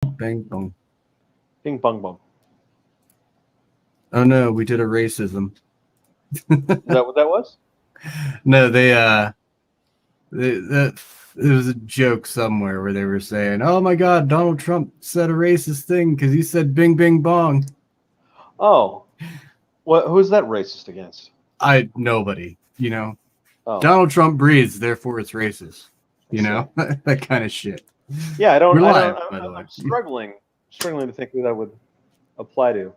Bang bong. Bing bong bong. Oh no, we did a racism. Is that what that was? No, that it was a joke somewhere where they were saying, "Oh my God, Donald Trump said a racist thing because he said Bing Bing Bong." Oh, what? Who's that racist against? Nobody, Oh, Donald Trump breathes, therefore it's racist. I see. That kind of shit. Yeah, I don't. We're I don't. live, by the way. I'm struggling to think who that would apply to.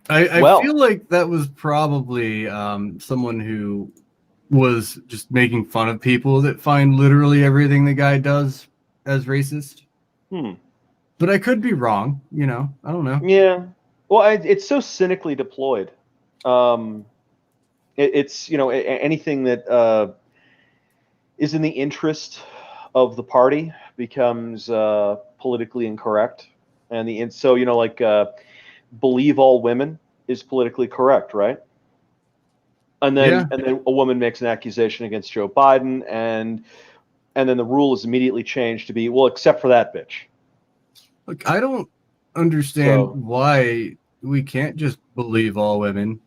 I Well, feel like that was probably someone who was just making fun of people that find literally everything the guy does as racist. hmm. But I could be wrong, I don't know. Yeah. Well, it's so cynically deployed. Um, it's anything that is in the interest of the party becomes politically incorrect, and so like believe all women is politically correct, right? And Yeah. then a woman makes an accusation against Joe Biden, and then the rule is immediately changed to be, well, except for that bitch. Look, I don't understand So why we can't just believe all women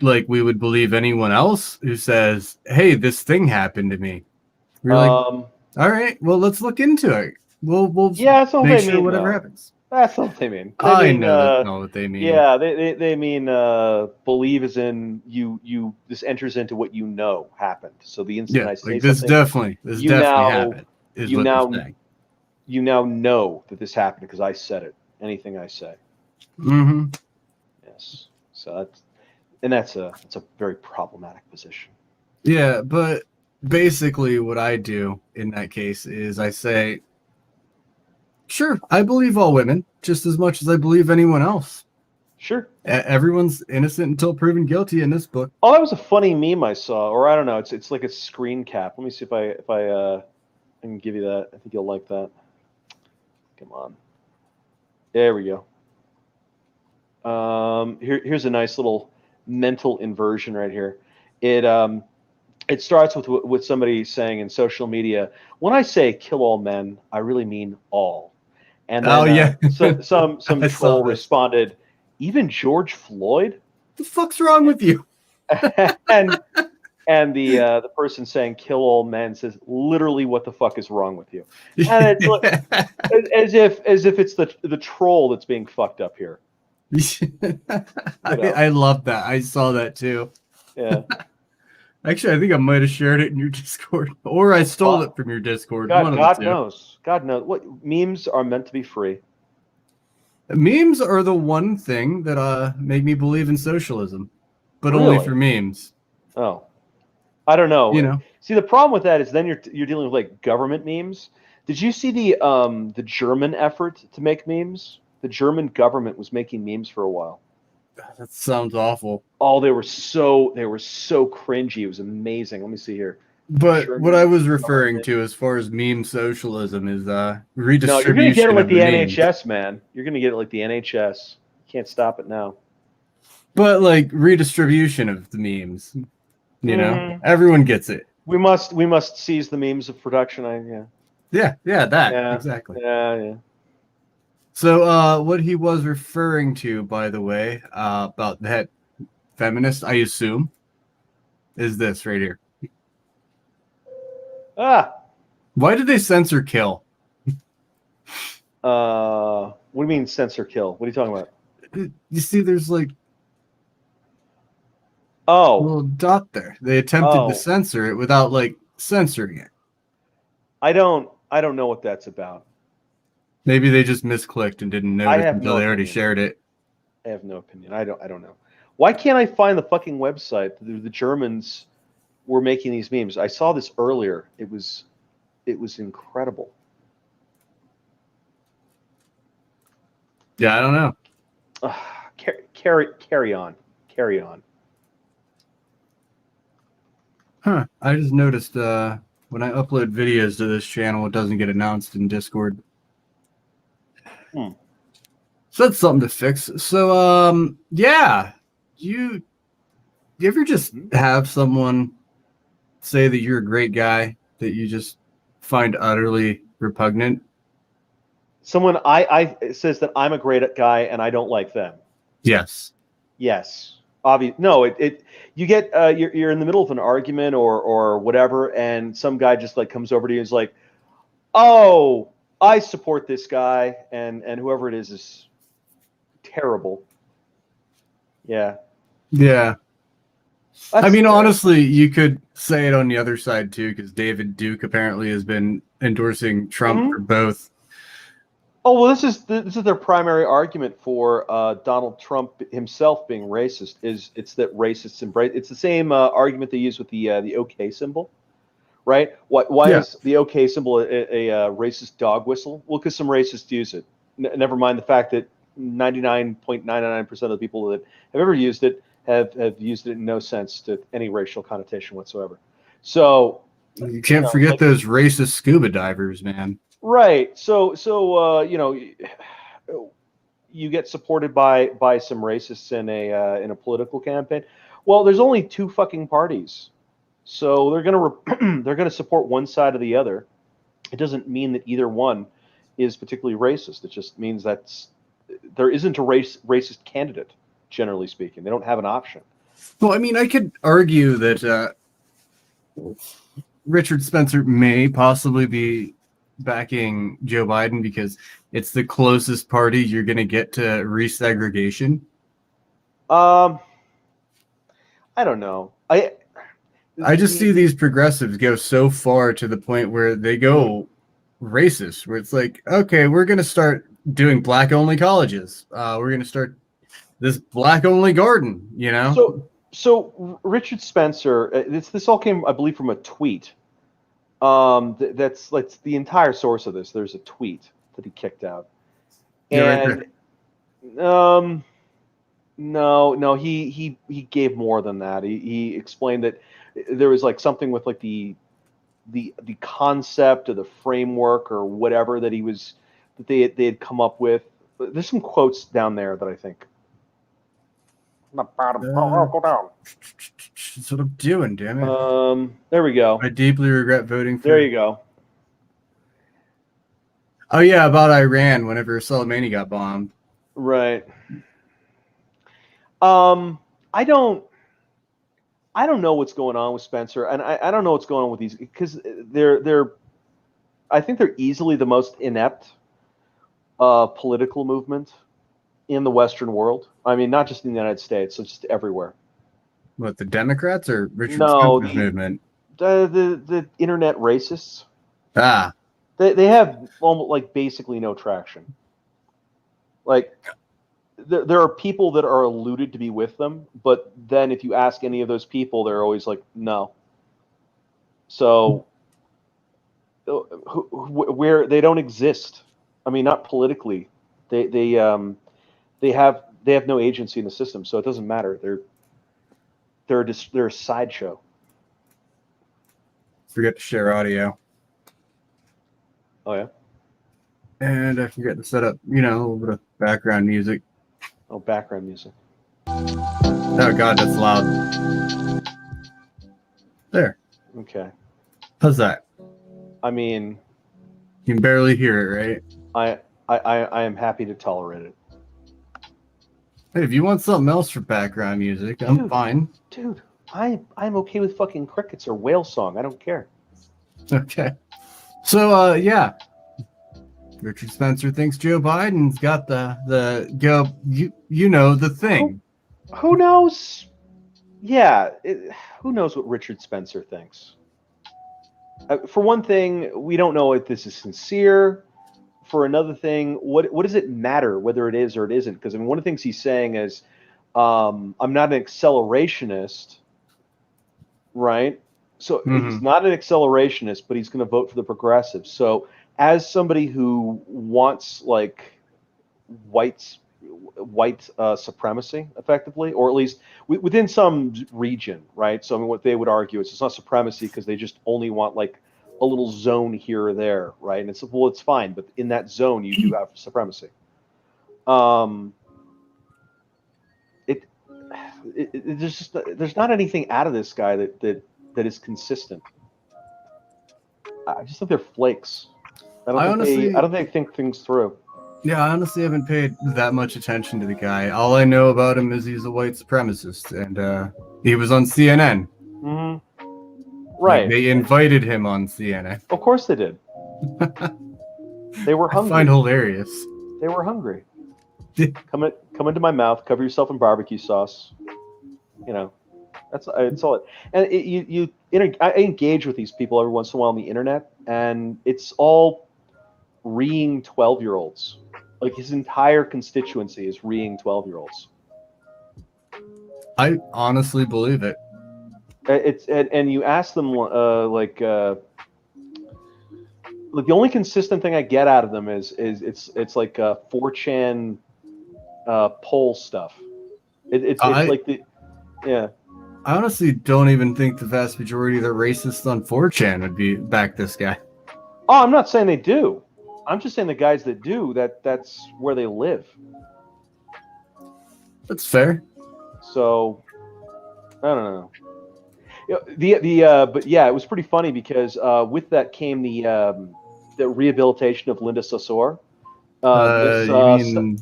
like we would believe anyone else who says, "Hey, this thing happened to me." We're like, um, "All right, well, let's look into it. We'll yeah, that's not what make they sure mean, whatever though. happens." That's not what they mean. They I mean, know that's not what they mean. yeah, they mean believe as in you. This enters into what you know happened. So the instant Yeah, I say like this something, this you definitely now happened is you what they're now saying. you now know that this happened because I said it. Anything I say, Mm-hmm. yes. So that's a very problematic position. Yeah, but basically what I do in that case is I say, sure, I believe all women just as much as I believe anyone else. Sure. Everyone's innocent until proven guilty in this book. Oh, that was a funny meme I saw, or I don't know. It's like a screen cap. Let me see if I can give you that. I think you'll like that. Come on. There we go. Here's a nice little mental inversion right here. It it starts with somebody saying in social media, "When I say kill all men, I really mean all." And Oh then yeah, some I saw troll this. responded, "Even George Floyd?" The fuck's wrong with you? and the person saying "kill all men" says, "Literally, what the fuck is wrong with you?" And it's like, as if it's the troll that's being fucked up here. You know? I love that. I saw that too. Yeah. Actually, I think I might have shared it in your Discord, or I stole Well, it from your Discord. God, One of the God two. knows. God knows what memes are meant to be free. Memes are the one thing that make me believe in socialism, but only Really? for memes. Oh, I don't You know. know, See, the problem with that is then you're dealing with like government memes. Did you see the German effort to make memes? The German government was making memes for a while. that sounds awful. Oh, they were so cringy. It was amazing. Let me see here. But what I German was referring government. to as far as meme socialism is No, you're gonna get it redistribution like of the the memes. NHS, man. You're gonna get it like the NHS. Can't stop it now. But like redistribution of the memes, Hmm. everyone gets it. We must seize the memes of production. Yeah. Yeah, that Yeah. exactly. Yeah. Yeah. So, what he was referring to, by the way, about that feminist, I assume, is this right here. Ah. Why did they censor kill? What do you mean censor kill? What are you talking about? You see, there's like a Oh. little dot there. They attempted to Oh. censor it without like censoring it. I don't know what that's about. Maybe they just misclicked and didn't I notice have until no they already opinion. shared it. I have no opinion. I don't know. Why can't I find the fucking website? The Germans were making these memes. I saw this earlier. It was incredible. Yeah, I don't know. Carry on. Carry on. Huh. I just noticed when I upload videos to this channel, it doesn't get announced in Discord. Hmm. So that's something to fix. So yeah. You you ever just Hmm? have someone say that you're a great guy that you just find utterly repugnant? Someone I says that I'm a great guy and I don't like them. Yes. Yes. Obvious. No, you get you're in the middle of an argument or whatever, and some guy just like comes over to you and is like, "Oh, I support this guy," and whoever it is terrible. Yeah. Yeah. I That's mean, honestly, you could say it on the other side too, because David Duke apparently has been endorsing Trump for Mhm. both. Oh well, this is their primary argument for Donald Trump himself being racist. Is it's that racists embrace. It's the same argument they use with the OK symbol, right? Why Yeah. is the OK symbol a racist dog whistle? Well, because some racists use it. Never mind the fact that 99.99% of the people that have ever used it have used it in no sense to any racial connotation whatsoever. So, You can't forget like, those racist scuba divers, man. right. So you get supported by some racists in a political campaign. Well, there's only two fucking parties, so they're gonna they're gonna support one side or the other. It doesn't mean that either one is particularly racist. It just means that there isn't a racist candidate, generally speaking. They don't have an option. Well, I mean, I could argue that Richard Spencer may possibly be backing Joe Biden because it's the closest party you're going to get to resegregation. Um, I don't know. I just see The these progressives go so far to the point where they go racist, where it's like, okay, we're going to start doing black only colleges. We're going to start this black only garden, you know? so Richard Spencer. This all came, I believe, from a tweet. That's like the entire source of this. There's a tweet that he kicked out, You're right and there. um, no, he gave more than that. He explained that there was like something with like the concept or the framework or whatever that they had come up with. There's some quotes down there that I think. Go down. That's what I'm doing, damn it. There we go. I deeply regret voting There for. you go. Oh, yeah, about Iran whenever Soleimani got bombed. Right. Um, I don't. I don't know what's going on with Spencer, and I don't know what's going on with these because they're. I think they're easily the most inept political movement in the Western world. I mean, not just in the United States, it's just everywhere. What, the Democrats or Richard No, Spencer's movement? the internet racists. Ah, They have almost like basically no traction. Like there are people that are alluded to be with them, but then if you ask any of those people, they're always like, no. So where they don't exist. I mean, not politically. They have no agency in the system, so it doesn't matter. They're a sideshow. forget to share audio. Oh yeah. And I forget to set up, a little bit of background music. Oh, background music. Oh, God, that's loud. There. Okay. How's that? I mean, You can barely hear it, right? I am happy to tolerate it. Hey, if you want something else for background music, I'm Dude, fine. dude, I'm okay with fucking crickets or whale song. I don't care. Okay. So, yeah. Richard Spencer thinks Joe Biden's got the go, the thing. Who knows? Yeah, who knows what Richard Spencer thinks? For one thing, we don't know if this is sincere. For another thing, what does it matter whether it is or it isn't? Because I mean, one of the things he's saying is, I'm not an accelerationist, right? So he's Mm-hmm. not an accelerationist, but he's going to vote for the progressives. So as somebody who wants like white white supremacy, effectively, or at least within some region, right? So I mean, what they would argue is it's not supremacy because they just only want like a little zone here or there, right? And it's well, it's fine, but in that zone you do have supremacy. Um, it, there's just there's not anything out of this guy that is consistent. I just think they're flakes. I honestly, I don't think they think things through. yeah, I honestly haven't paid that much attention to the guy. All I know about him is he's a white supremacist, and he was on CNN. Hmm. Like Right. they invited him on CNN. Of course they did. They were I find hungry. hilarious. They were hungry. Come into my mouth. Cover yourself in barbecue sauce. You know, that's it's all. And I engage with these people every once in a while on the internet, and it's all reeing 12-year-olds. Like his entire constituency is reeing 12-year-olds. I honestly believe it. It's and you ask them like the only consistent thing I get out of them is it's like 4chan poll stuff. It's I like the yeah. I honestly don't even think the vast majority of the racists on 4chan would be back this guy. Oh, I'm not saying they do. I'm just saying the guys that do that's where they live. That's fair. So I don't know. You know, but yeah, it was pretty funny because with that came the rehabilitation of Linda Sosor. Miss You mean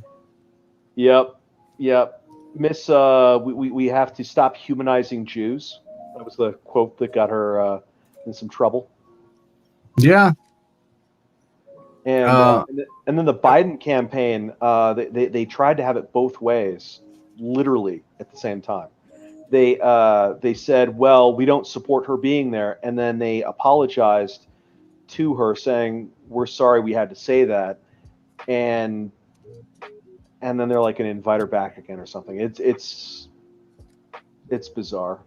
Yep, yep. Miss we have to stop humanizing Jews. That was the quote that got her in some trouble. yeah? And Uh, and then the Biden campaign, they tried to have it both ways, literally at the same time. They said, well, we don't support her being there, and then they apologized to her, saying, we're sorry we had to say that, and then they're like, going to invite her back again or something. It's bizarre.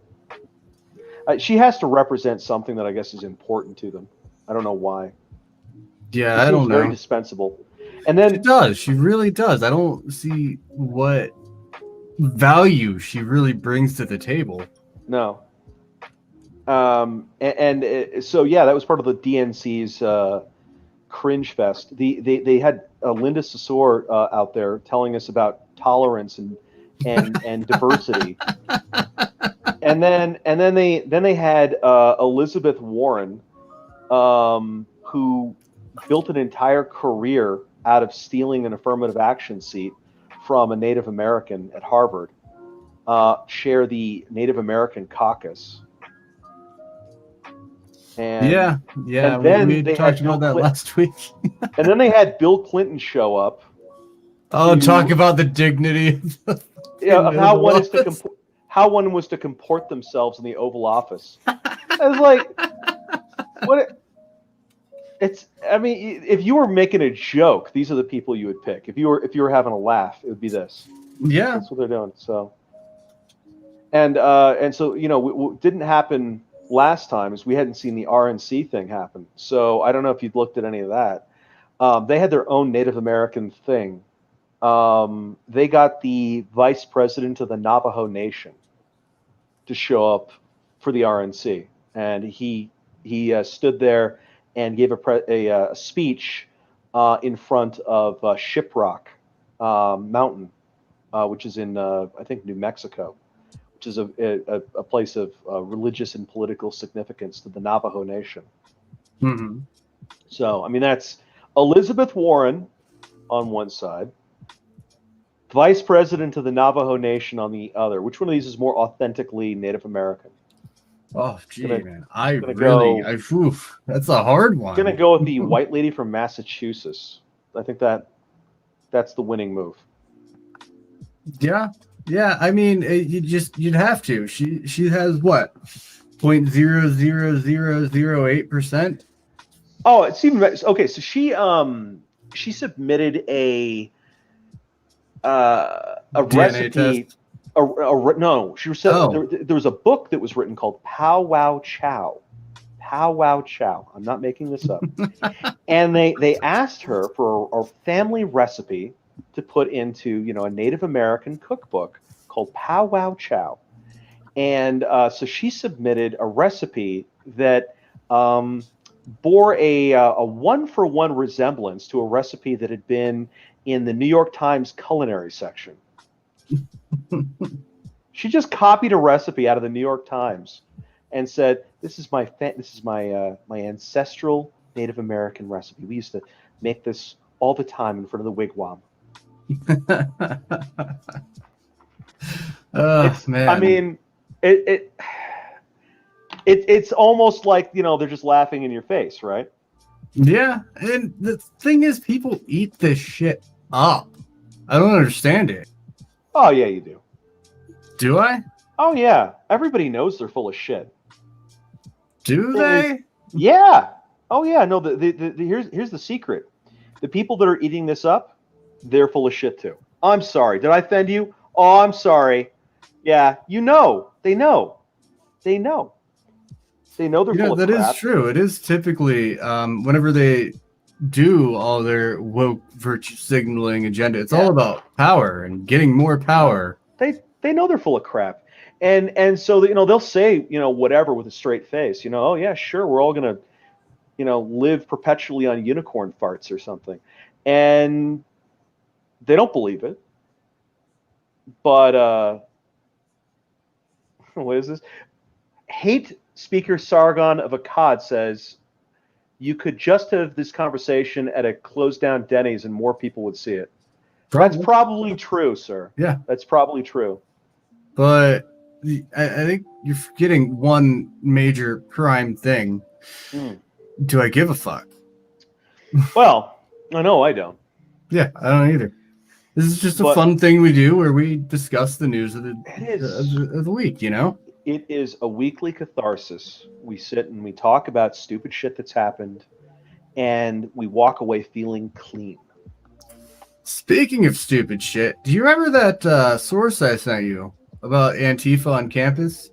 She has to represent something that I guess is important to them. I don't know why. yeah, She I seems don't very know. dispensable. And She then does. She really does. I don't see what value she really brings to the table. no, so yeah, that was part of the DNC's cringe fest. They had Linda Sassour out there telling us about tolerance and diversity, and then they had Elizabeth Warren, who built an entire career out of stealing an affirmative action seat from a Native American at Harvard, chair the Native American caucus. Yeah, yeah, And we then they talked had about that last week. and then they had Bill Clinton show up Oh, talk to about the dignity of the fucking of how Oval one is to Office. how one was to comport themselves in the Oval Office. I was like, what? It's. I mean, if you were making a joke, these are the people you would pick. If you were having a laugh, it would be this. Yeah, That's what they're doing. So, and so what didn't happen last time is we hadn't seen the RNC thing happen. So I don't know if you'd looked at any of that. They had their own Native American thing. They got the vice president of the Navajo Nation to show up for the RNC, and he stood there and gave a speech in front of Shiprock Mountain, which is in I think New Mexico, which is a place of religious and political significance to the Navajo Nation. hmm So I mean that's Elizabeth Warren on one side, vice president of the Navajo Nation on the other. Which one of these is more authentically Native American? Oh, gee, Gonna man, I gonna really, go I, oof, that's a hard gonna one. go with the white lady from Massachusetts. I think that's the winning move. Yeah, yeah. I mean, you'd have to. She has what, 0.00008%. Oh, it's even okay. So she submitted a DNA recipe. test. No, she said Oh, there was a book that was written called Pow Wow Chow. Pow Wow Chow. I'm not making this up. And they asked her for a family recipe to put into a Native American cookbook called Pow Wow Chow. And so she submitted a recipe that bore a one-for-one resemblance to a recipe that had been in the New York Times culinary section. She just copied a recipe out of the New York Times and said, "This is my ancestral Native American recipe. We used to make this all the time in front of the wigwam. Oh It's, I man. mean, it, it, it's almost like, they're just laughing in your face, right? Yeah, and the thing is, people eat this shit up. I don't understand it. Oh yeah, you do. Do I? Oh yeah, everybody knows they're full of shit. Do Thing is, they? yeah. Oh yeah. No, here's the secret. The people that are eating this up, they're full of shit too. I'm sorry. Did I offend you? Oh, I'm sorry. Yeah, they know, they know, they know they're You know, full of that is crap. true. It is typically whenever they do all their woke virtue signaling agenda, it's all Yeah. about power and getting more Oh, power. they know they're full of crap, and so they'll say whatever with a straight face. Oh yeah, sure, we're all gonna live perpetually on unicorn farts or something, and they don't believe it. But what is this? Hate speaker Sargon of Akkad says you could just have this conversation at a closed down Denny's and more people would see it. That's Probably. probably true, sir. Yeah. That's probably true. But I think you're forgetting one major prime thing. Hmm. Do I give a fuck? Well, I know I don't. Yeah, I don't either. This is just a But fun thing we do where we discuss the news of it is the week, you know? it is a weekly catharsis. We sit and we talk about stupid shit that's happened and we walk away feeling clean. Speaking of stupid shit, do you remember that source I sent you about Antifa on campus?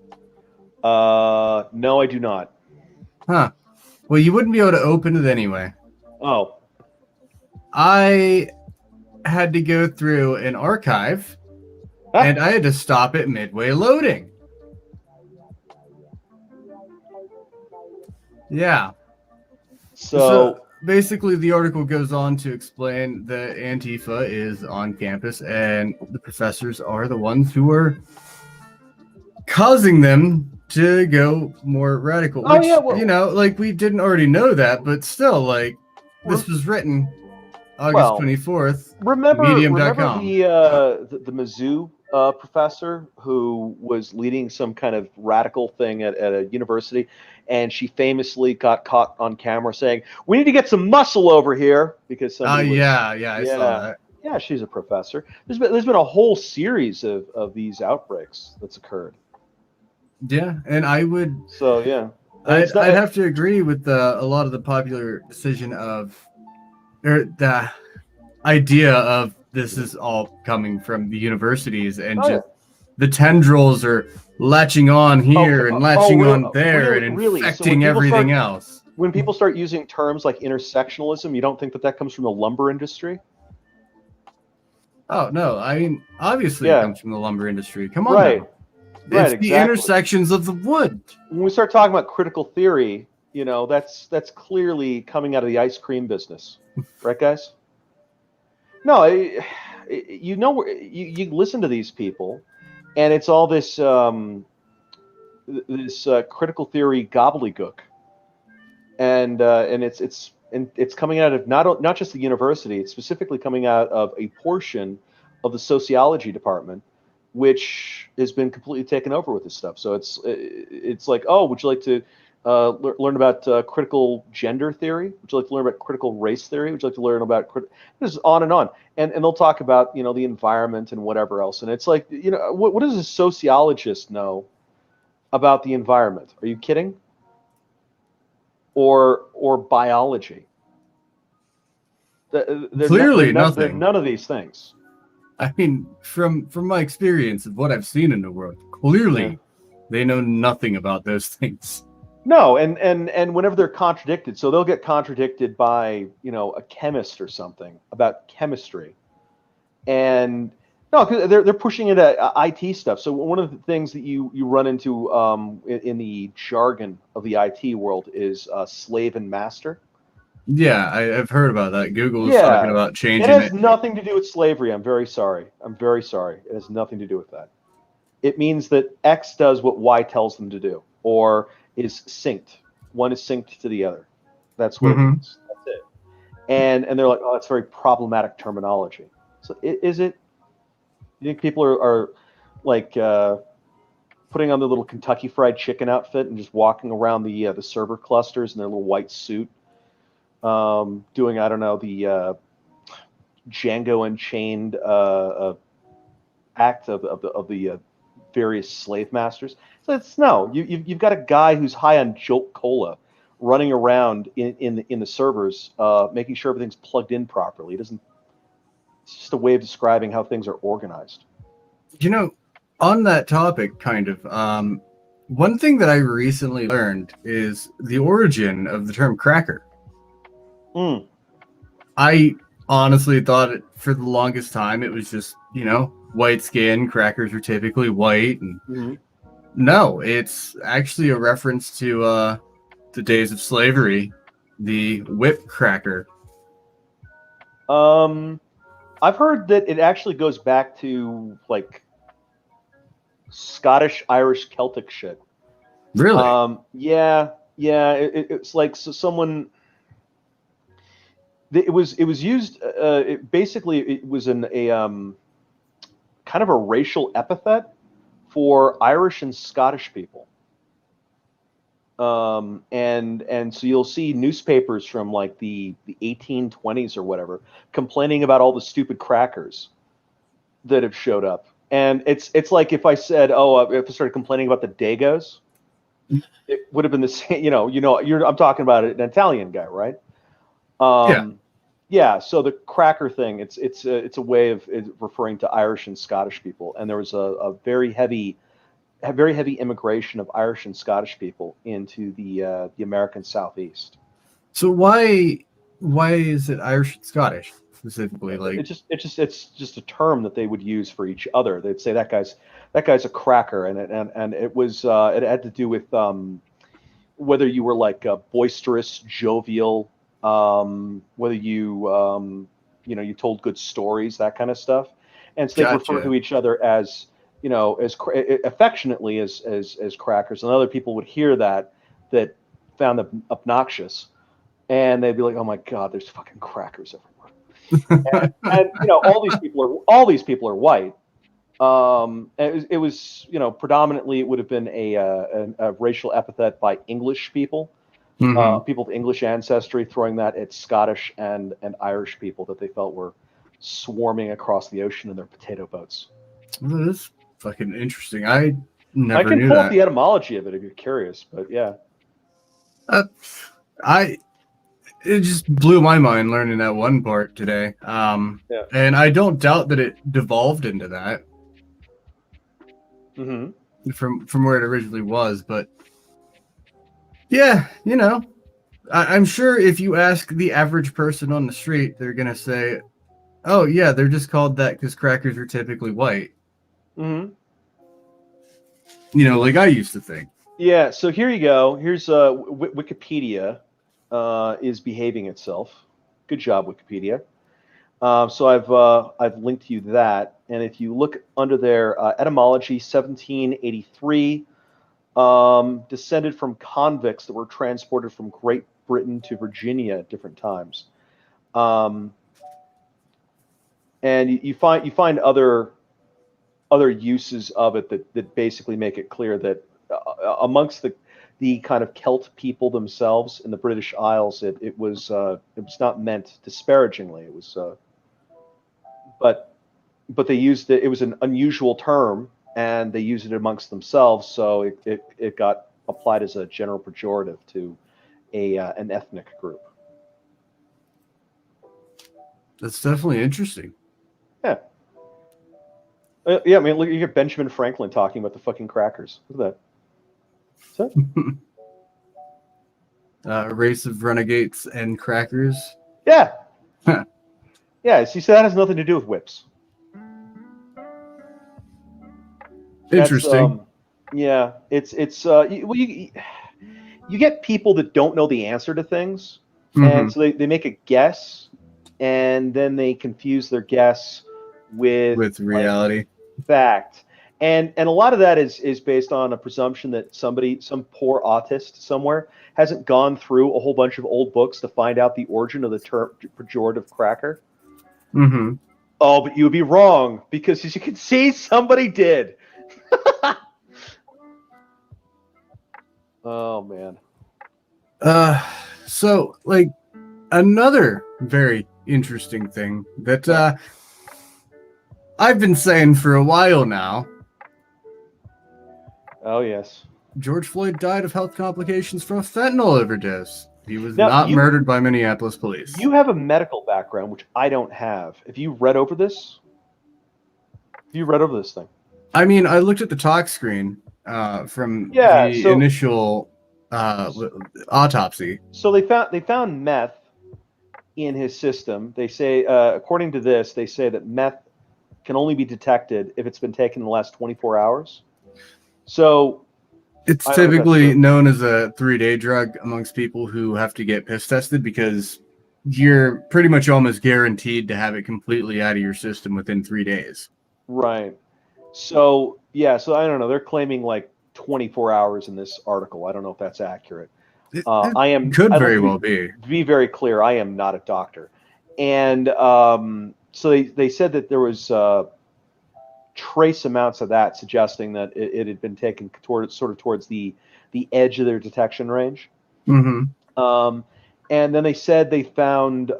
No, I do not. Huh. Well, you wouldn't be able to open it anyway. Oh, I had to go through an archive and I had to stop it midway loading. Yeah. So so basically, the article goes on to explain that Antifa is on campus and the professors are the ones who are causing them to go more radical, oh which, yeah, like we didn't already know that, but still, like, re- this was written August well, 24th, remember medium.com. the Mizzou professor who was leading some kind of radical thing at a university, and she famously got caught on camera saying, "We need to get some muscle over here," because somebody was, Yeah, I saw yeah, that. yeah, she's a professor. There's been a whole series of these outbreaks that's occurred. Yeah, and So yeah, and I'd, it's not. I'd have to agree with a lot of the popular decision of, or the idea of this is all coming from the universities and Oh yeah. just the tendrils are latching on Okay. here and Oh, latching really? on there and Really? So when infecting people everything start else. using terms like intersectionalism, you don't think that comes from the lumber industry? Oh no, I mean obviously it Yeah. comes from the lumber industry. Come on Right. now. Right. It's the Exactly. intersections of the wood. When we start talking about critical theory, that's clearly coming out of the ice cream business, right, guys? No, you listen to these people, and it's all this critical theory gobbledygook, and it's coming out of not just the university. It's specifically coming out of a portion of the sociology department, which has been completely taken over with this stuff. So it's like, oh, would you like to learn about critical gender theory? Would you like to learn about critical race theory? Would you like to learn about this is on and on, and they'll talk about the environment and whatever else. And it's like, what does a sociologist know about the environment? Are you kidding? Or biology? They're Clearly not, they're nothing. none of these things. I mean, from my experience of what I've seen in the world, Yeah. clearly they know nothing about those things. No, and whenever they're contradicted, so they'll get contradicted by a chemist or something about chemistry, and no, 'cause they're pushing into IT stuff. So one of the things that you run into in the jargon of the IT world is slave and master. Yeah, I've heard about that. Google is talking Yeah, about it changing has it. nothing to do with slavery. I'm very sorry. I'm very sorry. It has nothing to do with that. It means that X does what Y tells them to do, or is synced. One is synced to the other. That's what it Mm-hmm. means. That's it. And they're like, oh, that's very problematic terminology. So is it? You think people are like putting on their little Kentucky Fried Chicken outfit and just walking around the server clusters in their little white suit, doing, I don't know, the Django Unchained act of the various slave masters? So it's no. You've got a guy who's high on Jolt Cola, running around in the servers, making sure everything's plugged in properly. It doesn't. It's just a way of describing how things are organized. You know, on that topic, kind of, one thing that I recently learned is the origin of the term cracker. Mm. I honestly thought it, for the longest time it was just, white skin. Crackers are typically white, and Mm-hmm. no, it's actually a reference to the days of slavery, the whip cracker. I've heard that it actually goes back to like Scottish, Irish, Celtic shit. Really? Yeah. It's like so someone. It was used. Basically, it was a kind of a racial epithet for Irish and Scottish people. And so you'll see newspapers from like the 1820s or whatever complaining about all the stupid crackers that have showed up. And it's like if I said, oh, if I started complaining about the Dagos, it would have been the same. I'm talking about an Italian guy, right? Yeah. Yeah. So the cracker thing, it's a way of referring to Irish and Scottish people, and there was a very heavy immigration of Irish and Scottish people into the American Southeast. So why is it Irish and Scottish specifically? Like, It's just a term that they would use for each other. They'd say that guy's a cracker, and it was it had to do with whether you were like boisterous, jovial, whether you told good stories, that kind of stuff, and so they'd refer gotcha. to each other as affectionately as crackers, and other people would hear that found them obnoxious, and they'd be like, "Oh my God, there's fucking crackers everywhere." And all these people are white. It was predominantly it would have been a racial epithet by English people, Hmm. people of English ancestry, throwing that at Scottish and Irish people that they felt were swarming across the ocean in their potato boats. Well, that's fucking interesting. I I never can knew pull up that. the etymology of it if you're curious, but yeah. Uh, I It just blew my mind learning that one part today. Yeah. And I don't doubt that it devolved into that Hmm. from where it originally was. But yeah, I'm sure if you ask the average person on the street, they're gonna say, "Oh yeah, they're just called that because crackers are typically white." Hmm. Like I used to think. Yeah. So here you go. Here's Wikipedia is behaving itself. Good job, Wikipedia. So I've linked you that, and if you look under their etymology, 1783, descended from convicts that were transported from Great Britain to Virginia at different times, um, and you find other uses of it that basically make it clear that amongst the kind of Celt people themselves in the British Isles, it was not meant disparagingly. It was but they used it. It was an unusual term, and they used it amongst themselves, so it got applied as a general pejorative to an ethnic group. That's definitely interesting. Yeah, yeah. I mean, look, you get Benjamin Franklin talking about the fucking crackers. Look at that. So, Race of renegades and crackers. yeah, yeah. See, so that has nothing to do with whips. That's Interesting. yeah. It's well, you get people that don't know the answer to things, and Hmm. so they make a guess, and then they confuse their guess with With like reality. fact. And a lot of that is based on a presumption that some poor autist somewhere, hasn't gone through a whole bunch of old books to find out the origin of the term pejorative cracker. Mm-hmm. Oh, but you would be wrong, because as you can see, somebody did. Oh man. So like another very interesting thing that I've been saying for a while now. Oh yes. George Floyd died of health complications from a fentanyl overdose. He was Now not murdered by Minneapolis police. you have a medical background, which I don't have. Have you read over this? Have you read over this thing? I mean, I looked at the talk screen from Yeah. the initial autopsy. So they found meth in his system. They say, according to this, they say that meth can only be detected if it's been taken in the last 24 hours. So It's typically known as a 3-day drug amongst people who have to get piss tested, because you're pretty much almost guaranteed to have it completely out of your system within 3 days. Right. So yeah. So I don't know. They're claiming like 24 hours in this article. I don't know if that's accurate. Could very well be. To be very clear, I am not a doctor, and so they said that there was trace amounts of that, suggesting that it had been taken towards the edge of their detection range. Mm-hmm. And then they said they found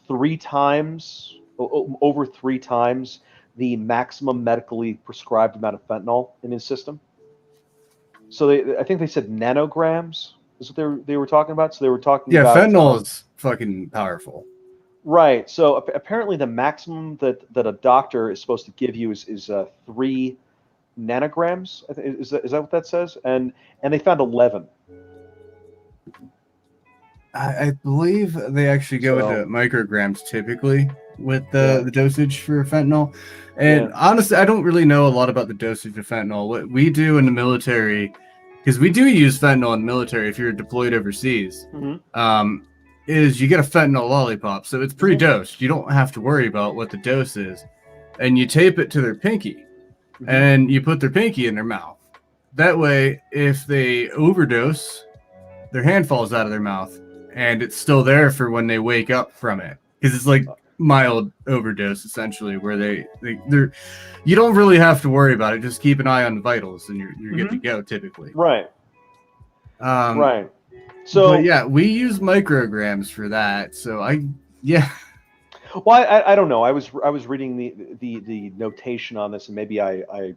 3 times, over 3 times the maximum medically prescribed amount of fentanyl in his system. So I think they said nanograms is what they were talking about. So they were talking about fentanyl is fucking powerful. Right. So apparently the maximum that a doctor is supposed to give you is 3 nanograms. Is that what that says? And they found 11. I believe they actually go into micrograms typically with the dosage for fentanyl. And honestly, I don't really know a lot about the dosage of fentanyl. What we do in the military, because we do use fentanyl in the military if you're deployed overseas, is you get a fentanyl lollipop. So it's pre-dosed. You don't have to worry about what the dose is. And you tape it to their pinky. And you put their pinky in their mouth. That way, if they overdose, their hand falls out of their mouth. And it's still there for when they wake up from it. Because it's like mild overdose, essentially, where they're you don't really have to worry about it. Just keep an eye on the vitals, and you're good to go, typically. Right. Right. So but yeah, we use micrograms for that. So Well, I don't know. I was reading the notation on this, and maybe I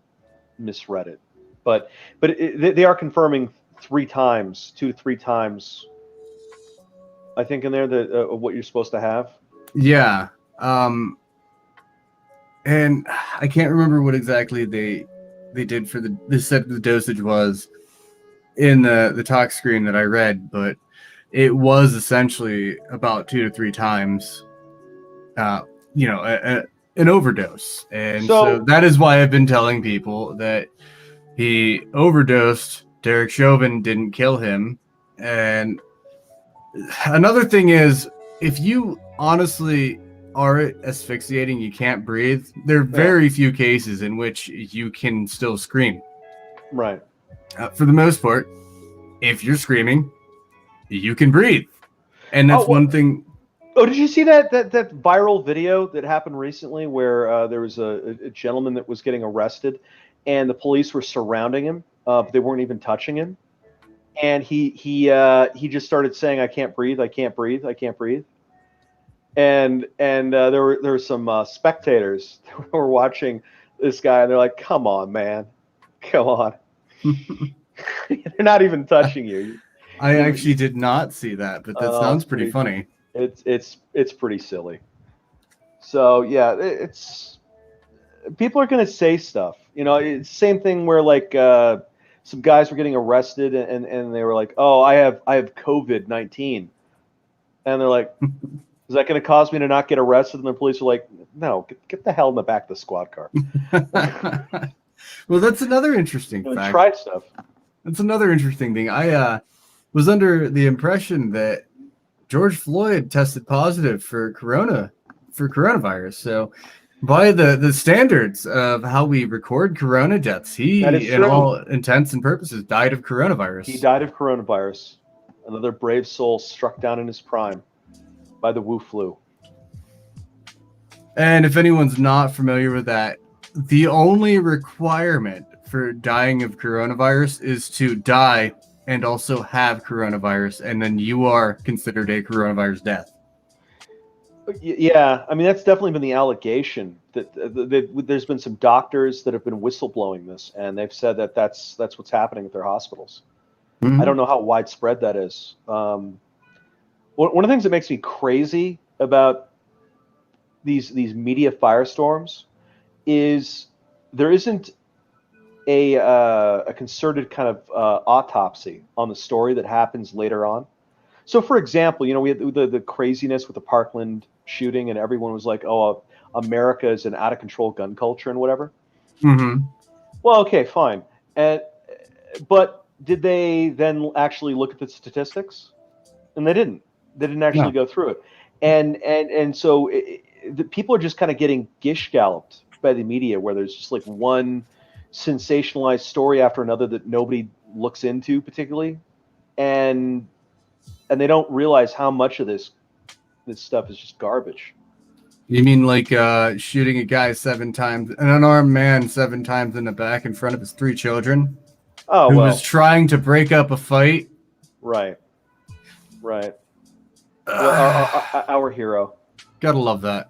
misread it. But they are confirming 3 times, 2 to 3 times, I think, in there that what you're supposed to have. Yeah. And I can't remember what exactly they did for they said the dosage was in the talk screen that I read, but it was essentially about 2 to 3 times, an overdose. And so that is why I've been telling people that he overdosed. Derek Chauvin didn't kill him. And another thing is, if you honestly are asphyxiating, you can't breathe, there are very few cases in which you can still scream. Right. For the most part, if you're screaming, you can breathe. And that's one thing. Oh, did you see that viral video that happened recently where there was a gentleman that was getting arrested, and the police were surrounding him, but they weren't even touching him, and he just started saying, "I can't breathe, I can't breathe, I can't breathe," and there were some spectators that were watching this guy, and they're like, "Come on, man, come on." They're not even touching you. I actually did not see that, but that sounds pretty funny. It's pretty silly. So yeah, it's people are gonna say stuff. It's the same thing where like some guys were getting arrested and they were like, "Oh, I have COVID-19," and they're like, "Is that going to cause me to not get arrested?" And the police are like, "No, get the hell in the back of the squad car." Well, that's another interesting fact. Try stuff. That's another interesting thing. I was under the impression that George Floyd tested positive for coronavirus. So By the standards of how we record corona deaths, That is he, in true. all intents and purposes, died of He coronavirus. died of coronavirus. Another brave soul struck down in his prime by the Wu flu. And if anyone's not familiar with that, the only requirement for dying of coronavirus is to die and also have coronavirus, and then you are considered a coronavirus death. Yeah, I mean that's definitely been the allegation that there's been some doctors that have been whistleblowing this, and they've said that that's what's happening at their hospitals. I don't know how widespread that is. One of the things that makes me crazy about these media firestorms is there isn't a concerted kind of autopsy on the story that happens later on. So, for example, we had the craziness with the Parkland shooting, and everyone was like, "Oh, America is an out of control gun culture and whatever." Mm-hmm. Well, okay, fine. And but did they then actually look at the statistics? And they didn't. They didn't actually No. go through it. And so the people are just kind of getting gish galloped by the media, where there's just like one sensationalized story after another that nobody looks into particularly, and they don't realize how much of this stuff is just garbage. You mean like shooting a guy 7 times, an unarmed man 7 times in the back in front of his 3 children, Oh who was well, trying to break up a fight? right, right. Our hero. Gotta love that.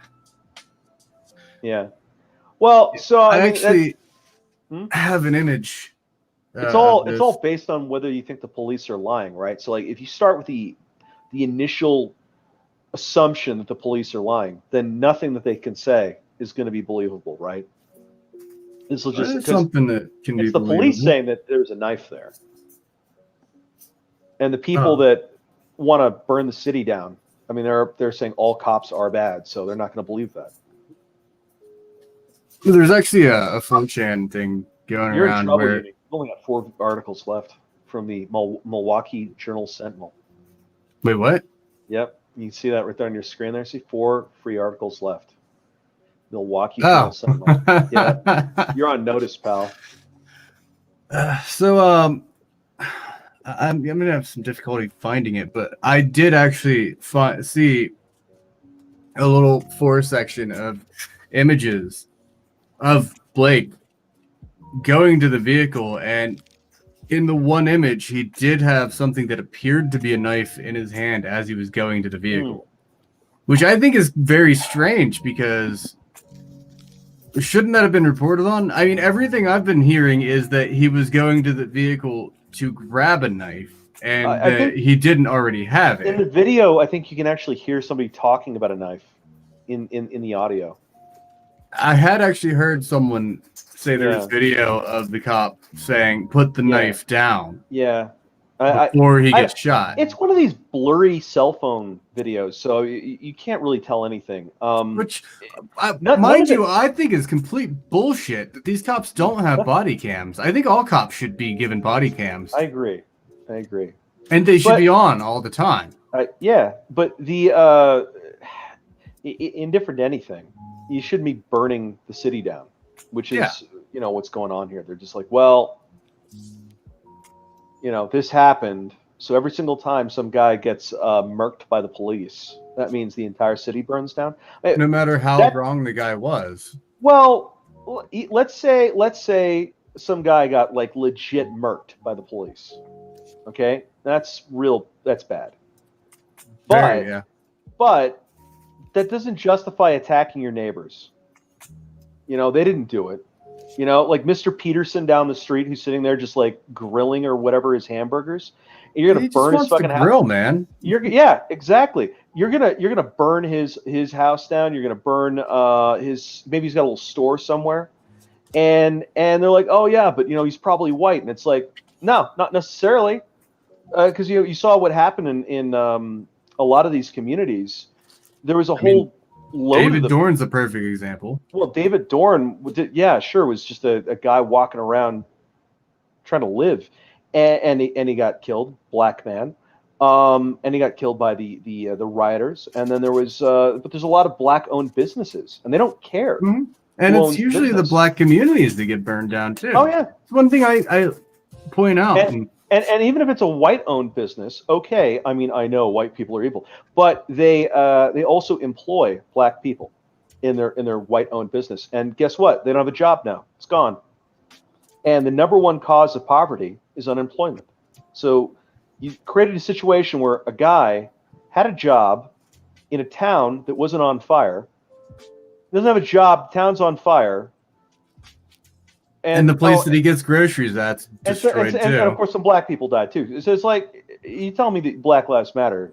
Yeah. Well, so I I mean, actually hmm? have an image It's of all this. based on whether you think the police are lying, right? So like if you start with the initial assumption that the police are lying, then nothing that they can say is going to be believable, right? This will just It's because something that can be it's the police believable. saying that there's a knife there, and the people Oh, that want to burn the city down. I mean, they're saying all cops are bad, so they're not going to believe that. there's actually a 4chan thing going You're in around trouble, where. Uni. You've only got 4 articles left from the Milwaukee Journal Sentinel. Wait, what? Yep, you can see that right there on your screen there. See 4 free articles left. Milwaukee Journal Oh. Sentinel. Yeah, you're on notice, pal. So I'm gonna have some difficulty finding it, but I did actually see a little 4 section of images of Blake going to the vehicle, and in the one image, he did have something that appeared to be a knife in his hand as he was going to the vehicle, which I think is very strange because shouldn't that have been reported on? I mean, everything I've been hearing is that he was going to the vehicle to grab a knife and I that think he didn't already have in the it. video, I think you can actually hear somebody talking about a knife in the audio. I had actually heard someone say there was Yeah, video of the cop saying, "Put the yeah, knife down," yeah. I, before he I, gets shot. it's one of these blurry cell phone videos, so you can't really tell anything. Which, None mind of you, it. I think is complete bullshit that these cops don't have body cams. I think all cops should be given body cams, I agree. I agree. and they should be But on all the time. yeah, but the indifferent to anything, you shouldn't be burning the city down, which Yeah. is what's going on here. They're just like, well, this happened, so every single time some guy gets murked by the police, that means the entire city burns down. No matter how That wrong the guy was. well, let's say some guy got like legit murked by the police. Okay, that's real. That's bad. Very, But yeah. but that doesn't justify attacking your neighbors. They didn't do it. Like Mr. Peterson down the street who's sitting there just like grilling or whatever his hamburgers. And you're gonna He just burn his wants to fucking house. grill, man. Yeah, exactly. You're gonna burn his house down. You're gonna burn his, maybe he's got a little store somewhere, and they're like, oh yeah, but he's probably white, and it's like, no, not necessarily, because you saw what happened in a lot of these communities. There was a I mean, whole load of David the Dorn's a perfect example. well, David Dorn, yeah, sure, was just a guy walking around trying to live, and he got killed, black man. And he got killed by the rioters. And then there was, but there's a lot of black-owned businesses, and they don't care Mm-hmm. And who it's owns the usually the business. black communities that get burned down too. Oh yeah, it's one thing I point out. and even if it's a white-owned business, okay. I mean, I know white people are evil, but they also employ black people in their white-owned business. And guess what? They don't have a job now. It's gone. And the number one cause of poverty is unemployment. So you created a situation where a guy had a job in a town that wasn't on fire, doesn't have a job, town's on fire, And the place that he gets groceries that's destroyed and too. of course some black people died too. So it's like, you tell me that Black Lives Matter.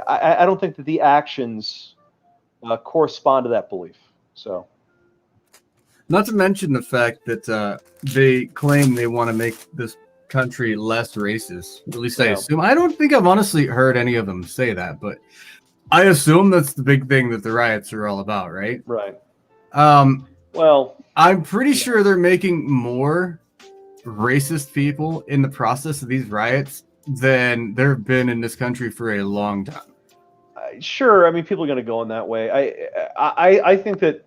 I don't think that the actions correspond to that belief. So, not to mention the fact that they claim they want to make this country less racist. At least I assume. I don't think I've honestly heard any of them say that, but I assume that's the big thing that the riots are all about, right? Right. Well, I'm pretty sure they're making more racist people in the process of these riots than there have been in this country for a long time. Sure, I mean, people are going to go in that way. I think that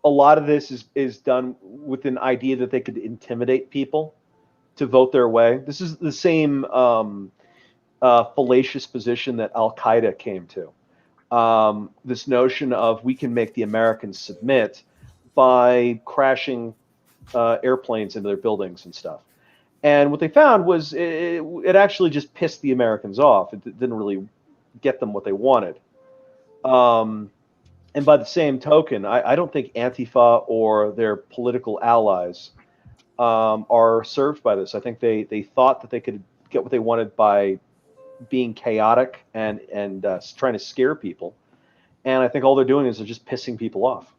a lot of this is done with an idea that they could intimidate people to vote their way. This is the same fallacious position that Al Qaeda came to. This notion of we can make the Americans submit by crashing airplanes into their buildings and stuff. And what they found was it actually just pissed the Americans off. It didn't really get them what they wanted. And by the same token, I don't think Antifa or their political allies are served by this. I think they thought that they could get what they wanted by being chaotic and trying to scare people. And I think all they're doing is they're just pissing people off.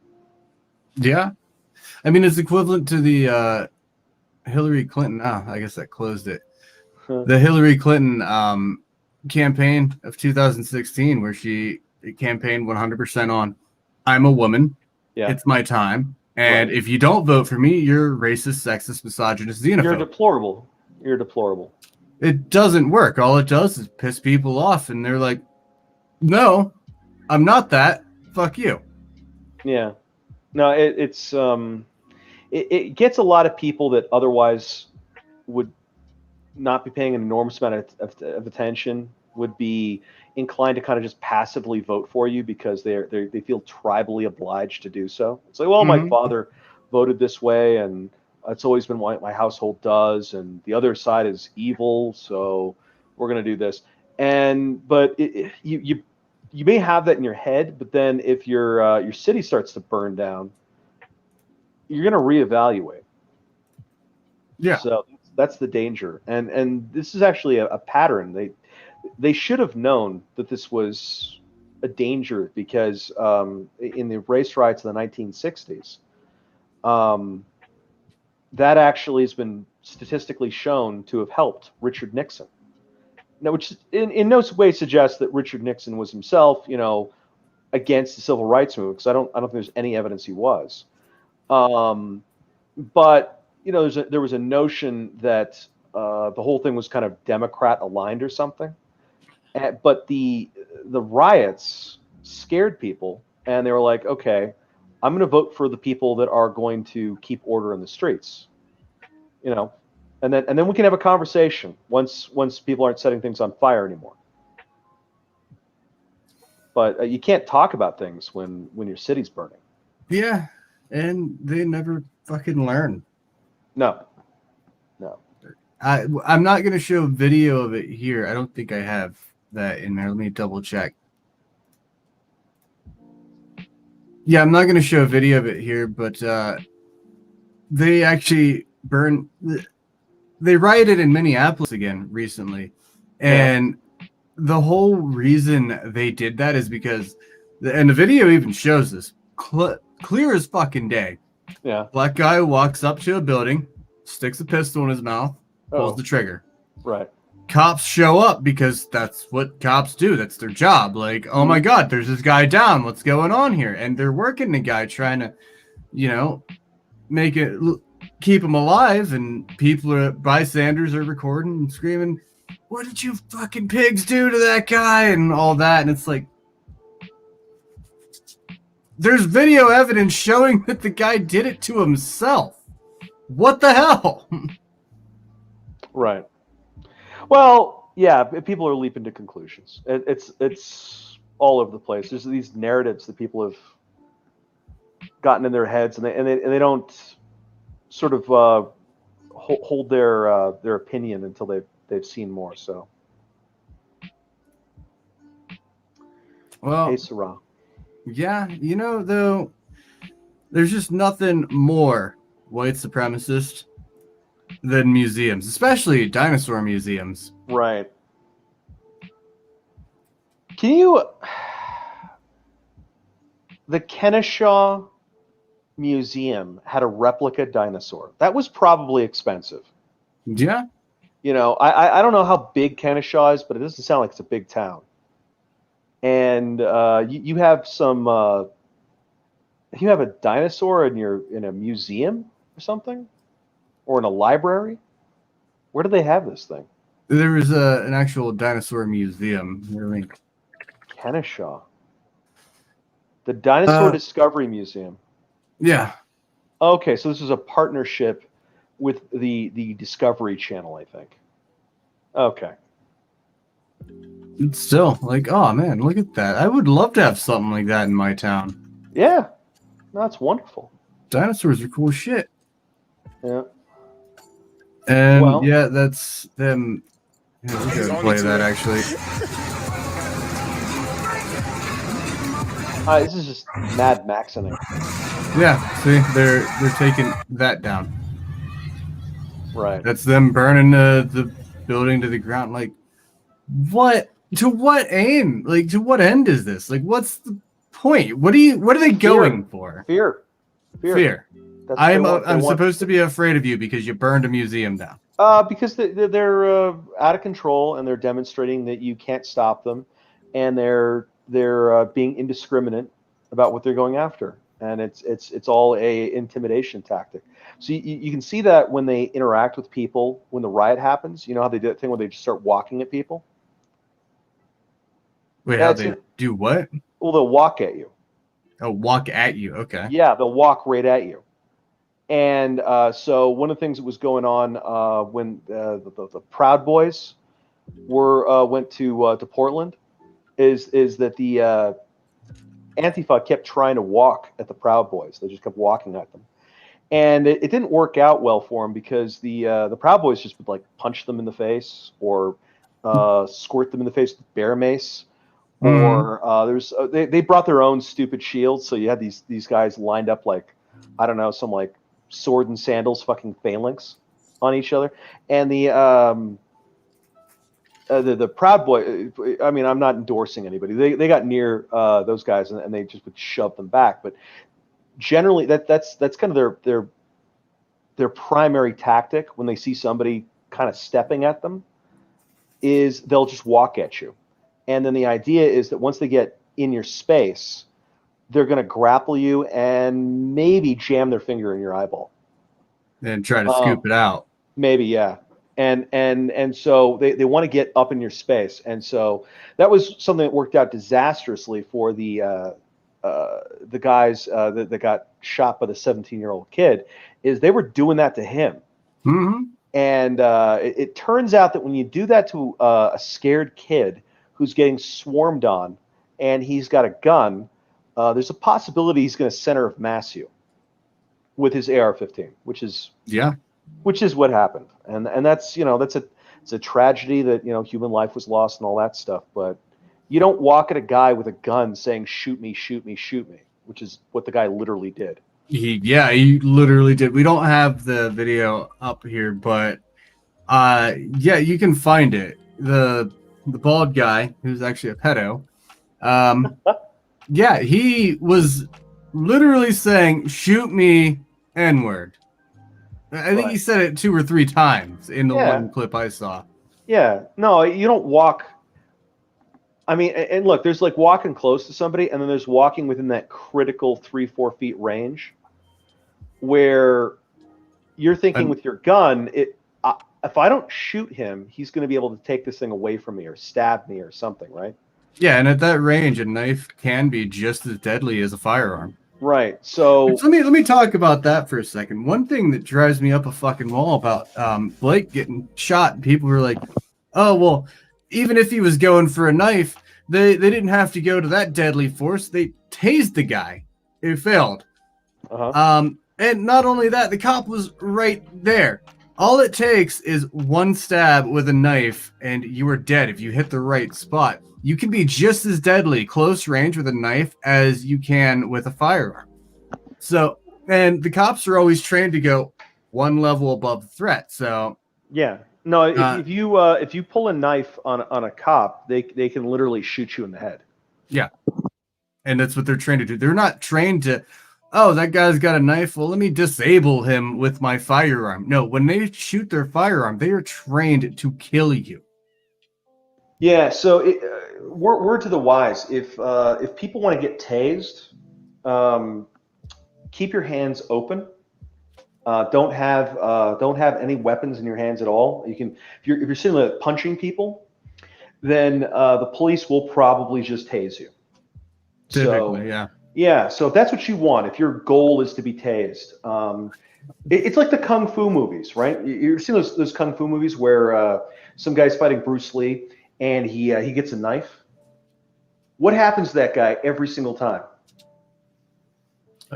Yeah. I mean, it's equivalent to the Hillary Clinton. I guess that closed it. The Hillary Clinton campaign of 2016, where she campaigned 100% on, I'm a woman. Yeah. It's my time. And if you don't vote for me, you're racist, sexist, misogynist, xenophobe. You're deplorable. You're deplorable. It doesn't work. All it does is piss people off. And they're like, no, I'm not that. Fuck you. Yeah. No, it gets a lot of people that otherwise would not be paying an enormous amount of attention, would be inclined to kind of just passively vote for you because they feel tribally obliged to do so. It's like, well, my father voted this way, and it's always been what my household does, and the other side is evil, so we're going to do this. But you may have that in your head, but then if your city starts to burn down, you're going to reevaluate. Yeah. So that's the danger, and this is actually a pattern. They should have known that this was a danger because in the race riots of the 1960s, that actually has been statistically shown to have helped Richard Nixon. Now, which in no way suggests that Richard Nixon was himself, against the civil rights movement, because I don't think there's any evidence he was. But there was a notion that the whole thing was kind of Democrat aligned or something. But the riots scared people, and they were like, okay, I'm going to vote for the people that are going to keep order in the streets, and then we can have a conversation once people aren't setting things on fire anymore. But you can't talk about things when your city's burning. Yeah, and they never fucking learn. No. I'm not going to show a video of it here. I don't think I have that in there. Let me double check. Yeah, I'm not going to show a video of it here, but they actually they rioted in Minneapolis again recently. And the whole reason they did that is because, and the video even shows this, clear as fucking day. Yeah. Black guy walks up to a building, sticks a pistol in his mouth, pulls the trigger. Right. Cops show up because that's what cops do. That's their job. Like, oh my God, there's this guy down. What's going on here? And they're working the guy, trying to, make it keep him alive. And bystanders are recording and screaming, what did you fucking pigs do to that guy and all that, and it's like there's video evidence showing that the guy did it to himself. What the hell? Right. Well, yeah, people are leaping to conclusions. It's all over the place. There's these narratives that people have gotten in their heads, and they don't sort of hold their opinion until they've seen more. So, Well, hey, Sarah. yeah, though, there's just nothing more white supremacist than museums, especially dinosaur museums. Right. Can you? The Kenosha Museum had a replica dinosaur. That was probably expensive. Yeah. I don't know how big Kenosha is, but it doesn't sound like it's a big town. And you have some. You have a dinosaur in a museum or something, or in a library. Where do they have this thing? There was an actual dinosaur museum. Kenosha. The Dinosaur Discovery Museum. Yeah. Okay, so this is a partnership with the Discovery Channel, I think. Okay. It's still like, oh man, look at that. I would love to have something like that in my town. Yeah, that's wonderful. Dinosaurs are cool shit. Yeah. And yeah, that's them. Yeah, we're gonna play that actually. This is just Mad Maxing it. Yeah, see, they're taking that down. Right. That's them burning the building to the ground. Like, what? To what aim? Like, to what end is this? Like, what's the point? What are they going for? Fear. I'm supposed to be afraid of you because you burned a museum down. Because they're out of control and they're demonstrating that you can't stop them, and they're being indiscriminate about what they're going after, and it's all a intimidation tactic. So you can see that when they interact with people when the riot happens. You know how they do that thing where they just start walking at people. Wait, how they do what? Well, they'll walk at you. Oh, walk at you. Okay. Yeah, they'll walk right at you. And so one of the things that was going on when the Proud Boys went to Portland is that the Antifa kept trying to walk at the Proud Boys. They just kept walking at them, and it didn't work out well for them because the Proud Boys just would like punch them in the face or squirt them in the face with bear mace. Or they brought their own stupid shields, so you had these guys lined up like, I don't know, some like sword and sandals fucking phalanx on each other. And the Proud Boy, I mean, I'm not endorsing anybody. They got near those guys and they just would shove them back. But generally, that's kind of their primary tactic when they see somebody kind of stepping at them is they'll just walk at you. And then the idea is that once they get in your space, they're going to grapple you and maybe jam their finger in your eyeball. And try to scoop it out. Maybe, yeah. And so they want to get up in your space. And so that was something that worked out disastrously for the guys that got shot by the 17-year-old kid, is they were doing that to him. Mm-hmm. And it turns out that when you do that to a scared kid who's getting swarmed on and he's got a gun, there's a possibility he's going to center of mass you with his AR-15, which is what happened. And that's it's a tragedy that human life was lost and all that stuff. But you don't walk at a guy with a gun saying shoot me, shoot me, shoot me, which is what the guy literally did. He literally did. We don't have the video up here, but yeah, you can find it. The bald guy who's actually a pedo. Yeah, he was literally saying, "Shoot me, N-word." I think he said it 2 or 3 times in the one clip I saw. Yeah, no, you don't walk. I mean, and look, there's like walking close to somebody, and then there's walking within that critical 3-4 feet range, where you're thinking with your gun, if I don't shoot him, he's going to be able to take this thing away from me or stab me or something, right? Yeah, and at that range, a knife can be just as deadly as a firearm. Right. So Let me talk about that for a second. One thing that drives me up a fucking wall about Blake getting shot, people were like, "Oh well, even if he was going for a knife, they didn't have to go to that deadly force. They tased the guy. It failed. uh-huh. And not only that, the cop was right there. All it takes is one stab with a knife, and you are dead if you hit the right spot. You can be just as deadly close range with a knife as you can with a firearm. So, and the cops are always trained to go one level above the threat. So, Yeah. No, uh, if you pull a knife on a cop, they can literally shoot you in the head. yeah, and that's what they're trained to do. They're not trained to, oh, that guy's got a knife. Well, let me disable him with my firearm. No, when they shoot their firearm, they are trained to kill you. Yeah. So word to the wise: if people want to get tased, um, keep your hands open. Don't have any weapons in your hands at all. You can if you're sitting there punching people, then the police will probably just tase you. Typically, So yeah. yeah, so if that's what you want, if your goal is to be tased, it's like the kung fu movies, right? You've seen those kung fu movies where some guy's fighting Bruce Lee and he gets a knife. What happens to that guy every single time?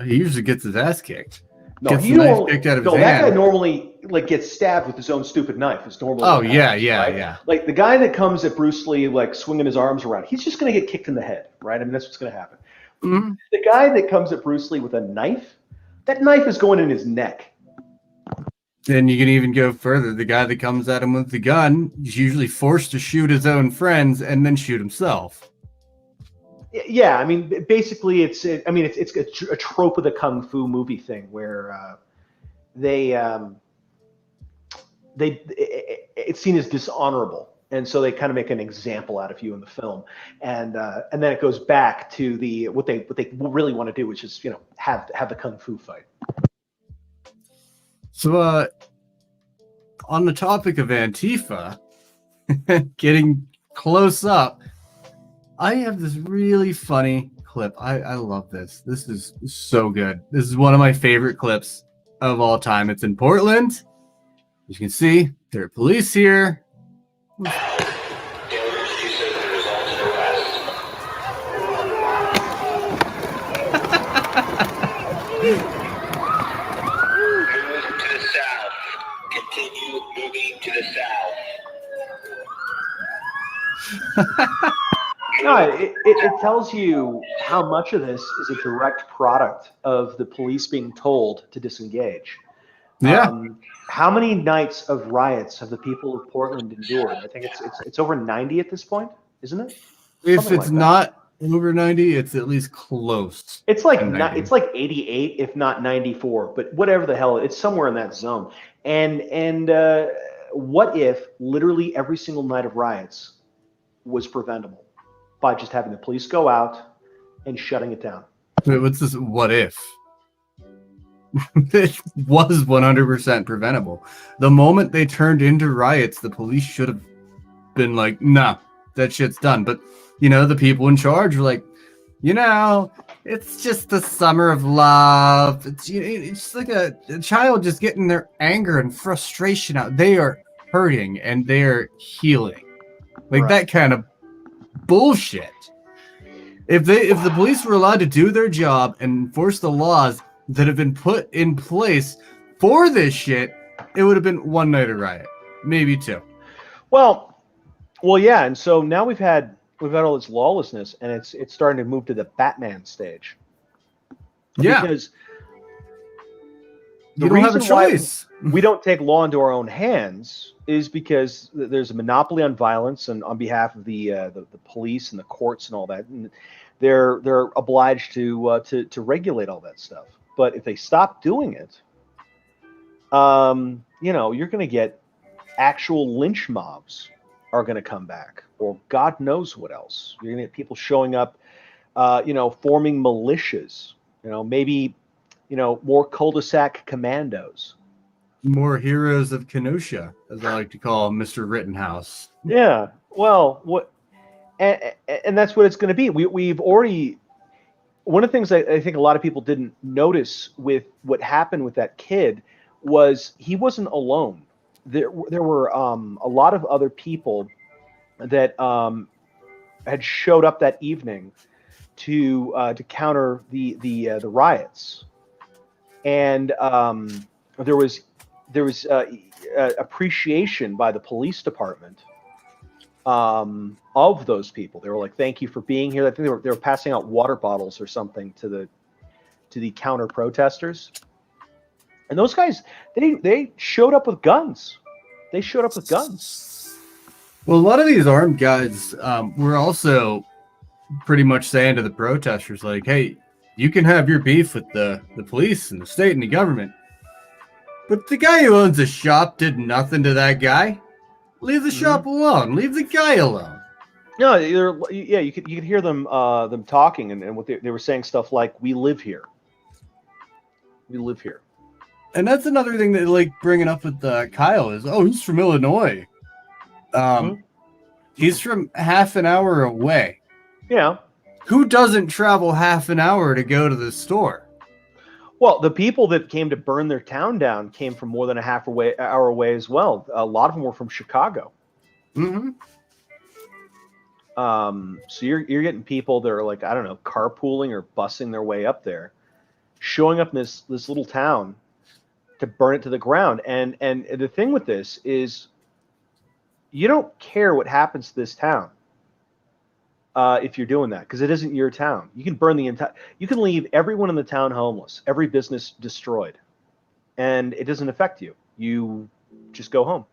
He usually gets his ass kicked. No, Gets he the knife normally kicked out of his no. That guy hand. normally like gets stabbed with his own stupid knife. Is normally Oh what yeah, happens, yeah, right? yeah. Like the guy that comes at Bruce Lee like swinging his arms around, he's just going to get kicked in the head, right? I mean that's what's going to happen. Mm-hmm. The guy that comes at Bruce Lee with a knife, that knife is going in his neck. Then you can even go further. The guy that comes at him with the gun is usually forced to shoot his own friends and then shoot himself. Yeah, I mean, basically, it's a trope of the kung fu movie thing where they it's seen as dishonorable, and so they kind of make an example out of you in the film, and then it goes back to what they really want to do, which is have the kung fu fight. So, on the topic of Antifa, getting close up, I have this really funny clip. I love this. This is so good. This is one of my favorite clips of all time. It's in Portland. As you can see, there are police here. Continue moving to the south. No, it tells you how much of this is a direct product of the police being told to disengage. Yeah. How many nights of riots have the people of Portland endured? I think it's over 90 at this point, isn't it? If Something it's like that. not over 90, it's at least close. It's like to 90. it's like 88, if not 94, but whatever the hell, it's somewhere in that zone. And what if literally every single night of riots was preventable by just having the police go out and shutting it down? Wait, what's this? What if? It was 100% preventable. The moment they turned into riots, the police should have been like, nah, that shit's done. But, the people in charge were like, it's just the summer of love. It's like a child just getting their anger and frustration out. They are hurting and they are healing. Like Right. that kind of bullshit. If the police were allowed to do their job and enforce the laws that have been put in place for this shit, it would have been one night of riot, maybe two. Well, yeah, and so now we've had all this lawlessness, and it's starting to move to the Batman stage. Yeah, Because the you don't have a reason why choice. we don't take law into our own hands is because there's a monopoly on violence, and on behalf of the police and the courts and all that, and they're obliged to regulate all that stuff. But if they stop doing it, you're going to get actual lynch mobs are going to come back, or God knows what else. You're going to get people showing up, forming militias. Maybe more cul-de-sac commandos. More heroes of Kenosha, as I like to call Mr. Rittenhouse. Yeah. Well, what, and that's what it's going to be. We've already, one of the things I think a lot of people didn't notice with what happened with that kid was he wasn't alone. There were a lot of other people that had showed up that evening to counter the riots, and there was appreciation by the police department of those people. They were like, "Thank you for being here." I think they were passing out water bottles or something to the counter protesters. And those guys, they showed up with guns. They showed up with guns. Well, a lot of these armed guys were also pretty much saying to the protesters, like, hey, you can have your beef with the police and the state and the government, but the guy who owns the shop did nothing to that guy. Leave the shop alone. Leave the guy alone. No, you could hear them talking, and what they were saying stuff like, "We live here. We live here." And that's another thing that like bringing up with Kyle is, oh, he's from Illinois. He's from half an hour away. Yeah. Who doesn't travel half an hour to go to the store? Well, the people that came to burn their town down came from more than a hour away as well. A lot of them were from Chicago. Mm-hmm. So you're getting people that are like, I don't know, carpooling or busing their way up there, showing up in this little town to burn it to the ground. And the thing with this is, you don't care what happens to this town if you're doing that, because it isn't your town. You can burn the entire. You can leave everyone in the town homeless, every business destroyed, and it doesn't affect you. You just go home.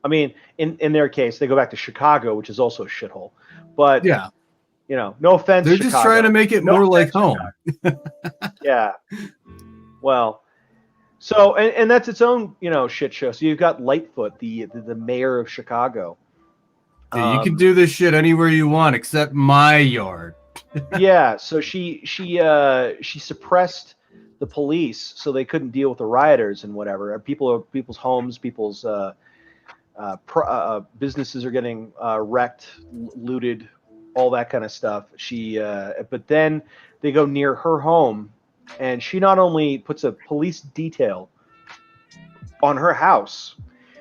I mean, in their case, they go back to Chicago, which is also a shithole. But yeah, no offense. They're Chicago. just trying to make it more like home. Yeah. Well, so and that's its own shit show. So you've got Lightfoot, the mayor of Chicago. Yeah, you can do this shit anywhere you want except my yard. Yeah. So she suppressed the police so they couldn't deal with the rioters and whatever. People's homes, people's businesses are getting wrecked, looted, all that kind of stuff. But then they go near her home, and she not only puts a police detail on her house,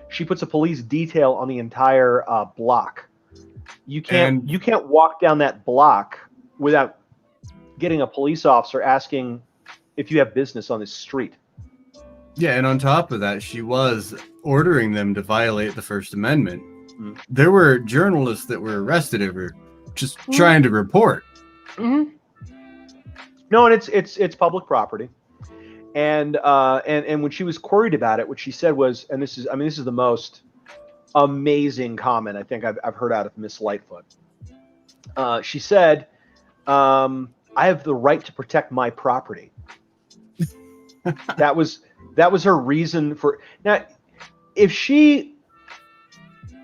she puts a police detail on the entire block. You can't walk down that block without getting a police officer asking if you have business on this street. Yeah, and on top of that, she was ordering them to violate the First Amendment. There were journalists that were arrested over just trying to report. No, and it's public property. And when she was queried about it, what she said was, and this is the most amazing comment I think I've heard out of Miss Lightfoot. She said, "I have the right to protect my property." That was her reason for. Now, if she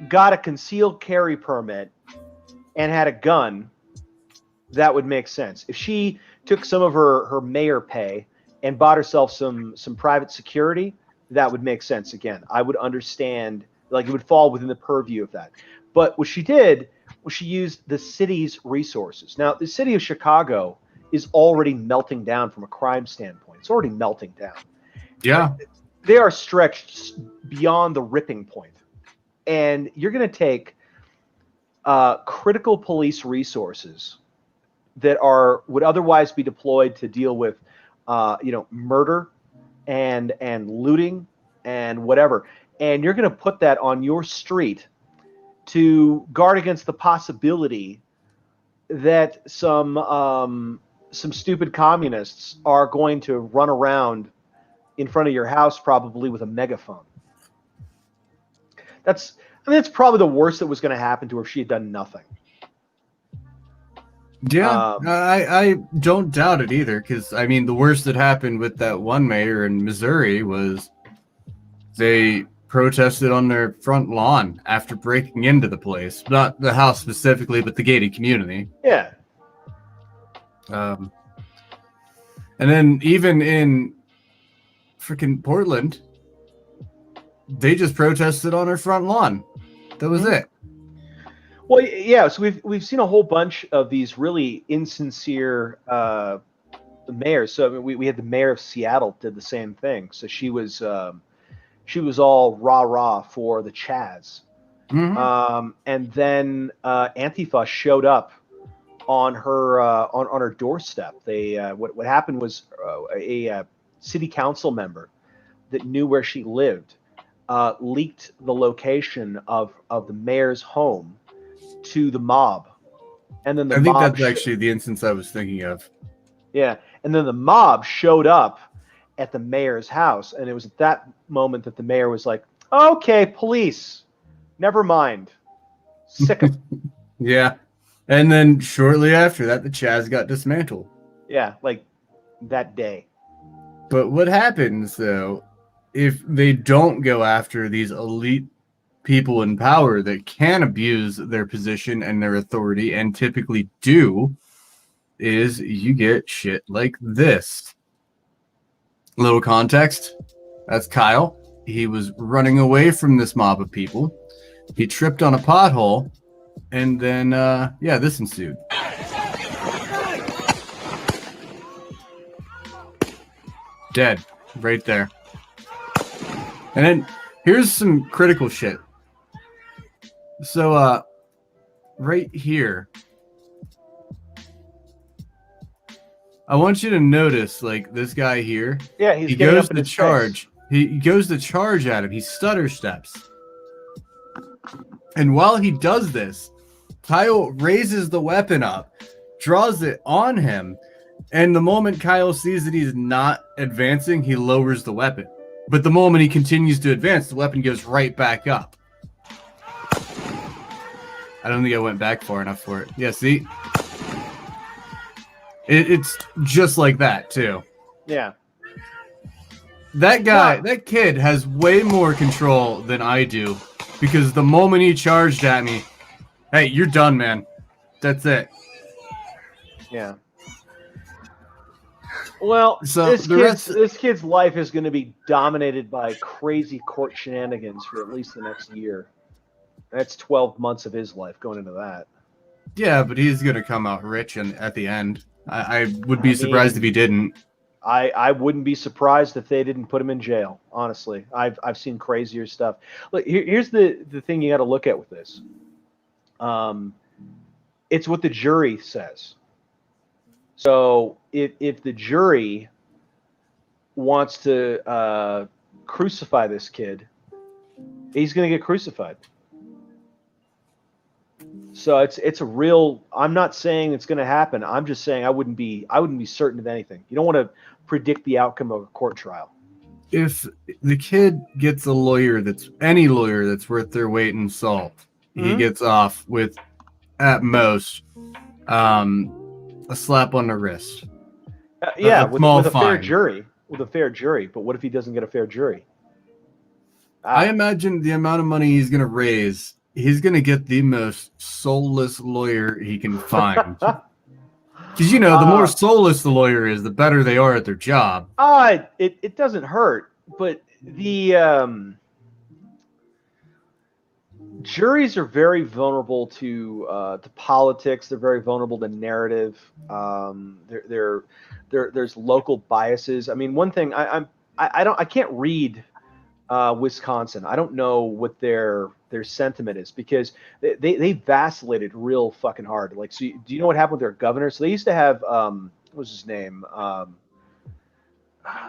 got a concealed carry permit and had a gun, that would make sense. If she took some of her mayor pay and bought herself some private security, that would make sense. Again, I would understand, like, it would fall within the purview of that. But what she did was she used the city's resources. Now, the city of Chicago is already melting down from a crime standpoint. It's already melting down. Yeah. They are stretched beyond the ripping point. And you're going to take critical police resources that would otherwise be deployed to deal with murder and looting and whatever, and you're going to put that on your street to guard against the possibility that some stupid communists are going to run around in front of your house, probably with a megaphone. That's probably the worst that was going to happen to her if she had done nothing. Yeah, I don't doubt it either, because, I mean, the worst that happened with that one mayor in Missouri was they protested on their front lawn after breaking into the place. Not the house specifically, but the gated community. Yeah. And then even in freaking Portland, they just protested on her front lawn. That was it. Well, yeah. So we've seen a whole bunch of these really insincere mayors. So I mean, we had the mayor of Seattle did the same thing. So she was all rah rah for the Chaz, and then Antifa showed up on her on her doorstep. They what happened was a city council member that knew where she lived leaked the location of the mayor's home to the mob, and then the I think mob that's actually the instance I was thinking of. yeah, and then the mob showed up at the mayor's house, and it was at that moment that the mayor was like, "Okay, police, never mind, sick of." Yeah. And then shortly after that, the Chaz got dismantled. Yeah, like that day. But what happens, though, if they don't go after these elite people in power that can abuse their position and their authority, and typically do, is you get shit like this. Little context. That's Kyle. He was running away from this mob of people. He tripped on a pothole, and then, yeah, this ensued. Dead. Right there. And then, here's some critical shit. So, right here, I want you to notice, like, this guy here. Yeah, he goes to charge. He goes to charge at him. He stutter steps. And while he does this, Kyle raises the weapon up, draws it on him, and the moment Kyle sees that he's not advancing, he lowers the weapon. But the moment he continues to advance, the weapon goes right back up. I don't think I went back far enough for it. Yeah, see? It's just like that, too. Yeah. That guy, that kid has way more control than I do, because the moment he charged at me, hey, you're done, man. That's it. Yeah. Well, so this kid's life is going to be dominated by crazy court shenanigans for at least the next year. That's 12 months of his life going into that. Yeah, but he's going to come out rich at the end. I would be surprised if he didn't. I wouldn't be surprised if they didn't put him in jail. Honestly, I've seen crazier stuff. Look, here's the thing you got to look at with this. It's what the jury says. So if the jury wants to crucify this kid, he's going to get crucified. So it's a real. I'm not saying it's going to happen. I'm just saying I wouldn't be certain of anything. You don't want to predict the outcome of a court trial. If the kid gets a lawyer any lawyer that's worth their weight in salt, he gets off with, at most, a slap on the wrist. Yeah, with a fine. fair jury. With a fair jury. But what if he doesn't get a fair jury? I imagine the amount of money he's going to raise, he's going to get the most soulless lawyer he can find. Because, the more soulless the lawyer is, the better they are at their job. It doesn't hurt. But the juries are very vulnerable to politics. They're very vulnerable to narrative. There's local biases. I mean, one thing I can't read Wisconsin. I don't know what their sentiment is, because they vacillated real fucking hard. Like, so do you know what happened with their governor? So they used to have what was his name?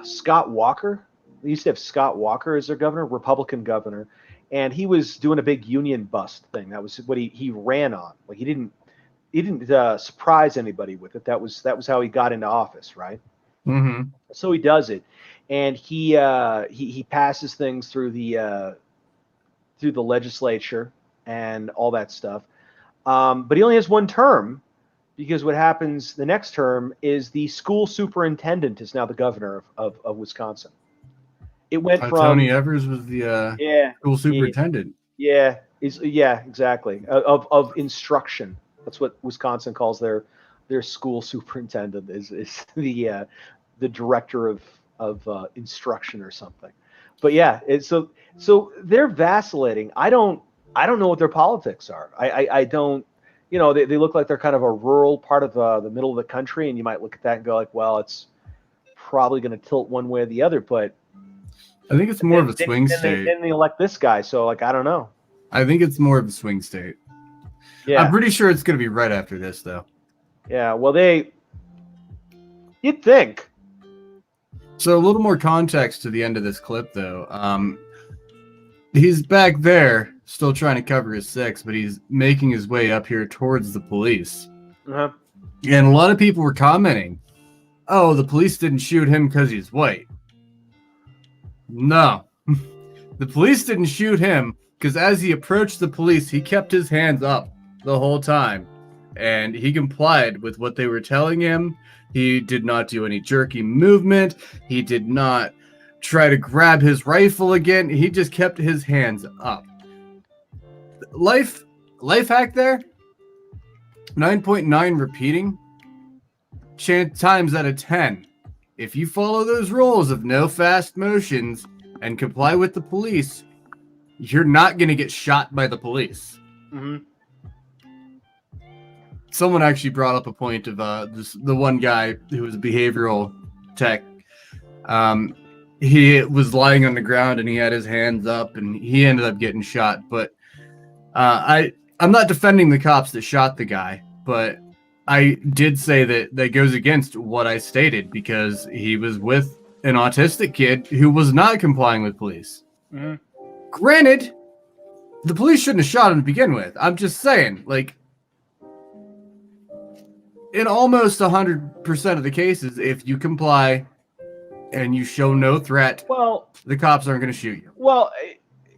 Scott Walker. They used to have Scott Walker as their governor, Republican governor, and he was doing a big union bust thing. That was what he ran on. Like, he didn't surprise anybody with it. That was how he got into office, right? Mm-hmm. So he does it, and he passes things through the legislature and all that stuff. But he only has one term, because what happens the next term is the school superintendent is now the governor of Wisconsin. It went from Tony Evers was the school superintendent. Yeah, exactly. Of instruction. That's what Wisconsin calls their school superintendent is the director of instruction or something. But yeah, so they're vacillating. I don't know what their politics are. I don't. You know, they look like they're kind of a rural part of the middle of the country, and you might look at that and go like, well, it's probably going to tilt one way or the other. But I think it's more of a swing state. Then they elect this guy, so like I don't know. I think it's more of a swing state. Yeah, I'm pretty sure it's going to be right after this, though. yeah. Well, you'd think. So a little more context to the end of this clip, though. He's back there, still trying to cover his six, but he's making his way up here towards the police. Uh-huh. And a lot of people were commenting, "Oh, the police didn't shoot him because he's white." No, the police didn't shoot him because as he approached the police, he kept his hands up the whole time, and he complied with what they were telling him. He did not do any jerky movement. He did not try to grab his rifle again. He just kept his hands up. Life hack there. 9.9 repeating. Times out of 10. If you follow those rules of no fast motions and comply with the police, you're not going to get shot by the police. Mm-hmm. Someone actually brought up a point of the one guy who was a behavioral tech. He was lying on the ground and he had his hands up and he ended up getting shot. But I'm not defending the cops that shot the guy, but I did say that goes against what I stated because he was with an autistic kid who was not complying with police. Mm-hmm. Granted, the police shouldn't have shot him to begin with. I'm just saying, like, in almost 100% of the cases, if you comply and you show no threat, well, the cops aren't going to shoot you. Well,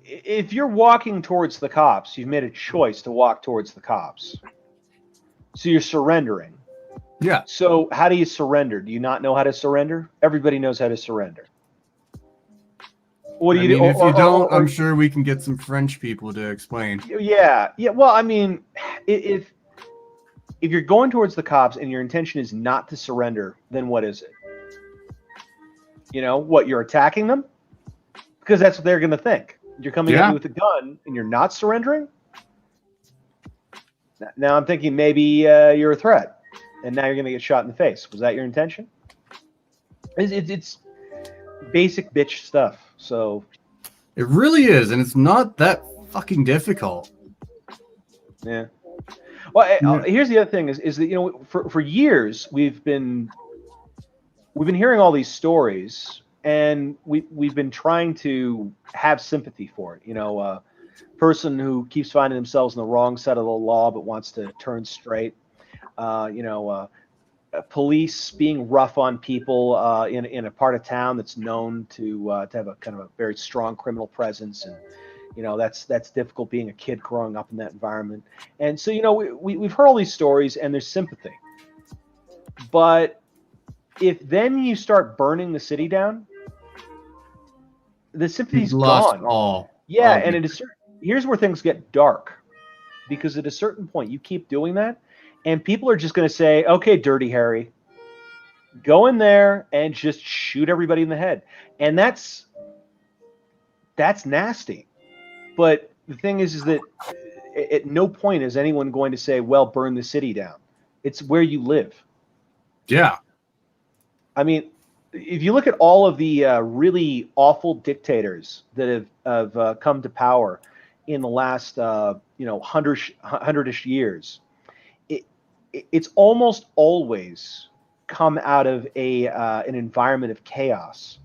if you're walking towards the cops, you've made a choice to walk towards the cops. So you're surrendering. Yeah. So how do you surrender? Do you not know how to surrender? Everybody knows how to surrender. What do you do? If you don't, I'm sure we can get some French people to explain. Yeah. Well, I mean, if you're going towards the cops and your intention is not to surrender, then what is it? You know, what, you're attacking them? Because that's what they're going to think. You're coming at me with a gun and you're not surrendering? Now I'm thinking maybe you're a threat and now you're going to get shot in the face. Was that your intention? It's basic bitch stuff. So it really is, and it's not that fucking difficult. Yeah. Well, here's the other thing is that, you know, for years we've been hearing all these stories and we've been trying to have sympathy for it. You know, a person who keeps finding themselves on the wrong side of the law but wants to turn straight. Police being rough on people in a part of town that's known to have a kind of a very strong criminal presence, and you know that's difficult being a kid growing up in that environment. And so, you know, we've heard all these stories and there's sympathy, but if then you start burning the city down, the sympathy's gone. All. Yeah, and here's where things get dark, because at a certain point you keep doing that and people are just going to say, okay, Dirty Harry, go in there and just shoot everybody in the head. And that's nasty. But the thing is that at no point is anyone going to say, well, burn the city down. It's where you live. Yeah. I mean, if you look at all of the really awful dictators that have come to power in the last, 100-ish years, it's almost always come out of an environment of chaos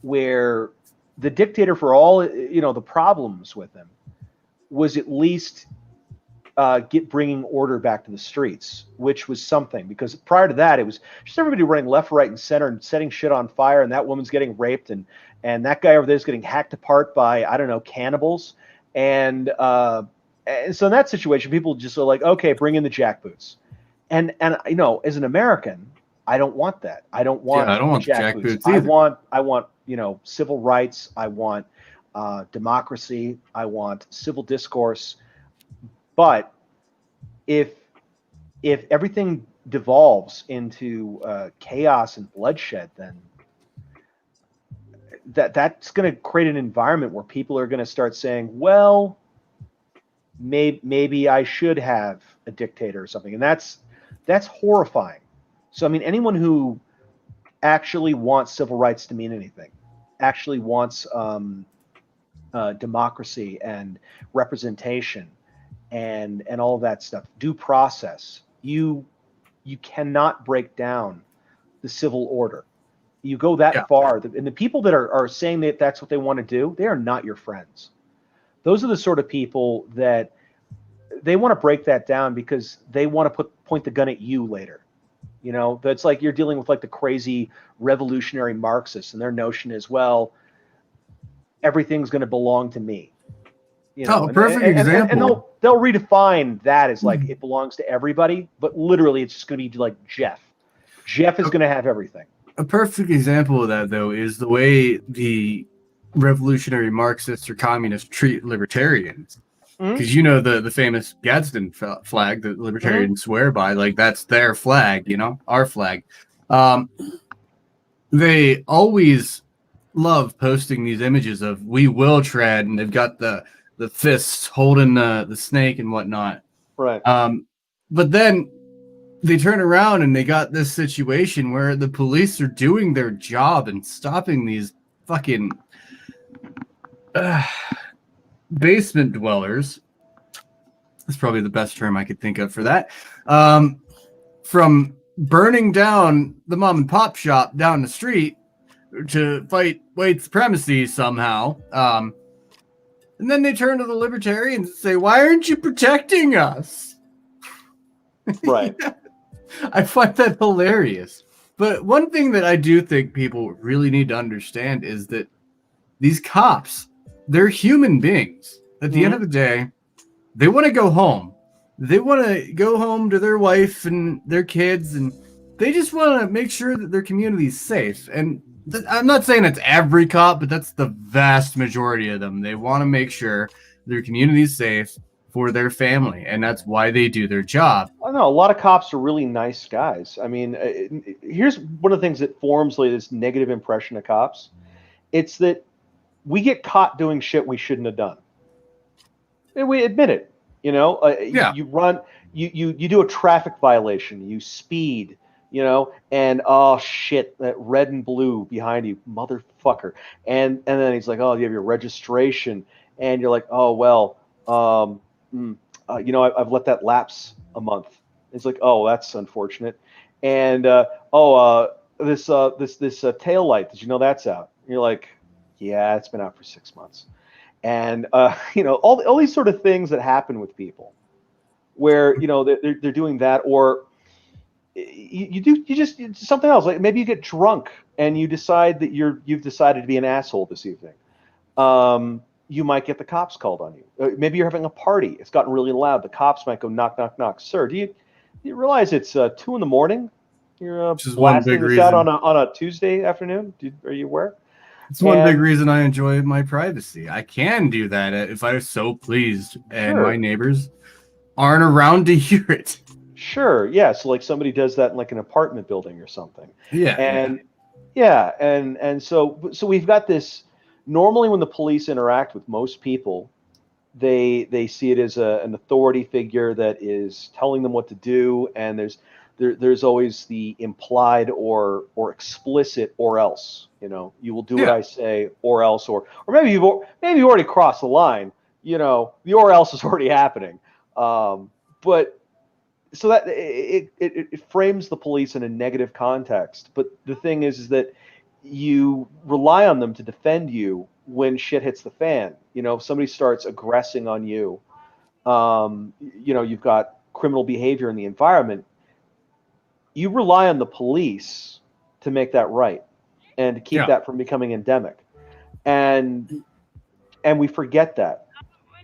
where the dictator, for all the problems with him, was at least bringing order back to the streets, which was something, because prior to that it was just everybody running left, right, and center and setting shit on fire, and that woman's getting raped, and that guy over there is getting hacked apart by, I don't know, cannibals, and so in that situation people just are like, okay, bring in the jackboots. And you know, as an American, I don't want that. I don't want jackboots either. I want civil rights. I want democracy. I want civil discourse. But if everything devolves into chaos and bloodshed, then that's going to create an environment where people are going to start saying, well, maybe I should have a dictator or something, and that's horrifying. So I mean, anyone who actually wants civil rights to mean anything, actually wants democracy and representation and all of that stuff, due process, you cannot break down the civil order. You go that far, and the people that are saying that that's what they want to do, they are not your friends. Those are the sort of people that they want to break that down because they want to point the gun at you later. You know, that's like you're dealing with like the crazy revolutionary Marxists, and their notion is, well, everything's going to belong to me. You know, a perfect example. And they'll redefine that as like it belongs to everybody, but literally it's just going to be like Jeff. Jeff is going to have everything. A perfect example of that, though, is the way the revolutionary Marxists or communists treat libertarians. Because you know the famous Gadsden flag that libertarians swear by, like that's their flag, you know, our flag. They always love posting these images of "we will tread," and they've got the fists holding the snake and whatnot. Right. But then they turn around and they got this situation where the police are doing their job and stopping these fucking basement dwellers. That's probably the best term I could think of for that. From burning down the mom and pop shop down the street to fight white supremacy somehow. And then they turn to the libertarians and say, "Why aren't you protecting us?" Right. I find that hilarious. But one thing that I do think people really need to understand is that these cops, they're human beings. At the end of the day, they want to go home. They want to go home to their wife and their kids, and they just want to make sure that their community is safe. And I'm not saying it's every cop, but that's the vast majority of them. They want to make sure their community is safe for their family, and that's why they do their job. I know a lot of cops are really nice guys. I mean, here's one of the things that forms like this negative impression of cops. It's that we get caught doing shit we shouldn't have done. And we admit it. You know, you run, you do a traffic violation, you speed, you know, and oh shit, that red and blue behind you, motherfucker. And then he's like, oh, you have your registration, and you're like, oh well, you know, I've let that lapse a month. It's like, oh, that's unfortunate. And this tail light, did you know that's out? And you're like, yeah, it's been out for 6 months. And you know, all these sort of things that happen with people, where you know they're doing that, or you just something else. Like maybe you get drunk and you decide that you've decided to be an asshole this evening. You might get the cops called on you. Maybe you're having a party. It's gotten really loud. The cops might go knock, knock, knock. Sir, do you realize it's 2 a.m? You're blasting this out on a Tuesday afternoon. Are you aware? It's one big reason I enjoy my privacy. I can do that if I was so pleased, and my neighbors aren't around to hear it. Sure, yeah. So like somebody does that in like an apartment building or something. Yeah. And so we've got this. Normally, when the police interact with most people, they see it as an authority figure that is telling them what to do, and there's always the implied or explicit or else. You know, you will do what I say or else, or maybe you've already crossed the line. You know, the or else is already happening. But so that it frames the police in a negative context. But the thing is that you rely on them to defend you when shit hits the fan. You know, if somebody starts aggressing on you, you know, you've got criminal behavior in the environment. You rely on the police to make that right and to keep that from becoming endemic. And we forget that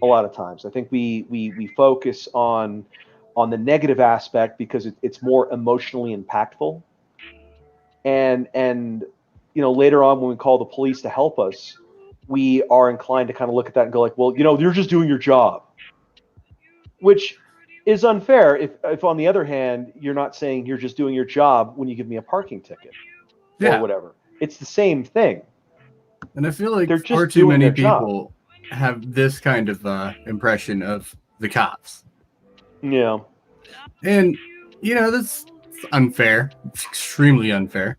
a lot of times. I think we focus on the negative aspect because it's more emotionally impactful. And you know, later on when we call the police to help us, we are inclined to kind of look at that and go like, well, you know, you're just doing your job, which is unfair if on the other hand, you're not saying you're just doing your job when you give me a parking ticket or whatever. It's the same thing. And I feel like They're just far too doing many their job. people have this kind of impression of the cops. Yeah. And, that's unfair. It's extremely unfair.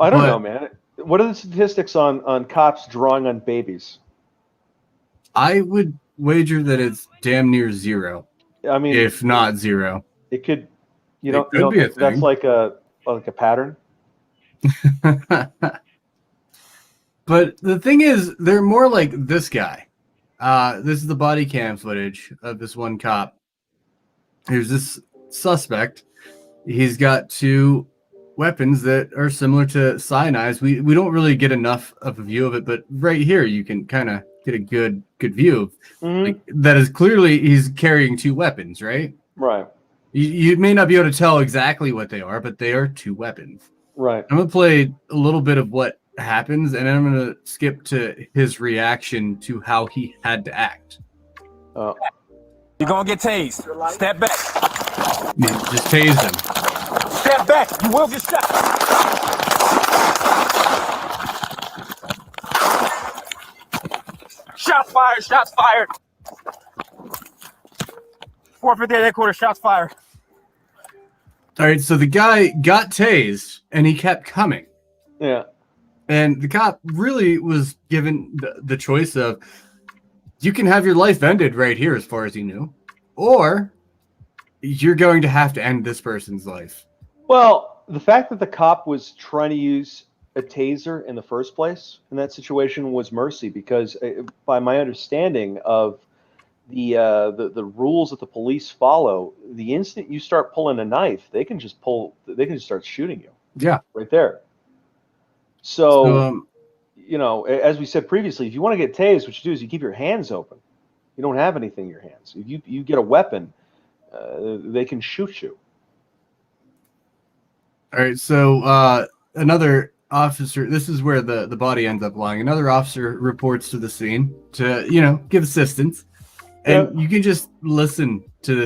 I don't know, But man. What are the statistics on cops drawing on babies? I would wager that it's damn near zero, I mean, if not zero. it could. You It don't. You could don't be a think that's thing. like a pattern? But the thing is, they're more like this guy. This is the body cam footage of this one cop. Here's this suspect. He's got two weapons that are similar to cyanides. We don't really get enough of a view of it, but right here you can kind of get a good view of like that is clearly he's carrying two weapons, right? Right. You may not be able to tell exactly what they are, but they are two weapons. Right. I'm gonna play a little bit of what happens, and then I'm gonna skip to his reaction to how he had to act. Oh. You're gonna get tased. Step back. He just tased him. Step back. You will get shot. Shots fired. Shots fired. 450 headquarters. Shots fired. All right, so the guy got tased, and he kept coming. Yeah. And the cop really was given the choice of, you can have your life ended right here, as far as he knew, or you're going to have to end this person's life. Well, the fact that the cop was trying to use a taser in the first place in that situation was mercy, because by my understanding of the rules that the police follow, the instant you start pulling a knife, they can just start shooting you. Yeah. Right there. So as we said previously, if you want to get tased, what you do is you keep your hands open. You don't have anything in your hands. If you get a weapon, they can shoot you. All right, so another officer, this is where the body ends up lying. Another officer reports to the scene to, give assistance. And you can just listen to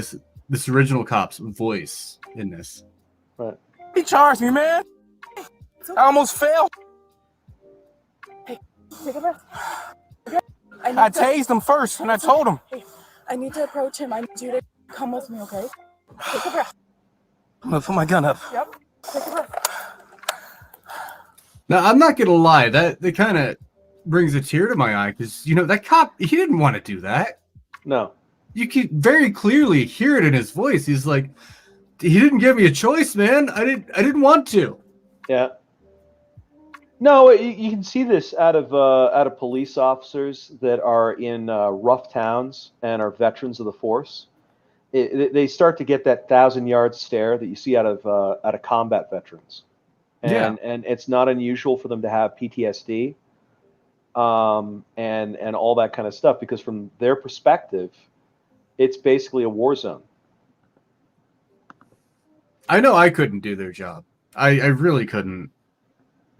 this original cop's voice in this. Right. He charged me, man. I almost fell. Hey, take a breath. I tased him first, and I told him. Hey, I need to approach him. I need you to come with me, okay? Take a breath. I'm gonna put my gun up. Yep. Take a breath. Now, I'm not gonna lie, that kind of brings a tear to my eye, because that cop, he didn't want to do that. No. You can very clearly hear it in his voice. He's like, he didn't give me a choice, man. I didn't want to. Yeah. No, you can see this out of police officers that are in rough towns and are veterans of the force. They start to get that 1,000-yard stare that you see out of combat veterans, and it's not unusual for them to have PTSD, and all that kind of stuff, because from their perspective, it's basically a war zone. I know I couldn't do their job. I really couldn't.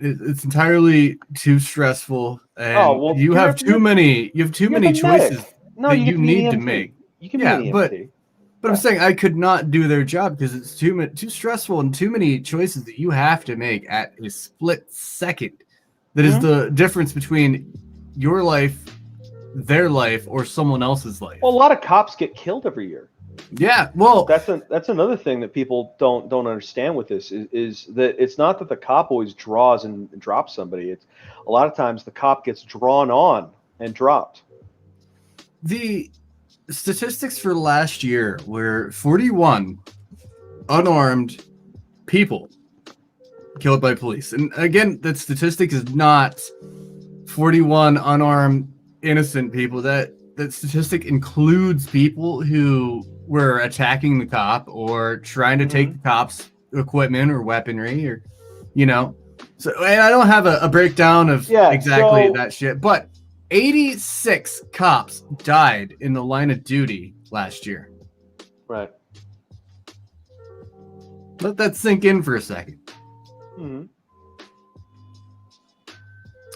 It's entirely too stressful, and you have too many choices that you need to make. You can be an EMT. But I'm saying I could not do their job because it's too stressful and too many choices that you have to make at a split second. That is the difference between your life, their life, or someone else's life. Well, a lot of cops get killed every year. Yeah, well, that's another thing that people don't understand with this is that it's not that the cop always draws and drops somebody. It's a lot of times the cop gets drawn on and dropped. The statistics for last year were 41 unarmed people killed by police. And again, that statistic is not 41 unarmed innocent people. That statistic includes people who were attacking the cop or trying to take the cop's equipment or weaponry, or so. And I don't have a breakdown of exactly that shit, but 86 cops died in the line of duty last year. Right. Let that sink in for a second. Mm-hmm.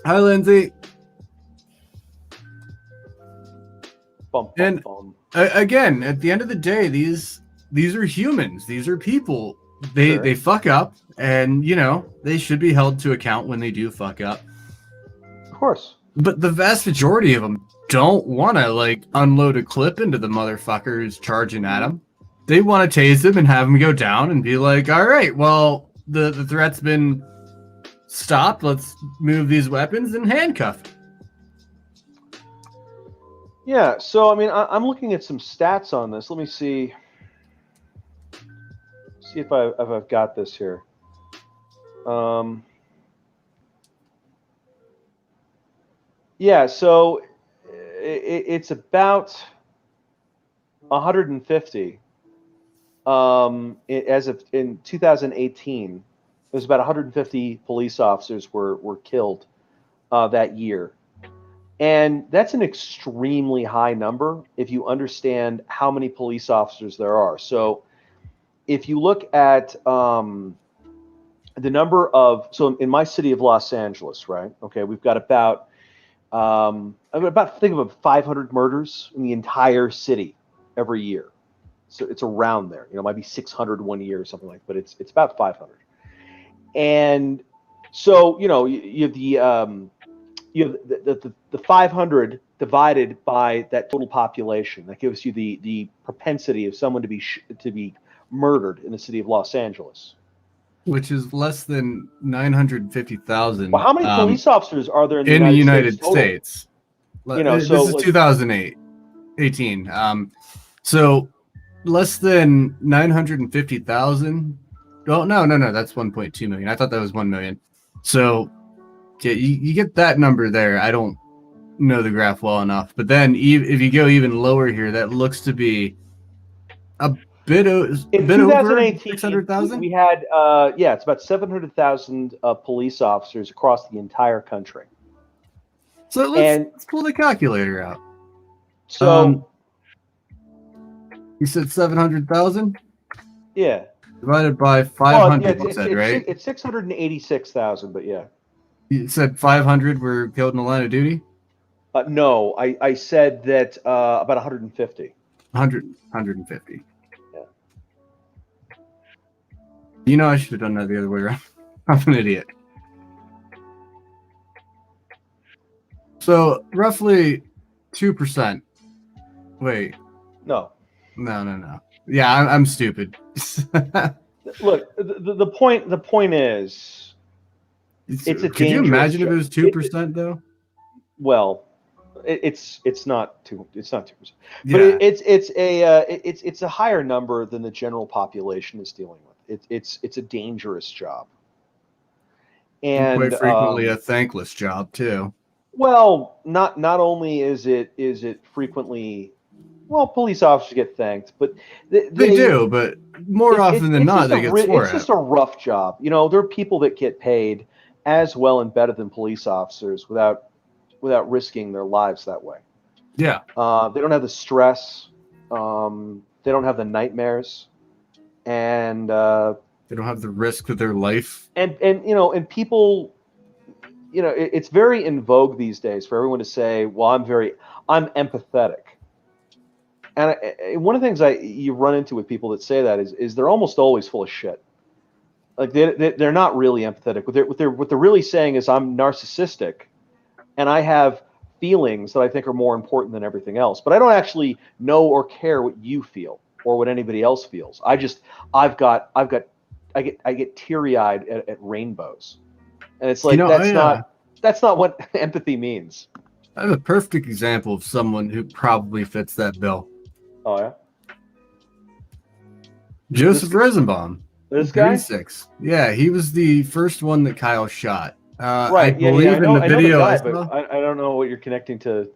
Hi, Lindsay. And again, at the end of the day, these are humans. These are people. They fuck up, and they should be held to account when they do fuck up. Of course. But the vast majority of them don't want to like unload a clip into the motherfucker who's charging at them. They want to tase him and have him go down and be like, all right, well, the threat's been stopped. Let's move these weapons and handcuff him. Yeah, so I mean, I'm looking at some stats on this. Let me see if I've got this here. Yeah, so it's about 150. As of in 2018, there's about 150 police officers were killed that year. And that's an extremely high number if you understand how many police officers there are. So if you look at the number of, so in my city of Los Angeles, right? Okay, we've got about think of 500 murders in the entire city every year. So it's around there. You know, it might be 600 one year or something like that, but it's about 500. And so, you know, you have the 500 divided by that total population. That gives you the propensity of someone to be murdered in the city of Los Angeles. Which is less than 950,000. Well, how many police officers are there in the United States? States? You know, this so is like, 2018. So less than 950,000. Oh, no, that's 1.2 million. I thought that was 1 million. So yeah, you get that number there. I don't know the graph well enough, but then if you go even lower here, that looks to be a bit over 600,000. we had it's about 700,000 police officers across the entire country. So let's pull the calculator out. So you said 700,000. Yeah. Divided by 500, well, you said, right? It's 686,000, but yeah. You said 500 were killed in the line of duty? No, I said that about 150. 150. Yeah. You know, I should have done that the other way around. I'm an idiot. So, roughly 2%. Wait. No. Yeah, I'm stupid. Look, the point is, it's a dangerous. Could you imagine if it was 2% though? Well, it's not 2%. It's not 2%. Yeah. But it's a higher number than the general population is dealing with. It's a dangerous job. And quite frequently a thankless job too. Well, not only is it frequently, well, police officers get thanked, but they do, but more often than not, they get swore at. It's just a rough job. You know, there are people that get paid as well and better than police officers without risking their lives that way. Yeah. They don't have the stress. They don't have the nightmares, and they don't have the risk of their life. And and people. You know, it's very in vogue these days for everyone to say, "Well, I'm empathetic." And one of the things you run into with people that say that is they're almost always full of shit. Like they're not really empathetic. What they're really saying is, I'm narcissistic, and I have feelings that I think are more important than everything else. But I don't actually know or care what you feel or what anybody else feels. I get teary-eyed at rainbows. And it's like, that's not what empathy means. I have a perfect example of someone who probably fits that bill. Oh, yeah? Joseph Rosenbaum. This guy? 36. Yeah, he was the first one that Kyle shot. Right. I believe in the video. I know the guy, but I don't know what you're connecting to.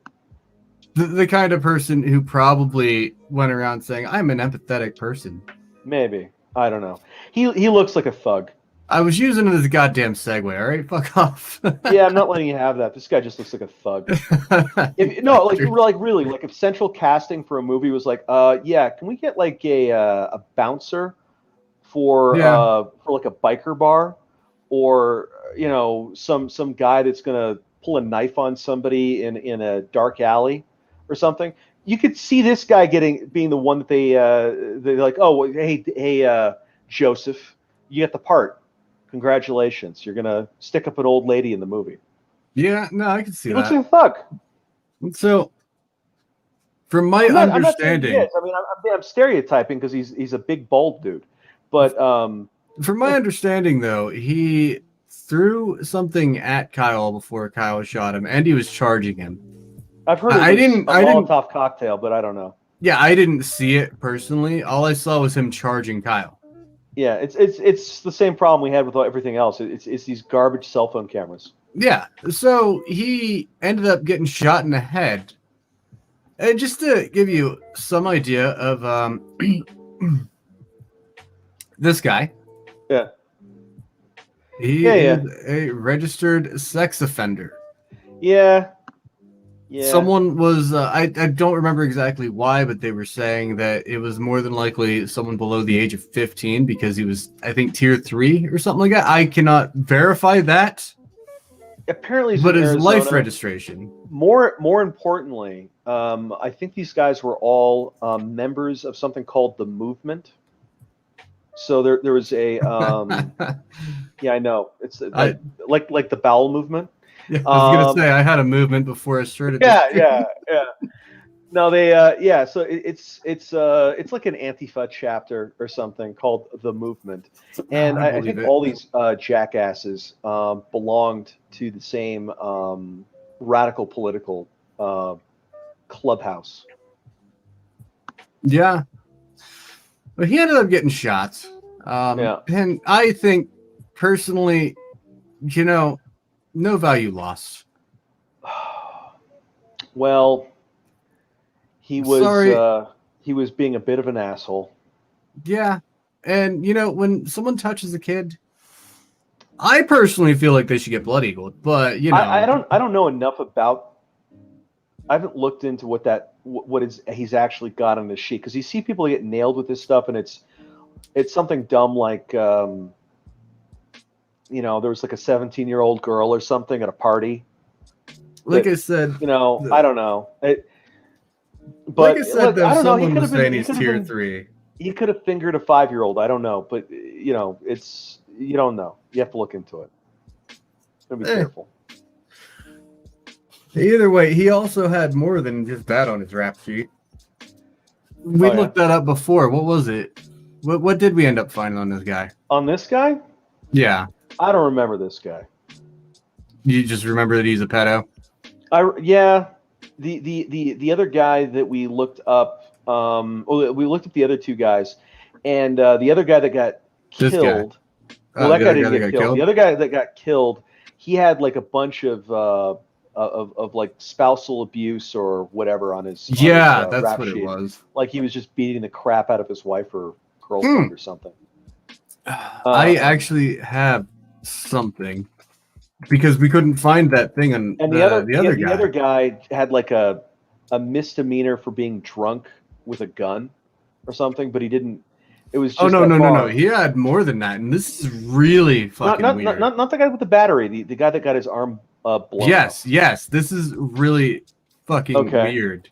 The kind of person who probably went around saying, I'm an empathetic person. Maybe. I don't know. He looks like a thug. I was using it as a goddamn segue, all right? Fuck off. Yeah, I'm not letting you have that. This guy just looks like a thug. Really, if central casting for a movie was like, can we get like a bouncer for like a biker bar, or some guy that's gonna pull a knife on somebody in a dark alley or something. You could see this guy being the one that they're like, oh, hey, Joseph, you get the part. Congratulations, you're gonna stick up an old lady in the movie. Yeah, no, I can see He looks that. like a thug. So, from my I'm not saying he understanding, is. I mean, I'm stereotyping because he's a big bald dude, but from my understanding, though, he threw something at Kyle before Kyle shot him, and he was charging him. I've heard it I was didn't. a I didn't. Molotov cocktail, but I don't know. Yeah, I didn't see it personally. All I saw was him charging Kyle. Yeah, it's the same problem we had with everything else. It's these garbage cell phone cameras. Yeah, so he ended up getting shot in the head. And just to give you some idea of this guy, Yeah. he Yeah, is a registered sex offender. Yeah. Yeah. Someone was, I don't remember exactly why, but they were saying that it was more than likely someone below the age of 15 because he was, I think, tier 3 or something like that. I cannot verify that, Apparently, he's but in his Arizona. life registration. More importantly, I think these guys were all members of something called the Movement. So there was a yeah, I know it's like the bowel movement. Yeah, I was gonna say I had a movement before I started. This Yeah. No, they yeah. So it's like an Antifa chapter or something called the Movement, and I think believe it. all these jackasses belonged to the same radical political clubhouse. Yeah, but he ended up getting shot. Yeah. And I think personally, no value lost. Well, he Sorry. was being a bit of an asshole. Yeah, and when someone touches a kid, I personally feel like they should get blood eagled. But I don't know enough about. I haven't looked into what he's actually got on his sheet because you see people get nailed with this stuff, and it's something dumb like there was like a 17-year-old girl or something at a party. Like I said, I don't know. Like I said, though, I don't know. someone was saying he's tier 3. He could have fingered a 5-year-old. I don't know, but it's you don't know. You have to look into it. Be careful. Either way, he also had more than just that on his rap sheet. We looked that up before. What was it? What did we end up finding on this guy? On this guy? Yeah. I don't remember this guy. You just remember that he's a pedo? Yeah. The other guy that we looked up, we looked up the other two guys, and the other guy that got killed. Well, that guy didn't get killed. The other guy that got killed, he had like a bunch of like spousal abuse or whatever on his that's rap what sheet. It was. Like he was just beating the crap out of his wife or girlfriend or something. I actually have something because we couldn't find that thing on the other guy had like a misdemeanor for being drunk with a gun or something, but he didn't. It was just no. He had more than that, and this is really fucking weird. Not the guy with the battery. The guy that got his arm blown. Yes. This is really fucking weird.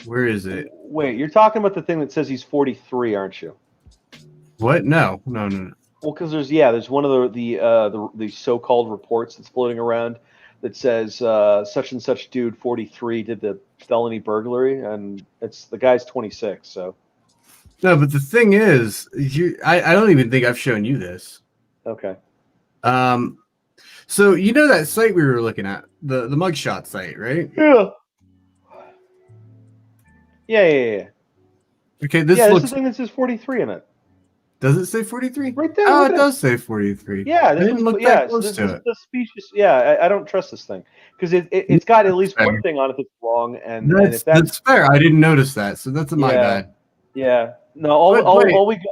Where is it? Wait, you're talking about the thing that says he's 43, aren't you? What? No. Well, because there's one of the so-called reports that's floating around that says such and such dude 43 did the felony burglary, and the guy's 26. So. No, but the thing is, I don't even think I've shown you this. Okay. So that site we were looking at, the mugshot site, right? Yeah. Okay, this looks. looks. This is the thing that says 43 in it. Does it say 43? Right there. Oh, it does say 43. Yeah, I didn't look that close to it. The species. Yeah, I don't trust this thing because it's got at least one thing on it that's wrong, and that's fair. I didn't notice that, so that's my bad. Yeah. No. All we got.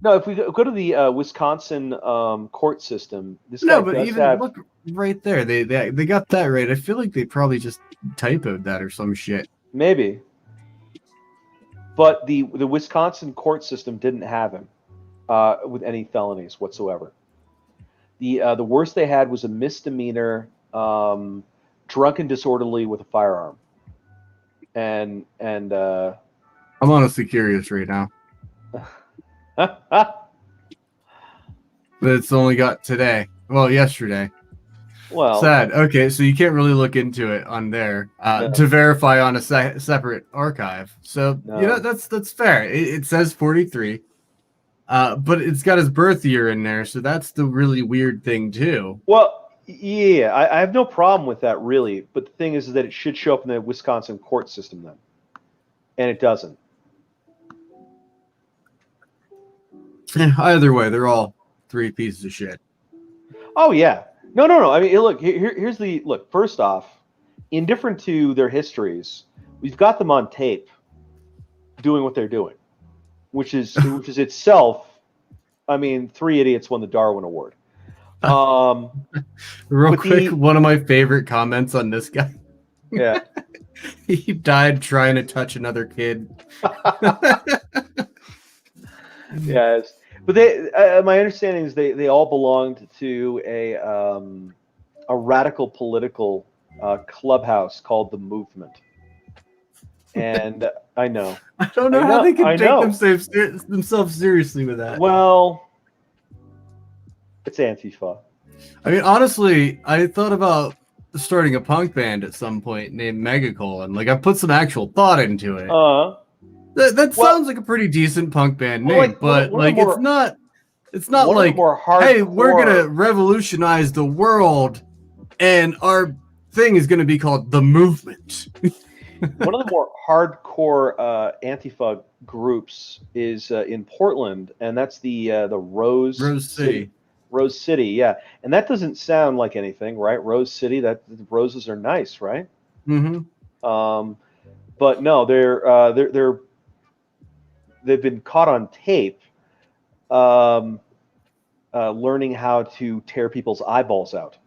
No, if we go to the Wisconsin court system, this guy does have. Look right there. They got that right. I feel like they probably just typoed that or some shit. Maybe. But the Wisconsin court system didn't have him with any felonies whatsoever. The worst they had was a misdemeanor, drunk and disorderly with a firearm. And I'm honestly curious right now. But it's only got today. Well, yesterday. Well, Sad. Okay, so you can't really look into it on there No. to verify on a separate archive. So No. that's fair. It says 43, but it's got his birth year in there, so that's the really weird thing too. Well, yeah, I have no problem with that really, but the thing is that it should show up in the Wisconsin court system then, and it doesn't. Either way, they're all three pieces of shit. Oh yeah, no. I mean, look, here's the look. First off, indifferent to their histories, we've got them on tape doing what they're doing, which is itself. I mean, three idiots won the Darwin Award. Real but quick, one of my favorite comments on this guy. Yeah. He died trying to touch another kid. Yes, but they. My understanding is they all belonged to a radical political clubhouse called the Movement, and I know. I don't know how they can I take know. themselves seriously with that. Well, it's Antifa. I mean, honestly, I thought about starting a punk band at some point named Megacolon. Like, I put some actual thought into it. That sounds like a pretty decent punk band name, but it's not like, hey, we're gonna revolutionize the world, and our thing is gonna be called the Movement. One of the more hardcore Antifa groups is in Portland, and that's the Rose City. Rose City, yeah, and that doesn't sound like anything, right? Rose City, that the roses are nice, right? Mm-hmm. But no, they've been caught on tape, learning how to tear people's eyeballs out.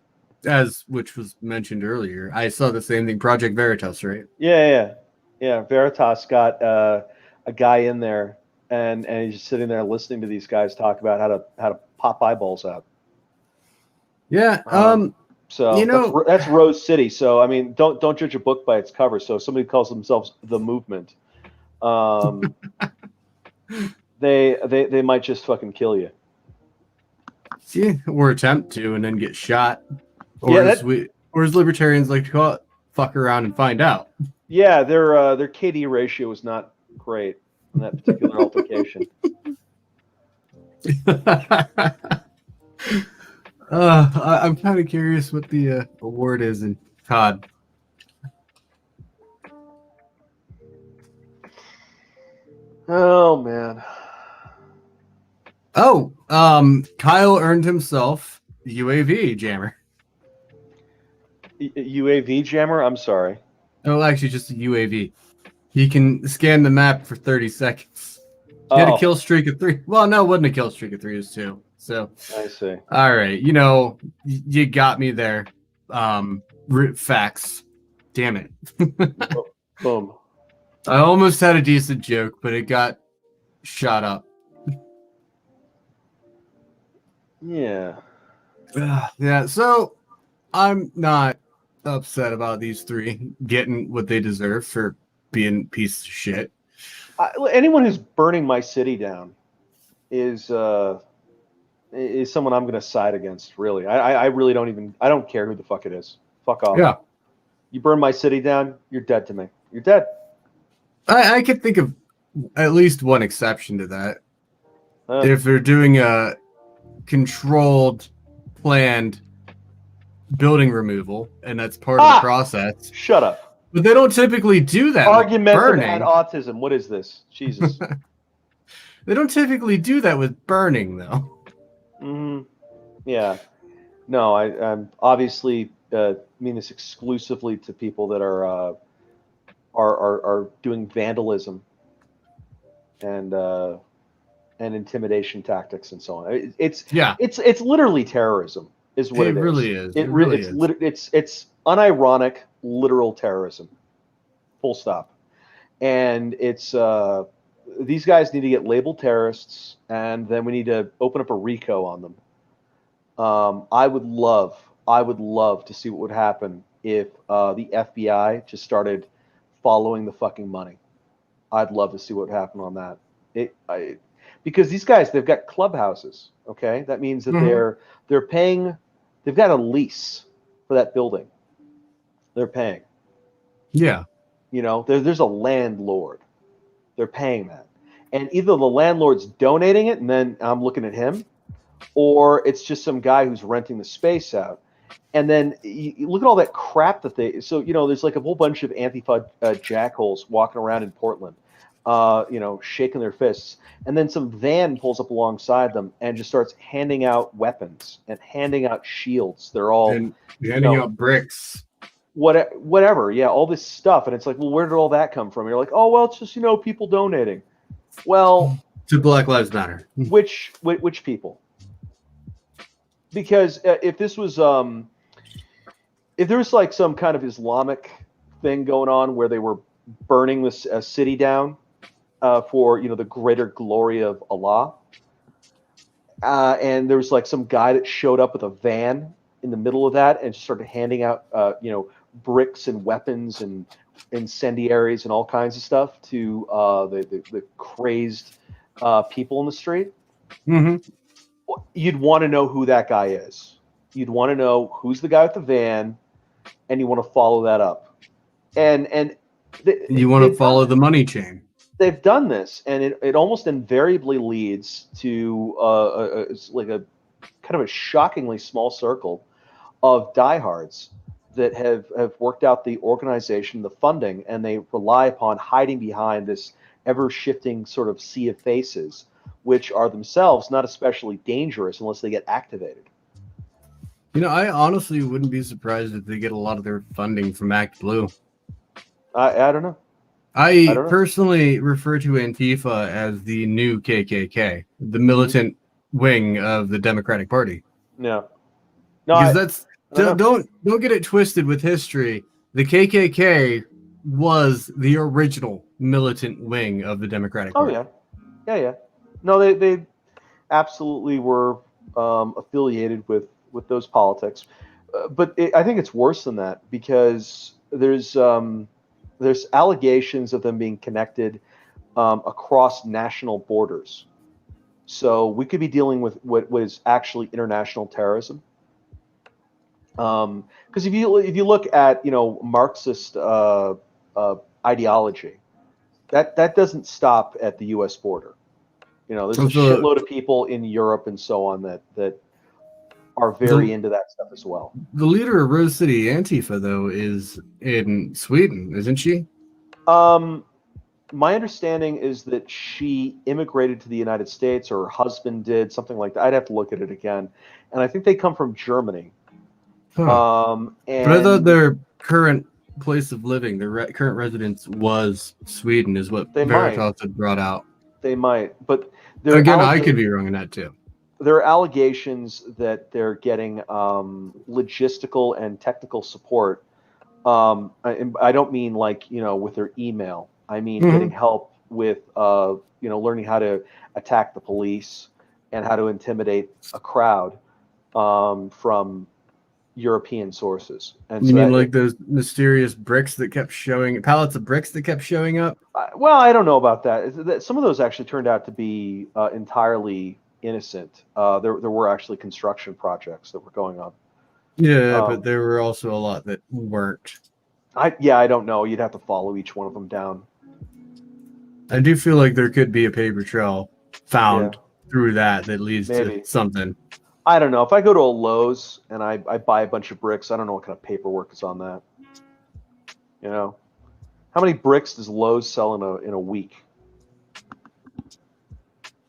Which was mentioned earlier. I saw the same thing. Project Veritas, right? Yeah. Veritas got a guy in there, and he's just sitting there listening to these guys talk about how to pop eyeballs out. Yeah. So that's Rose City. So I mean, don't judge a book by its cover. So if somebody calls themselves the Movement, they might just fucking kill you. Yeah, or attempt to, and then get shot. Or Yeah, as libertarians like to call it, fuck around and find out. Yeah, their KD ratio was not great in that particular altercation. I'm kind of curious what the award is in COD. Oh man. Oh, Kyle earned himself UAV jammer. UAV jammer? I'm sorry. Oh, actually, just a UAV. He can scan the map for 30 seconds. He had a kill streak of 3. Well, no, it wasn't a kill streak of 3. It was 2. So I see. All right, you got me there. Facts. Damn it. Boom. I almost had a decent joke, but it got shot up. Yeah. Yeah, so I'm not upset about these three getting what they deserve for being pieces of shit. Anyone who's burning my city down is someone I'm going to side against. Really, I really don't care who the fuck it is. Fuck off. Yeah. You burn my city down, you're dead to me. You're dead. I could think of at least one exception to that. If they're doing a controlled, planned building removal, and that's part of the process. Shut up. But they don't typically do that. Argumentative and autism. What is this? Jesus. They don't typically do that with burning, though. Mm-hmm. Yeah. No, I'm obviously mean this exclusively to people that are doing vandalism and intimidation tactics and so on. It's literally terrorism, is what it is. Really is. It really is. It's unironic, literal terrorism. Full stop. And it's these guys need to get labeled terrorists, and then we need to open up a RICO on them. I would love to see what would happen if the FBI just started following the fucking money. I'd love to see what would happen on that. Because these guys, they've got clubhouses. Okay, that means that they're paying. They've got a lease for that building. They're paying. Yeah. You know, there's a landlord. They're paying that. And either the landlord's donating it, and then I'm looking at him, or it's just some guy who's renting the space out. And then you look at all that crap that they. So there's like a whole bunch of Antifa jackholes walking around in Portland, shaking their fists. And then some van pulls up alongside them and just starts handing out weapons and handing out shields. They're all And handing out bricks. whatever. Yeah, all this stuff. And it's like, well, where did all that come from? And you're like, oh, well, it's just people donating. Well, To Black Lives Matter. which people? Because if this was if there was like some kind of Islamic thing going on where they were burning this city down for the greater glory of Allah, and there was like some guy that showed up with a van in the middle of that and just started handing out bricks and weapons and incendiaries and all kinds of stuff to the crazed people in the street, you'd want to know who that guy is. You'd want to know who's the guy with the van, and you want to follow that up. And You want to follow the money chain. They've done this, and it almost invariably leads to like a kind of a shockingly small circle of diehards that have worked out the organization, the funding, and they rely upon hiding behind this ever-shifting sort of sea of faces, which are themselves not especially dangerous unless they get activated. I honestly wouldn't be surprised if they get a lot of their funding from Act Blue. I don't know. I don't know. personally refer to Antifa as the new KKK, the militant wing of the Democratic Party. No, Because don't get it twisted with history. The KKK was the original militant wing of the Democratic Party. Oh yeah. No, they absolutely were affiliated with those politics, but I think it's worse than that because there's allegations of them being connected across national borders. So we could be dealing with what is actually international terrorism. Because if you look at Marxist ideology, that doesn't stop at the U.S. border. There's a shitload of people in Europe and so on that are very into that stuff as well. The leader of Rose City Antifa, though, is in Sweden, isn't she? My understanding is that she immigrated to the United States, or her husband did, something like that. I'd have to look at it again. And I think they come from Germany. Huh. But I thought their current place of living, their current residence was Sweden, is what Veritas had brought out. They might. But again, I could be wrong in that too. There are allegations that they're getting logistical and technical support. I don't mean like, with their email. I mean getting help with, learning how to attack the police and how to intimidate a crowd from European sources. And you mean like those mysterious bricks that kept showing, pallets of bricks that kept showing up? Well, I don't know about that. Some of those actually turned out to be entirely innocent. There were actually construction projects that were going on. Yeah, but there were also a lot that weren't. I don't know. You'd have to follow each one of them down. I do feel like there could be a paper trail found through that leads to something. I don't know. If I go to a Lowe's and I buy a bunch of bricks, I don't know what kind of paperwork is on that. How many bricks does Lowe's sell in a week?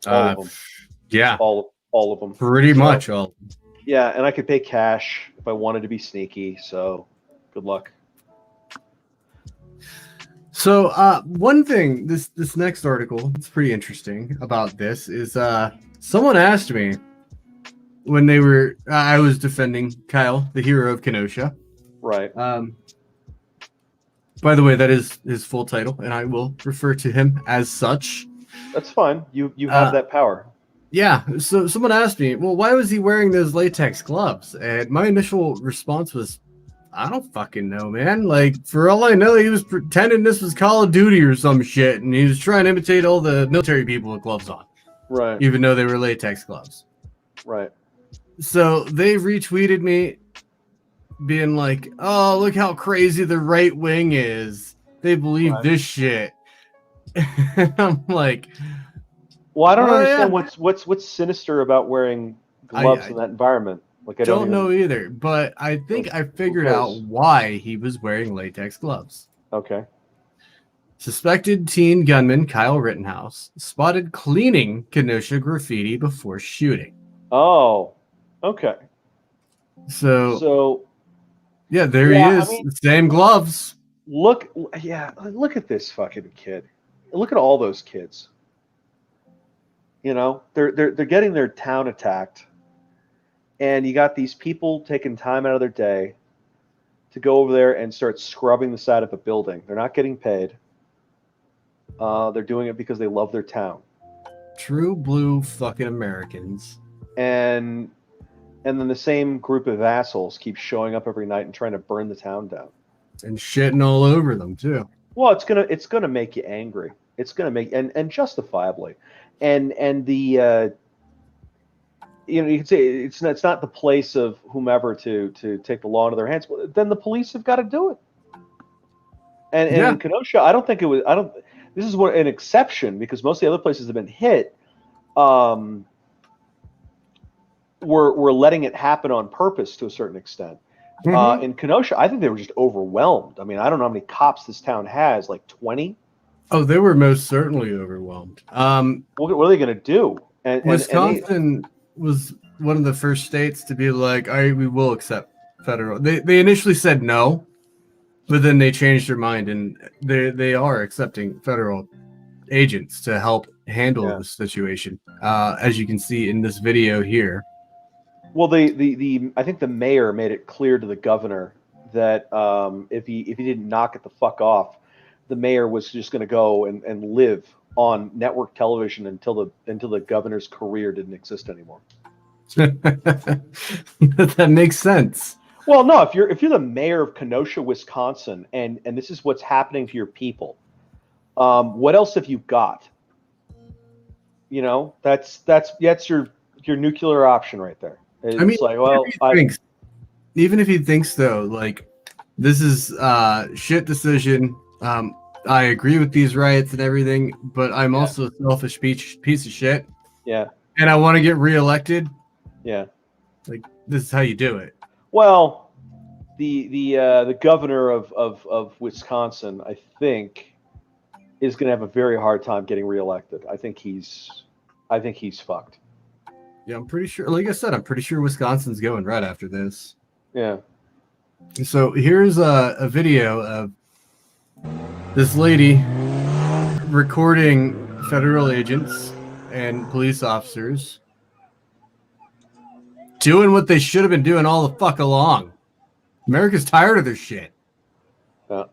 All of them. Yeah. All of them. Pretty much all. Yeah, and I could pay cash if I wanted to be sneaky. So, good luck. So, one thing, this next article, it's pretty interesting about this, is someone asked me when I was defending Kyle, the hero of Kenosha. Right. By the way, that is his full title, and I will refer to him as such. That's fine. You have that power. Yeah. So someone asked me, well, why was he wearing those latex gloves? And my initial response was, I don't fucking know, man. Like, for all I know, he was pretending this was Call of Duty or some shit, and he was trying to imitate all the military people with gloves on. Right. Even though they were latex gloves. Right. So they retweeted me being like, "Oh, look how crazy the right wing is. They believe Right. this shit." And I'm like, Well, I don't "Oh understand yeah." what's sinister about wearing gloves I in that environment. Like I don't don't know even. either, but I think I Who figured out cares? why he was wearing latex gloves. Okay. Suspected teen gunman Kyle Rittenhouse spotted cleaning Kenosha graffiti before shooting. Oh. Okay. So So yeah, there he yeah, I is. mean, Same gloves. look at this fucking kid. Look at all those kids. You know, they're getting their town attacked, and you got these people taking time out of their day to go over there and start scrubbing the side of a building. They're not getting paid. They're doing it because they love their town. True blue fucking Americans. And then the same group of assholes keep showing up every night and trying to burn the town down. And shitting all over them too. Well, it's gonna make you angry. It's gonna make and justifiably, and the you can say it's not the place of whomever to take the law into their hands. Well, then the police have got to do it. And Yeah. in Kenosha, I don't think it was. I don't. This is an exception because most of the other places have been hit. We're letting it happen on purpose to a certain extent. Mhm. In Kenosha, I think they were just overwhelmed. I mean, I don't know how many cops this town has, like 20. Oh, they were most certainly overwhelmed. What are they going to do? And they, Wisconsin was one of the first states to be like, "All right, we will accept federal." They initially said no, but then they changed their mind, and they are accepting federal agents to help handle Yeah. the situation. As you can see in this video here. well, the I think the mayor made it clear to the governor that if he didn't knock it the fuck off, the mayor was just going to go and live on network television until the governor's career didn't exist anymore. That makes sense. Well, no, if you're the mayor of Kenosha, Wisconsin, and this is what's happening to your people, what else have you got? You know, that's your nuclear option right there. It's I mean, like, well, even if he thinks though, like this is shit decision. I agree with these riots and everything, but I'm also a selfish piece of shit, yeah, and I want to get reelected. yeah. Like this is how you do it. Well, the governor of Wisconsin, I think, is going to have a very hard time getting reelected. I think he's fucked. Yeah, I'm pretty sure. Like I said, I'm pretty sure Wisconsin's going right after this. Yeah. So here's a video of this lady recording federal agents and police officers doing what they should have been doing all the fuck along. America's tired of their shit. Yeah.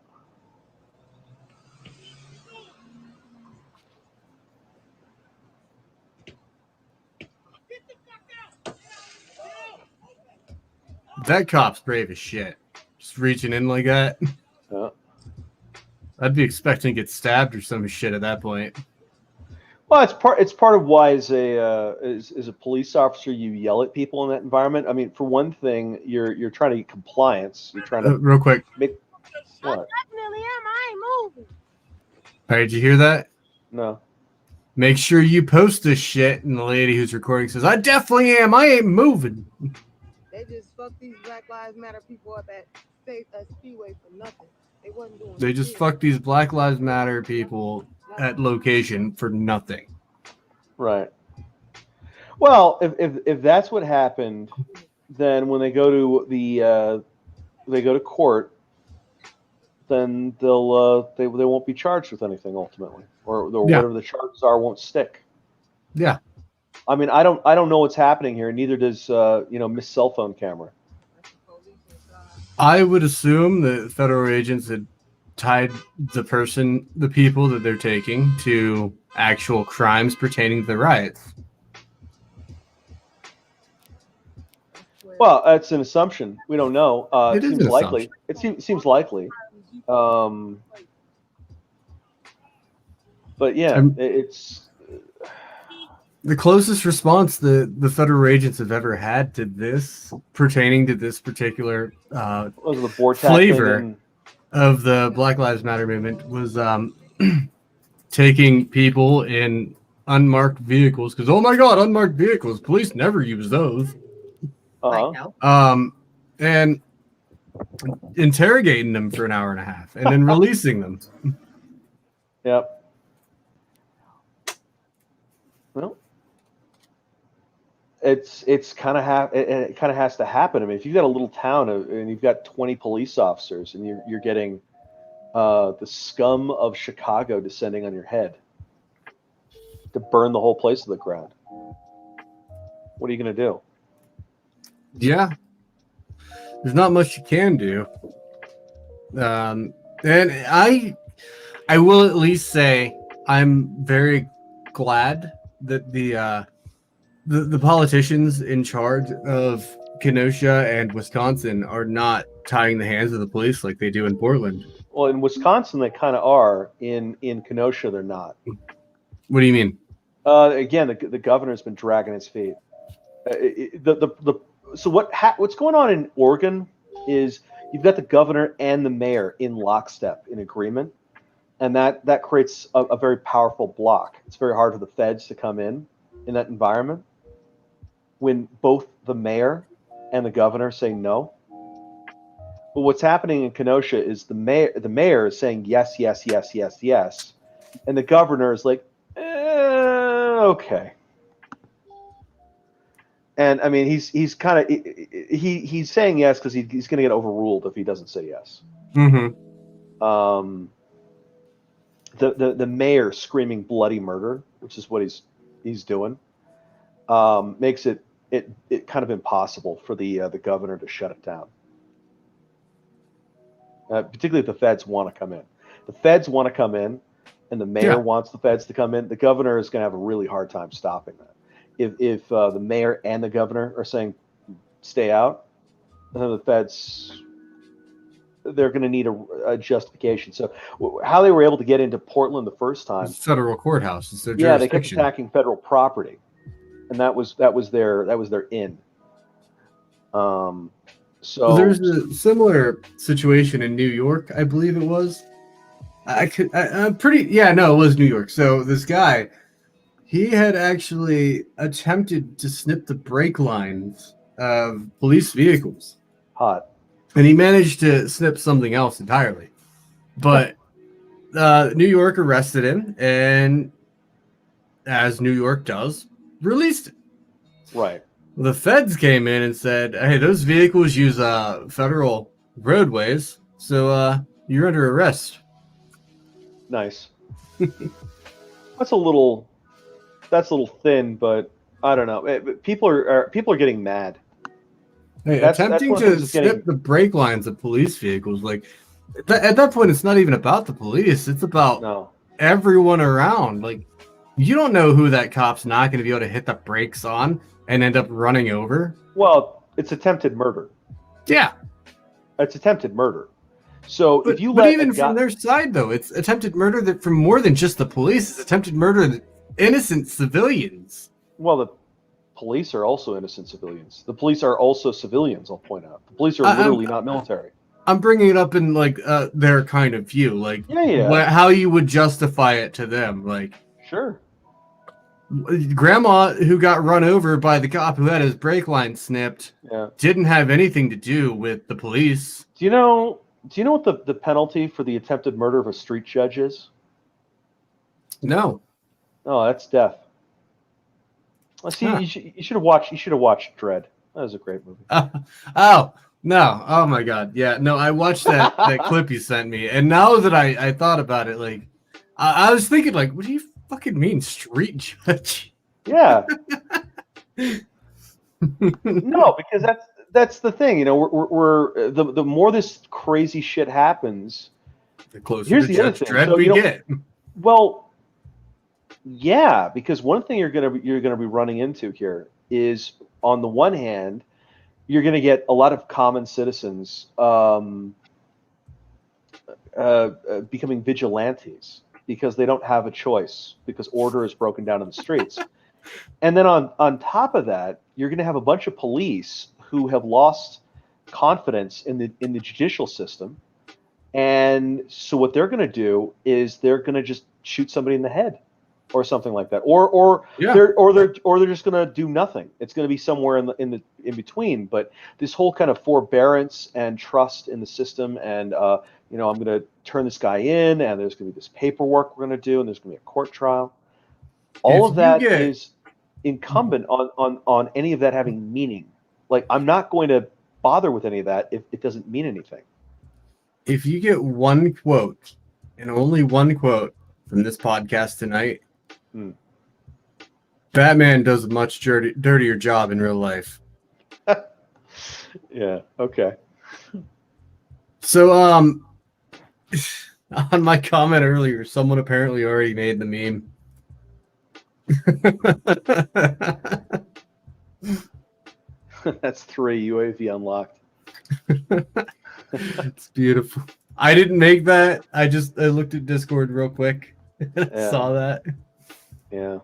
That cop's brave as shit. Just reaching in like that. Yeah. I'd be expecting to get stabbed or some shit at that point. Well, it's part of why as a police officer you yell at people in that environment. I mean, for one thing, you're trying to get compliance. You're trying to Real quick. make what? Definitely am. I ain't moving. All right, did you hear that? No. Make sure you post this shit. And the lady who's recording says, I definitely am. I ain't moving. They just fucked these Black Lives Matter people up at Speedway for nothing. They wasn't doing They just shit. fucked these Black Lives Matter people at location for nothing. Right. Well, if that's what happened, then when they go to court, then they won't be charged with anything ultimately, or whatever the charges are won't stick. Yeah. I mean, I don't know what's happening here. Neither does Miss Cell Phone Camera. I would assume that federal agents had tied the people that they're taking to actual crimes pertaining to the riots. Well, that's an assumption. We don't know. It is seems an likely. It seems likely. But yeah, it's. The closest response the federal agents have ever had to this, pertaining to this particular Was it the Bortak thing? flavor of the Black Lives Matter movement, was taking people in unmarked vehicles, because oh my god, unmarked vehicles, police never use those. And interrogating them for an hour and a half and then releasing them. Yep. Well, it's kind of it kind of has to happen. I mean, if you've got a little town and you've got 20 police officers and you're getting the scum of Chicago descending on your head to burn the whole place to the ground, what are you going to do? Yeah, there's not much you can do. And I will at least say I'm very glad that the politicians in charge of Kenosha and Wisconsin are not tying the hands of the police like they do in Portland. Well, in Wisconsin, they kind of are. In Kenosha, they're not. What do you mean? Again, the governor's been dragging his feet. So what's going on in Oregon is you've got the governor and the mayor in lockstep in agreement, and that creates a very powerful block. It's very hard for the feds to come in that environment when both the mayor and the governor say no. But what's happening in Kenosha is the mayor is saying yes, yes, yes, yes, yes, and the governor is like, okay. And I mean, he's kind of he's saying yes because he's going to get overruled if he doesn't say yes. Mm-hmm. The mayor screaming bloody murder, which is what he's doing, makes it kind of impossible for the governor to shut it down. Particularly if the feds want to come in. The feds want to come in, and the mayor wants the feds to come in. The governor is going to have a really hard time stopping that. If the mayor and the governor are saying stay out, then the feds, they're going to need a justification. So how they were able to get into Portland the first time, it's federal courthouse. It's their they kept attacking federal property, and that was their in. So there's a similar situation in New York, I believe it was. It was New York. So this guy, he had actually attempted to snip the brake lines of police vehicles. Hot. And he managed to snip something else entirely. But New York arrested him, and as New York does, released it. Right. The feds came in and said, hey, those vehicles use federal roadways, so you're under arrest. Nice. That's a little thin, but I don't know. People are getting mad. Hey, attempting to snip the brake lines of police vehicles, like at that point, it's not even about the police. It's about everyone around. Like, you don't know who that cop's not going to be able to hit the brakes on and end up running over. Well, it's attempted murder. Yeah, it's attempted murder. So if you but even from their side, though, it's attempted murder that from more than just the police. It's attempted murder of innocent civilians. Well, the police are also innocent civilians. The police are also civilians, I'll point out. The police are literally not military. I'm bringing it up in like their kind of view, like how you would justify it to them. Like, sure, grandma who got run over by the cop who had his brake line snipped didn't have anything to do with the police. Do you know what the penalty for the attempted murder of a street judge is? No. Oh, that's death. Let's see. You should have watched Dredd. That was a great movie. Oh no! Oh my God! Yeah, no, I watched that clip you sent me, and now that I thought about it, like I was thinking, like, what do you fucking mean, street judge? Yeah. No, because that's the thing. You know, we're the more this crazy shit happens, the closer here's to the other Judge thing. Dredd So, we get. Well, yeah, because one thing you're gonna be running into here is, on the one hand, you're gonna get a lot of common citizens becoming vigilantes because they don't have a choice because order is broken down in the streets. And then on top of that, you're going to have a bunch of police who have lost confidence in the judicial system. And so what they're going to do is they're going to just shoot somebody in the head or something like that. Yeah. They're just going to do nothing. It's going to be somewhere in between. But this whole kind of forbearance and trust in the system, and I'm going to turn this guy in, and there's going to be this paperwork we're going to do, and there's going to be a court trial. All If of you that get- is incumbent on any of that having meaning. Like, I'm not going to bother with any of that if it doesn't mean anything. If you get one quote, and only one quote from this podcast tonight, Batman does a much dirtier job in real life. Yeah. Okay. So, on my comment earlier, someone apparently already made the meme. That's 3 UAV unlocked. It's beautiful. I didn't make that. I looked at Discord real quick and saw that. Yeah.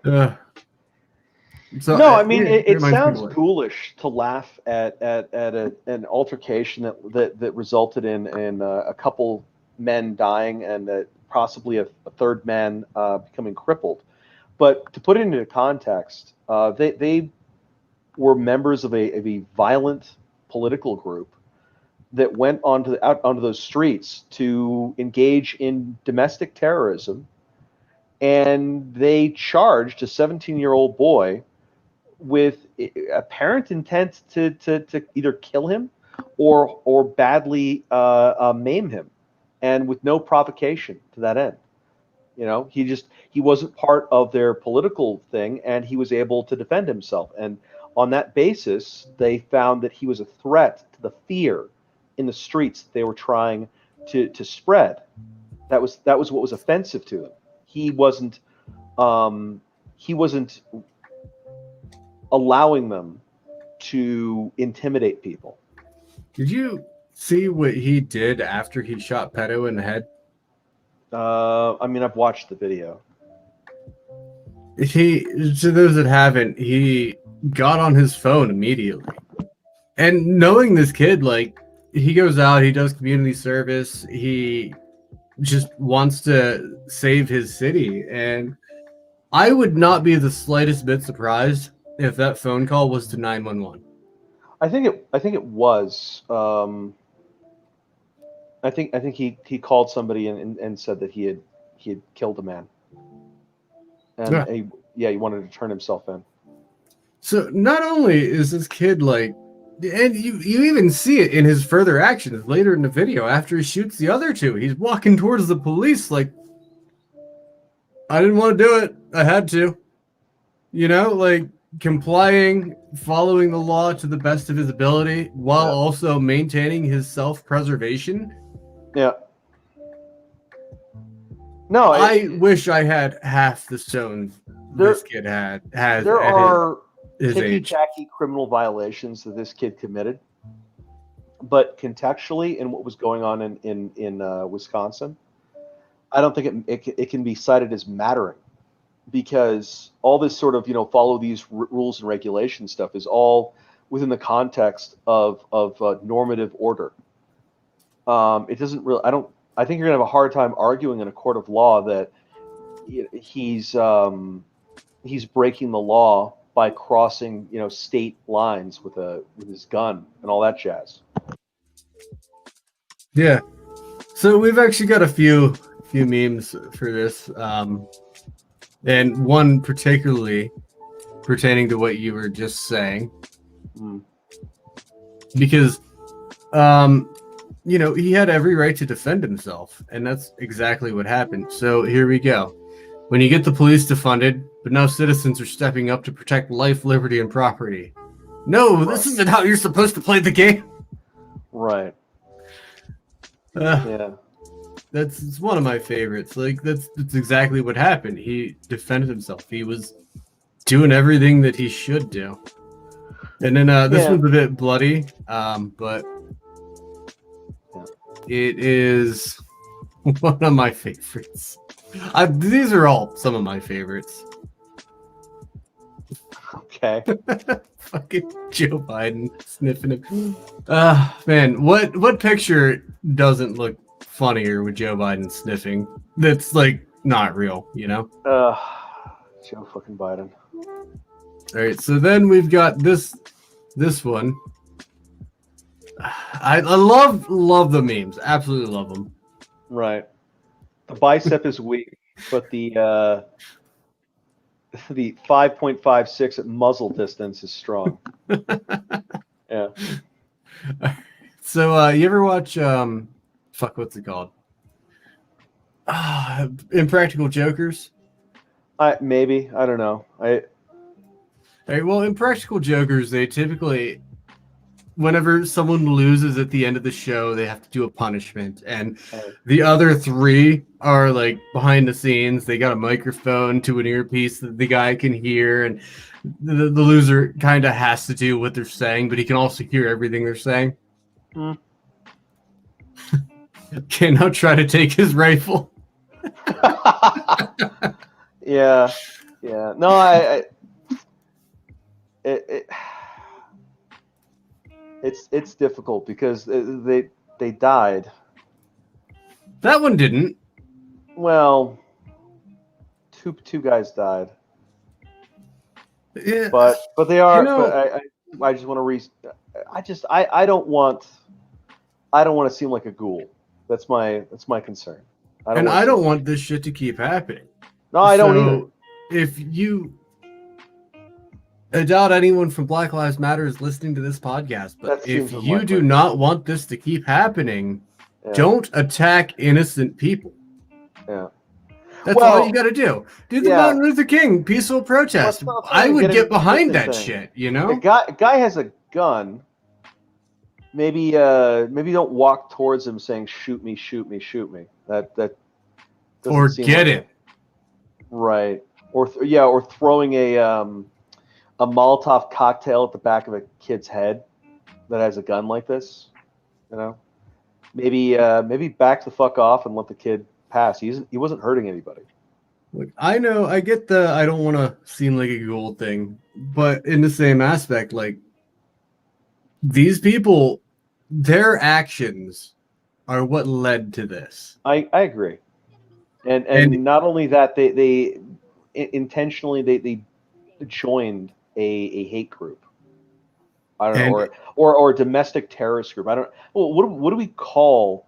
So No, I mean it reminds me sounds of it. ghoulish to laugh at an altercation that resulted in a couple men dying and possibly a third man becoming crippled. But to put it into context, they were members of a violent political group that went out onto those streets to engage in domestic terrorism, and they charged a 17-year-old boy with apparent intent to either kill him or badly maim him, and with no provocation to that end. He wasn't part of their political thing, and he was able to defend himself. And on that basis, they found that he was a threat to the fear in the streets that they were trying to spread. That was what was offensive to them. He wasn't allowing them to intimidate people. Did you see what he did after he shot Pedo in the head? I mean, I've watched the video. To those that haven't, he got on his phone immediately. And knowing this kid, like, he goes out, he does community service, he just wants to save his city. And I would not be the slightest bit surprised if that phone call was to 911. I think it was. I think he called somebody and said that he had killed a man, and he wanted to turn himself in. So not only is this kid like, and you even see it in his further actions later in the video after he shoots the other two, he's walking towards the police like, I didn't want to do it, I had to, like complying, following the law to the best of his ability while also maintaining his self-preservation. Yeah. No, I wish I had half the stone this kid has. There are his ticky-tacky criminal violations that this kid committed, but contextually in what was going on in Wisconsin, I don't think it can be cited as mattering, because all this sort of follow these rules and regulation stuff is all within the context of normative order. It doesn't really. I think you're gonna have a hard time arguing in a court of law that he's breaking the law by crossing state lines with his gun and all that jazz. Yeah. So we've actually got a few memes for this, and one particularly pertaining to what you were just saying, because he had every right to defend himself, and that's exactly what happened. So here we go. When you get the police defunded, but now citizens are stepping up to protect life, liberty, and property. No, this isn't how you're supposed to play the game. Right. Yeah. It's one of my favorites. Like that's exactly what happened. He defended himself. He was doing everything that he should do. And then this one's a bit bloody, but it is one of my favorites. These are all some of my favorites. Okay. Fucking Joe Biden sniffing him. Man, what picture doesn't look funnier with Joe Biden sniffing? That's like not real, you know? Joe fucking Biden. All right, so then we've got this one. I love the memes. Absolutely love them. Right. The bicep is weak, but the 5.56 at muzzle distance is strong. Yeah. So you ever watch what's it called? Impractical Jokers? Maybe. I don't know. All right, well, Impractical Jokers, they typically, whenever someone loses at the end of the show, they have to do a punishment. And the other three are like behind the scenes. They got a microphone to an earpiece that the guy can hear. And the loser kind of has to do what they're saying, but he can also hear everything they're saying. Okay, now try to take his rifle. Yeah. No, it's difficult because they died. That one didn't. Well, two guys died. Yeah. But they are. You know, but I just want to I don't want to seem like a ghoul. That's my concern. I don't want this shit to keep happening. No, I don't either. If you, I doubt anyone from Black Lives Matter is listening to this podcast, but if you do not want this to keep happening, don't attack innocent people. Yeah. That's all you got to do. Do the Martin Luther King peaceful protest. I would get behind that shit, you know? A guy has a gun. Maybe don't walk towards him saying shoot me, shoot me, shoot me. That or get it. Right. Or throwing a Molotov cocktail at the back of a kid's head that has a gun like this. You know? Maybe back the fuck off and let the kid pass. He wasn't hurting anybody. Look, I know, I get the I don't want to seem like a ghoul thing, but in the same aspect, like these people, their actions are what led to this. I agree. And not only that, they intentionally they joined a hate group. I don't know, or a domestic terrorist group. I don't. Well, what do we call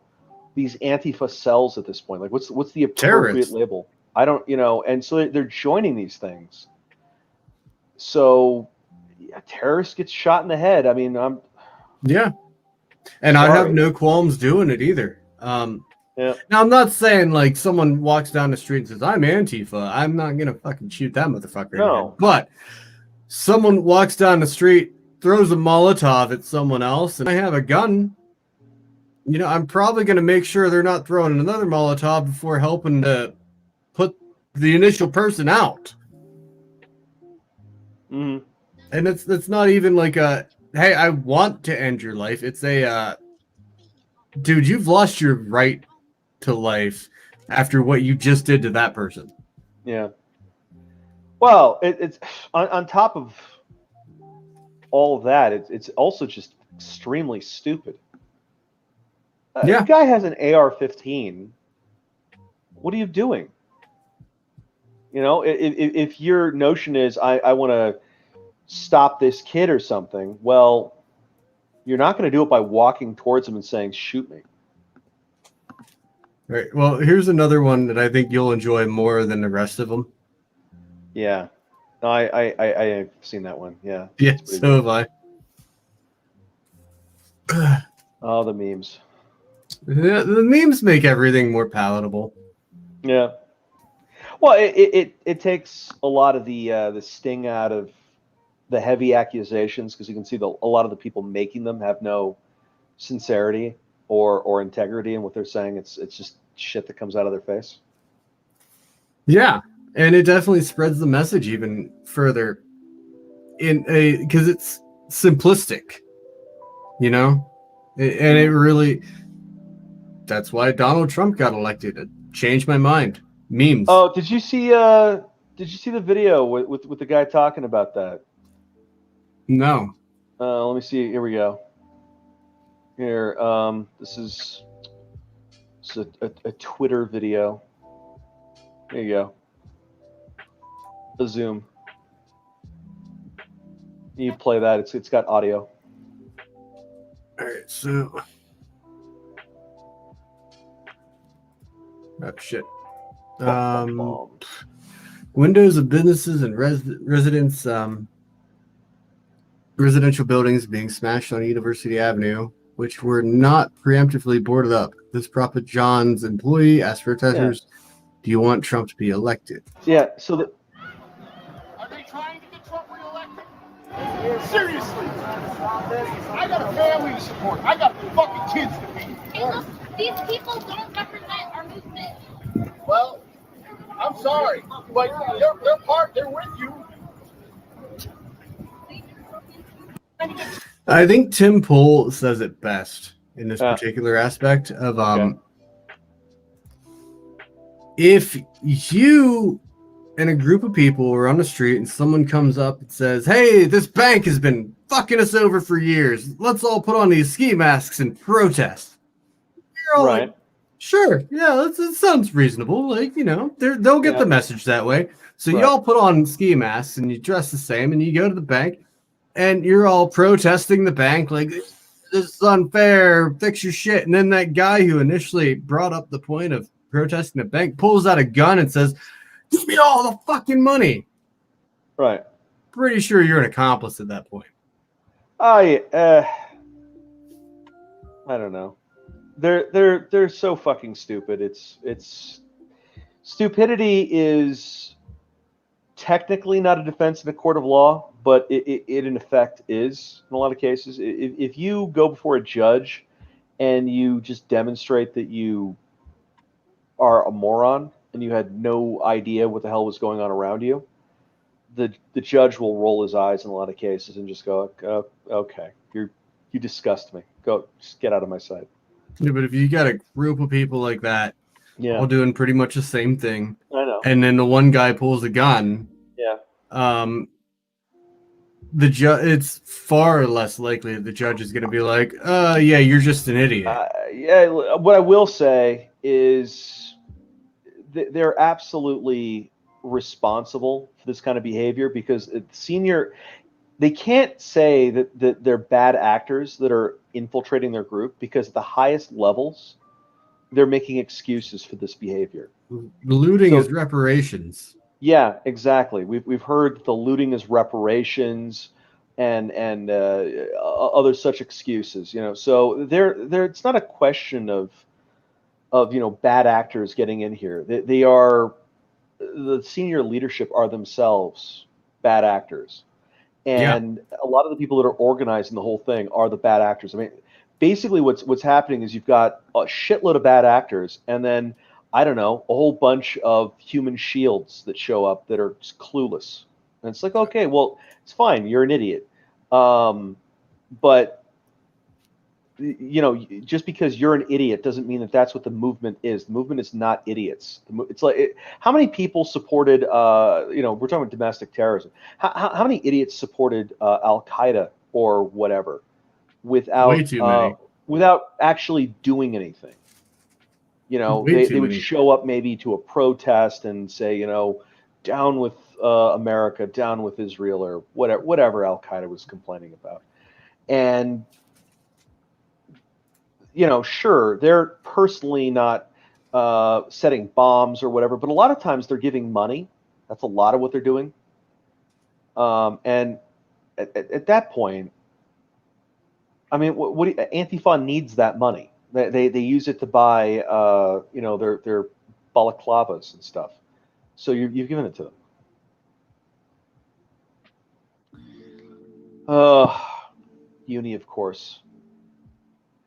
these Antifa cells at this point? Like, what's the appropriate terrorists. label? I don't, and so they're joining these things. So, a terrorist gets shot in the head. I mean, and I have no qualms doing it either. Now, I'm not saying like someone walks down the street and says, I'm Antifa. I'm not going to fucking shoot that motherfucker. No. But someone walks down the street, throws a Molotov at someone else, and I have a gun. You know, I'm probably going to make sure they're not throwing another Molotov before helping to put the initial person out. Mm-hmm. And it's not even like a, hey, I want to end your life. It's a, dude, you've lost your right to life after what you just did to that person. Yeah. Well, it's on top of all of that, it's also just extremely stupid. The guy has an AR-15. What are you doing? You know, if your notion is I want to stop this kid or something, well, you're not going to do it by walking towards him and saying, shoot me. Right. Well, here's another one that I think you'll enjoy more than the rest of them. Yeah. No, I've seen that one. Yeah. Yeah, so have I. Oh, the memes. The memes make everything more palatable. Yeah. Well, it takes a lot of the sting out of the heavy accusations because you can see a lot of the people making them have no sincerity or integrity in what they're saying. It's just shit that comes out of their face. Yeah, and it definitely spreads the message even further because it's simplistic, you know, and it really. That's why Donald Trump got elected. It changed my mind. Memes. Oh, did you see the video with the guy talking about that? No. Let me see. Here we go. Here, this is a Twitter video. There you go. A Zoom. You play that. It's got audio. All right, so. Oh, shit. Windows of businesses and residential buildings being smashed on University Avenue, which were not preemptively boarded up. This prompted John's employee asked protesters, "Do you want Trump to be elected?" Yeah. So the. Are they trying to get Trump reelected? Seriously. I got a family to support. I got fucking kids to feed. Hey, look, these people don't represent our movement. Well, I'm sorry, but they're with you. I think Tim Pool says it best in this particular aspect of if you and a group of people are on the street and someone comes up and says, "Hey, this bank has been fucking us over for years. Let's all put on these ski masks and protest." You're all like, sure, yeah, it sounds reasonable. Like, they'll get the message that way. So you all put on ski masks and you dress the same and you go to the bank and you're all protesting the bank like, "This is unfair, fix your shit." And then that guy who initially brought up the point of protesting the bank pulls out a gun and says, "Give me all the fucking money." Right. Pretty sure you're an accomplice at that point. I don't know. They're so fucking stupid. It's stupidity is technically not a defense in a court of law, but it in effect is in a lot of cases. If you go before a judge and you just demonstrate that you are a moron and you had no idea what the hell was going on around you, the judge will roll his eyes in a lot of cases and just go, "Oh, okay, you disgust me. Go, just get out of my sight." Yeah, but if you got a group of people like that, all doing pretty much the same thing, I know, and then the one guy pulls a gun, it's far less likely that the judge is going to be like, yeah, you're just an idiot." What I will say is they're absolutely responsible for this kind of behavior because they can't say that they're bad actors that are infiltrating their group because at the highest levels, they're making excuses for this behavior. Looting is reparations. Yeah, exactly. We've heard the looting is reparations and other such excuses. So it's not a question of bad actors getting in here. They are the senior leadership are themselves bad actors. And a lot of the people that are organizing the whole thing are the bad actors. I mean, basically what's happening is you've got a shitload of bad actors and then, I don't know, a whole bunch of human shields that show up that are just clueless. And it's like, okay, well, it's fine. You're an idiot. But just because you're an idiot doesn't mean that that's what the movement is. The movement is not idiots. It's like, how many people supported, we're talking about domestic terrorism. How many idiots supported Al Qaeda or whatever without way too many. Without actually doing anything? They would show up maybe to a protest and say, down with America, down with Israel, or whatever Al Qaeda was complaining about. And sure, they're personally not setting bombs or whatever, but a lot of times they're giving money. That's a lot of what they're doing. And at that point, I mean, Antifa needs that money. They use it to buy, their balaclavas and stuff. So you've given it to them. Uni, of course,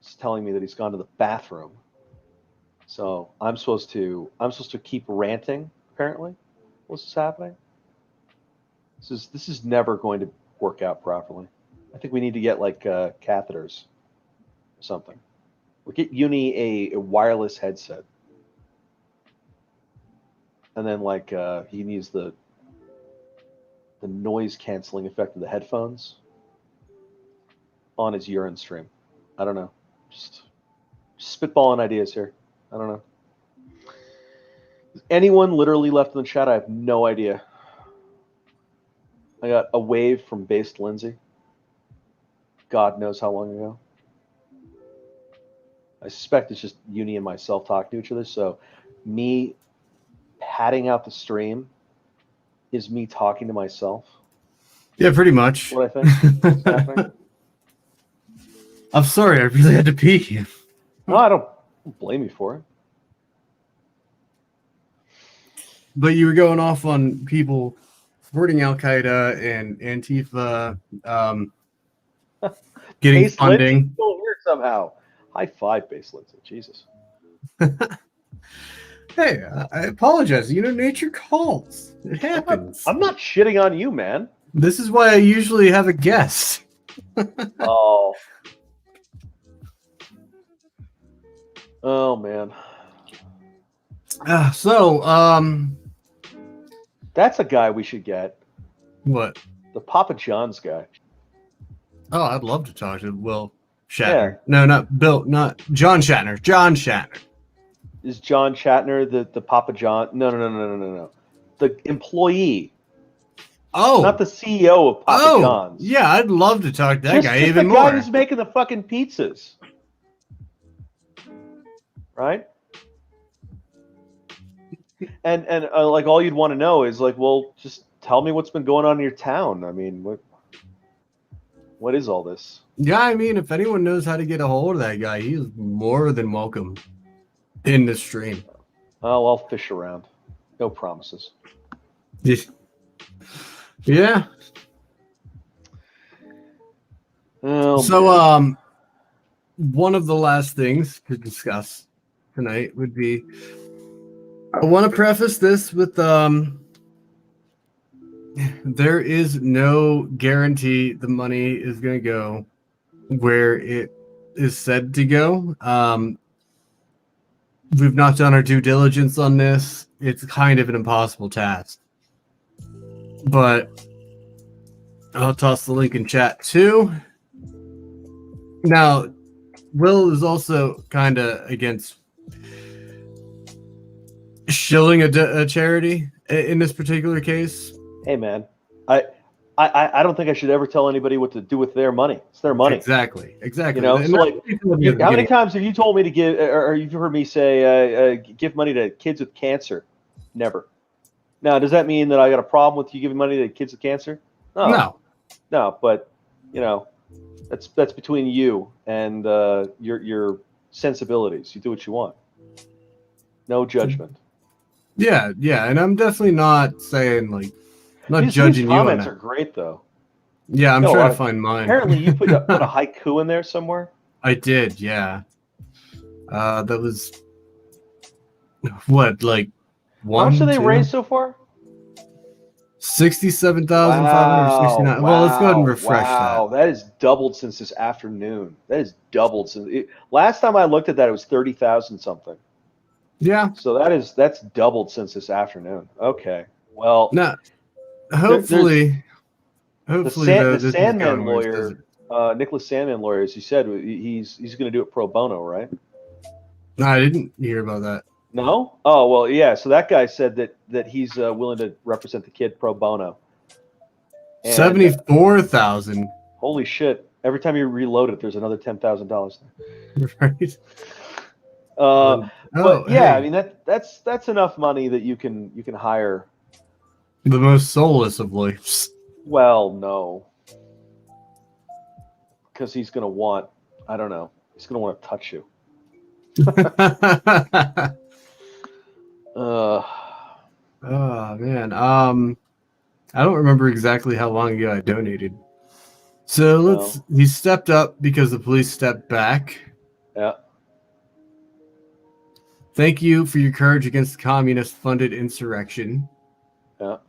is telling me that he's gone to the bathroom. So I'm supposed to keep ranting. Apparently, what's this happening? This is never going to work out properly. I think we need to get like catheters or something. We'll get Uni a wireless headset, and then he needs the noise canceling effect of the headphones. on his urine stream. I don't know. Just spitballing ideas here. I don't know. Is anyone literally left in the chat? I have no idea. I got a wave from Based Lindsay. God knows how long ago. I suspect it's just Uni and myself talking to each other. So me padding out the stream is me talking to myself. Yeah, pretty much. What I think is happening. I'm sorry, I really had to pee. No, I don't blame you for it. But you were going off on people supporting Al Qaeda and Antifa, getting Base funding. Lindsay still here somehow. High five, Base Lindsay. Jesus. Hey, I apologize. You know, nature calls. It happens. I'm not shitting on you, man. This is why I usually have a guest. Oh. Oh, man. That's a guy we should get. What? The Papa John's guy. Oh, I'd love to talk to Will Shatner. Yeah. No, not Bill, not John Shatner. John Shatner. Is John Shatner the Papa John? No. The employee. Oh. Not the CEO of Papa John's. Yeah, I'd love to talk to that guy even more. The guy who's making the fucking pizzas. Right? And like all you'd want to know is like, well, just tell me what's been going on in your town. I mean, what is all this? Yeah, I mean, if anyone knows how to get a hold of that guy, he's more than welcome in the stream. Oh, I'll fish around. No promises. Yeah. Oh, so, man. One of the last things to discuss tonight would be, I want to preface this with, there is no guarantee the money is going to go where it is said to go. We've not done our due diligence on this. It's kind of an impossible task. But I'll toss the link in chat too. Now, Will is also kind of against shilling a charity in this particular case. Hey, man, I don't think I should ever tell anybody what to do with their money. It's their money. Exactly. You know, so like, how many times have you told me to give, or you've heard me say, give money to kids with cancer? Never. Now, does that mean that I got a problem with you giving money to kids with cancer? No. But you know, that's between you and your sensibilities. You do what you want. No judgment. Yeah, and I'm definitely not saying like, I'm not judging you. Comments are great though. Yeah, I'm trying to find mine. Apparently, you put a haiku in there somewhere. I did, yeah. That was what, like one. How much did they raise so far? 67,569. Well, let's go ahead and refresh that. Wow, that has doubled since this afternoon. That has doubled since last time I looked at that. It was 30,000 something. Yeah. So that's doubled since this afternoon. Okay. Well, now, hopefully, the Sandman lawyer, Nicholas Sandman lawyer, as you said, he's going to do it pro bono, right? No, I didn't hear about that. No? Oh, well, yeah. So that guy said that he's willing to represent the kid pro bono. 74,000. Holy shit! Every time you reload it, there's another $10,000 there. Right. But yeah, I mean that's enough money that you can hire the most soulless of lives. Well, no, because he's gonna want, I don't know, he's gonna want to touch you. Oh man, I don't remember exactly how long ago I donated. So he stepped up because the police stepped back. Yeah. Thank you for your courage against the communist-funded insurrection. Yeah.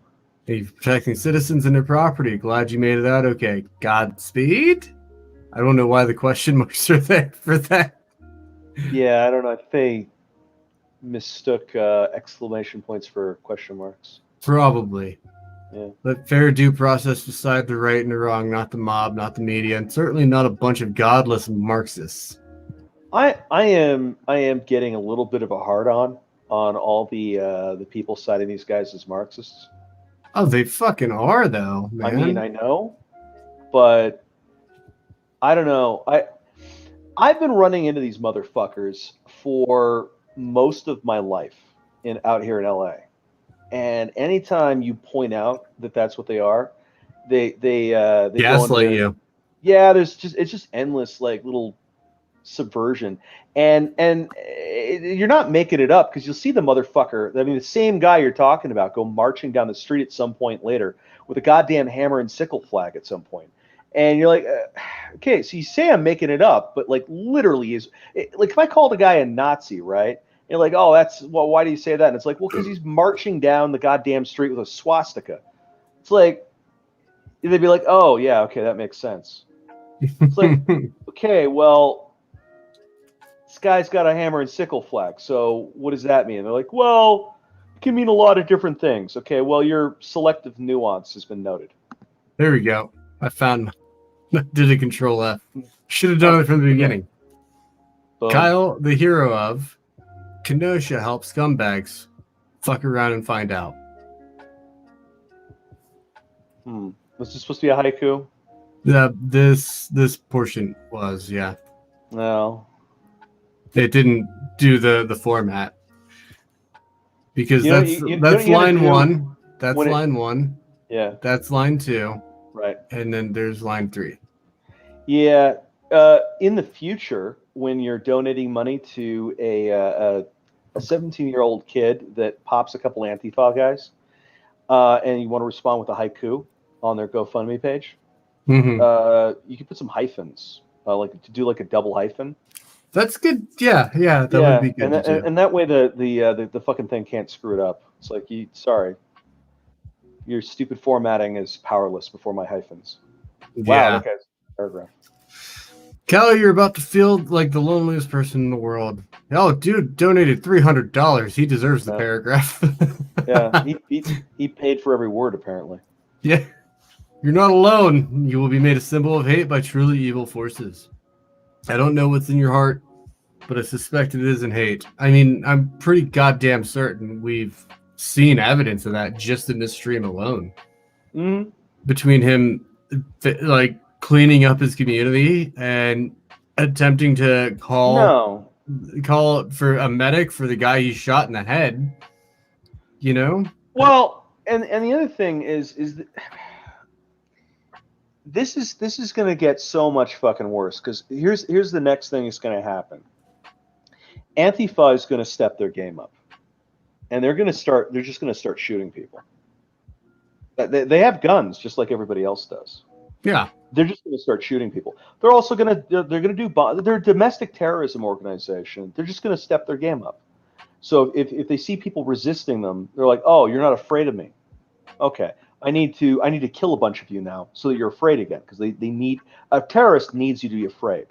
Thank you for protecting citizens and their property. Glad you made it out okay. Godspeed? I don't know why the question marks are there for that. Yeah, I don't know. I think they mistook exclamation points for question marks. Probably. Yeah. Let fair due process decide the right and the wrong, not the mob, not the media, and certainly not a bunch of godless Marxists. I am getting a little bit of a hard on all the people citing these guys as Marxists. Oh, they fucking are, though, man. I mean, I know, but I don't know. I've been running into these motherfuckers for most of my life out here in LA, and anytime you point out that that's what they are, they go Gaslight into, you. yeah. It's just endless like little subversion, and you're not making it up because you'll see the motherfucker. I mean, the same guy you're talking about go marching down the street at some point later with a goddamn hammer and sickle flag at some point, and you're like, okay, so you say I'm making it up, but like literally like if I called a guy a Nazi, right? You're like, oh, well, why do you say that? And it's like, well, because he's marching down the goddamn street with a swastika. It's like they'd be like, oh yeah, okay, that makes sense. It's like, okay, well, this guy's got a hammer and sickle flag. So what does that mean? They're like, well, it can mean a lot of different things. Okay, well, your selective nuance has been noted. There we go. I found. Did a control F. Should have done it from the beginning. Boom. Kyle, the hero of Kenosha, helps scumbags. Fuck around and find out. Was this supposed to be a haiku? Yeah, this portion was, yeah. No. It didn't do the format because You know, that's you that's gotta line do one. That's when it- line one. Yeah. That's line two, Right. and then there's line three. Yeah. In the future, when you're donating money to a 17-year-old kid that pops a couple Antifa guys, and you want to respond with a haiku on their GoFundMe page, Mm-hmm. you can put some hyphens, like to do like a double hyphen. That's good. Yeah, that would be good and to do. and that way the fucking thing can't screw it up. It's like, sorry, your stupid formatting is powerless before my hyphens. Wow, Yeah. that guy's paragraph. Cal, you're about to feel like the loneliest person in the world. Oh, dude donated $300. He deserves the paragraph. Yeah, he paid for every word apparently. Yeah. You're not alone. You will be made a symbol of hate by truly evil forces. I don't know what's in your heart, but I suspect it isn't hate. I mean, I'm pretty goddamn certain we've seen evidence of that just in this stream alone. Mm-hmm. Between him, like, cleaning up his community and attempting to call for a medic for the guy he shot in the head. You know? Well, and the other thing is that this is going to get so much fucking worse because here's the next thing that's going to happen. Antifa is going to step their game up, and they're just going to start shooting people. They have guns just like everybody else does. Yeah. They're just going to start shooting people. They're also going to they're a domestic terrorism organization. They're just going to step their game up. So if they see people resisting them, they're like, "Oh, you're not afraid of me. Okay, I need to kill a bunch of you now so that you're afraid again because they need a terrorist needs you to be afraid."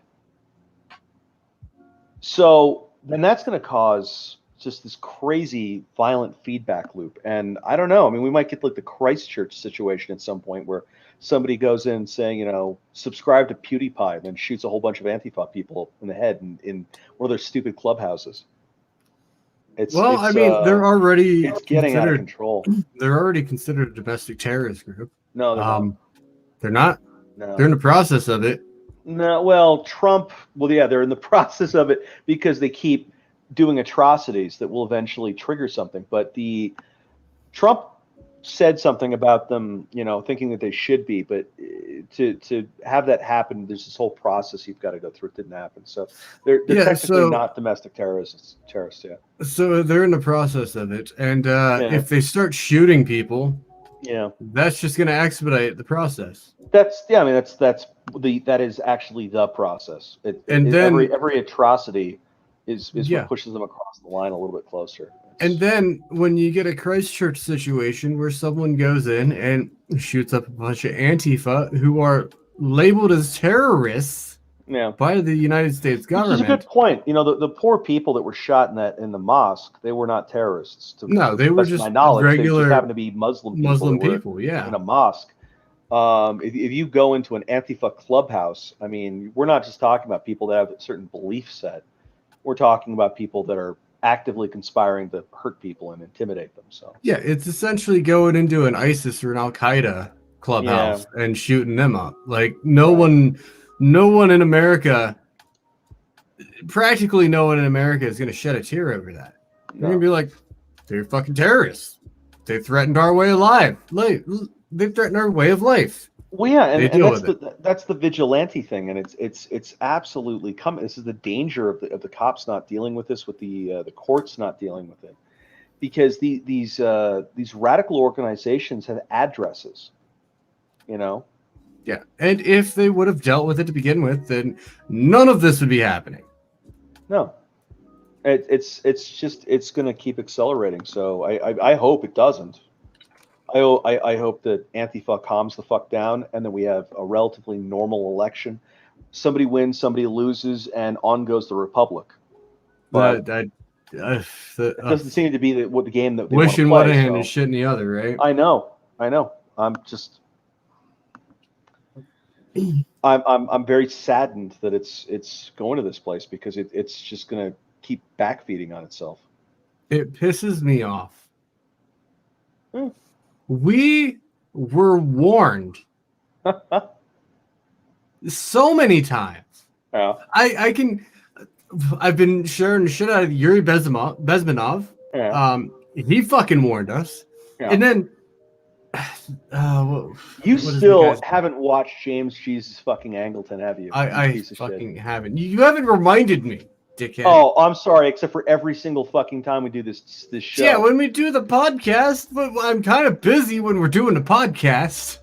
So then that's going to cause just this crazy violent feedback loop. And I don't know. I mean, we might get like the Christchurch situation at some point where somebody goes in saying, subscribe to PewDiePie and then shoots a whole bunch of Antifa people in the head in one of their stupid clubhouses. I mean, they're already getting out of control. They're already considered a domestic terrorist group. No, they're not. They're not? No. They're in the process of it. No, well, Trump, they're in the process of it because they keep doing atrocities that will eventually trigger something. But Trump said something about them, thinking that they should be, but to have that happen, there's this whole process you've got to go through. It didn't happen. So they're technically not domestic terrorists yet. So they're in the process of it. And if they start shooting people, that's just going to expedite the process. That is actually the process. Then every atrocity is what pushes them across the line a little bit closer. And then when you get a Christchurch situation where someone goes in and shoots up a bunch of Antifa who are labeled as terrorists, Yeah. by the United States Which is a government. good point. You know, the poor people that were shot in the mosque, they were not terrorists. No, to they the were best of just my knowledge. They just regular happened to be Muslim people Muslim that were people. Yeah. in a mosque. If you go into an Antifa clubhouse, I mean, we're not just talking about people that have a certain belief set. We're talking about people that are actively conspiring to hurt people and intimidate them. So Yeah, it's essentially going into an ISIS or an Al Qaeda clubhouse and shooting them up. Like no one in America, practically no one in America is going to shed a tear over that. They're going to be like, they're fucking terrorists. They threatened our way of life. They threatened our way of life. Well, yeah, They and deal that's with that's the vigilante thing, and it's absolutely coming. This is the danger of the cops not dealing with this, with the courts not dealing with it, because these radical organizations have addresses, you know. Yeah, and if they would have dealt with it to begin with, then none of this would be happening. No, it's just it's going to keep accelerating. So I hope it doesn't. I hope that Antifa calms the fuck down, and then we have a relatively normal election. Somebody wins, somebody loses, and on goes the republic. But it doesn't seem to be what the game that they want wish to in play. one hand So. and shit in the other, right? I know. I'm very saddened that it's going to this place, because it's just going to keep backfeeding on itself. It pisses me off. We were warned so many times. Yeah. I've been sharing shit out of Yuri Bezmenov. Yeah. He fucking warned us. Yeah. And then you still haven't watched James Jesus fucking Angleton, have you? I fucking haven't. You haven't reminded me, dickhead. Oh, I'm sorry, except for every single fucking time we do this show. Yeah, when we do the podcast, but I'm kind of busy when we're doing the podcast.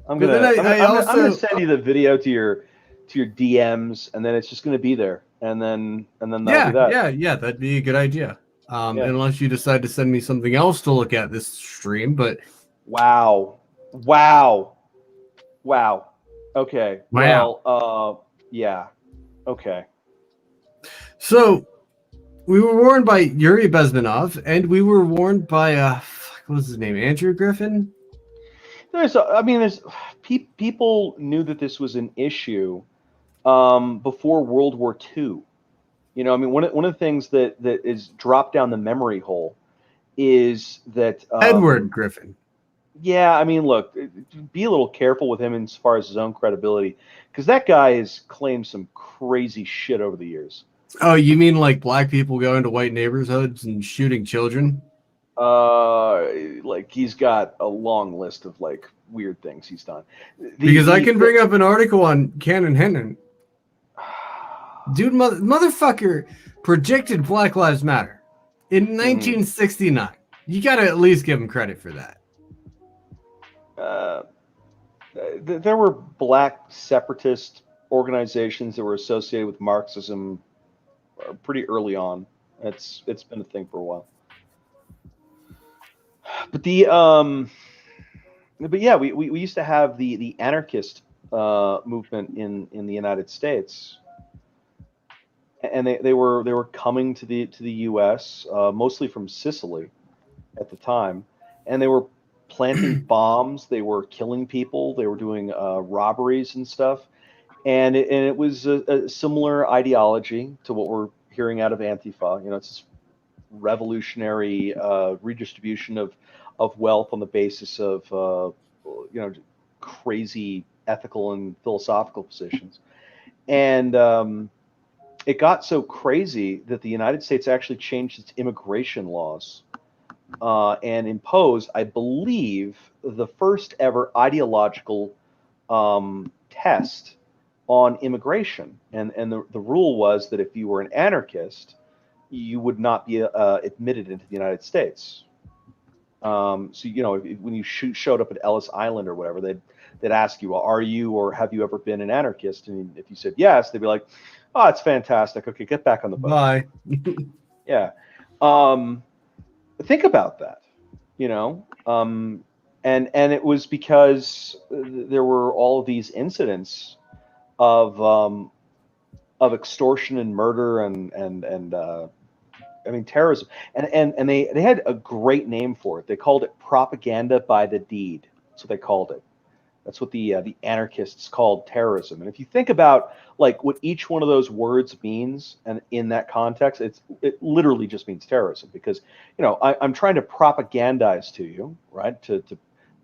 I'm gonna send you the video to your DMs, and then it's just gonna be there, and then that'll be that. Yeah, that'd be a good idea. Unless you decide to send me something else to look at this stream, but wow. Okay. Wow. Well, yeah. Okay. So we were warned by Yuri Bezmenov, and we were warned by what was his name? Andrew Griffin? There's people knew that this was an issue before World War II. You know, I mean, one of the things that is dropped down the memory hole is that Edward Griffin. Yeah, I mean, look, be a little careful with him as far as his own credibility, because that guy has claimed some crazy shit over the years. Oh, you mean like black people going to white neighborhoods and shooting children? Like he's got a long list of like weird things he's done. I can bring up an article on Cannon Hennon. Dude, motherfucker predicted Black Lives Matter in 1969. You got to at least give him credit for that. There were black separatist organizations that were associated with Marxism pretty early on. It's been a thing for a while. But yeah, we used to have the anarchist movement in the United States, and they were coming to the U.S. Mostly from Sicily at the time, and they were planting bombs. They were killing people. They were doing robberies and stuff, and it was a similar ideology to what we're hearing out of Antifa. You know, it's this revolutionary redistribution of wealth on the basis of crazy ethical and philosophical positions, and it got so crazy that the United States actually changed its immigration laws and imposed, I believe, the first ever ideological test on immigration, and the rule was that if you were an anarchist, you would not be admitted into the United States. So when you showed up at Ellis Island or whatever, they'd ask you, well, are you or have you ever been an anarchist? And if you said yes, they'd be like, oh, it's fantastic. Okay, get back on the boat. Bye. Yeah. Think about that, and it was because there were all of these incidents of extortion and murder and I mean terrorism. And they had a great name for it. They called it propaganda by the deed. That's what they called it. That's what the anarchists called terrorism. And if you think about like what each one of those words means, and in that context, it literally just means terrorism. Because I'm trying to propagandize to you, right, to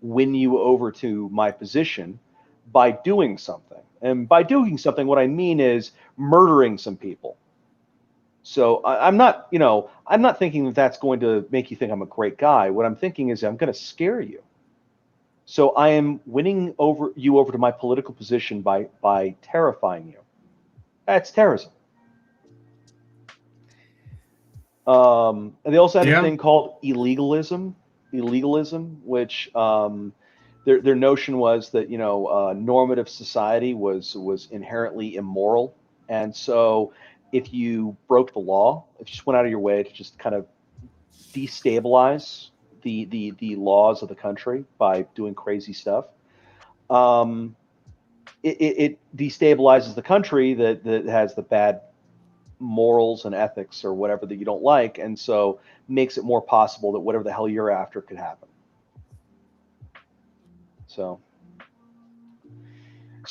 win you over to my position by doing something. And by doing something, what I mean is murdering some people. So I'm not thinking that that's going to make you think I'm a great guy. What I'm thinking is I'm going to scare you. So I am winning you over to my political position by terrifying you. That's terrorism. And they also had a thing called illegalism, which their notion was that normative society was inherently immoral, and so if you broke the law, if you just went out of your way to just kind of destabilize the laws of the country by doing crazy stuff, it destabilizes the country that has the bad morals and ethics or whatever that you don't like, and so makes it more possible that whatever the hell you're after could happen. So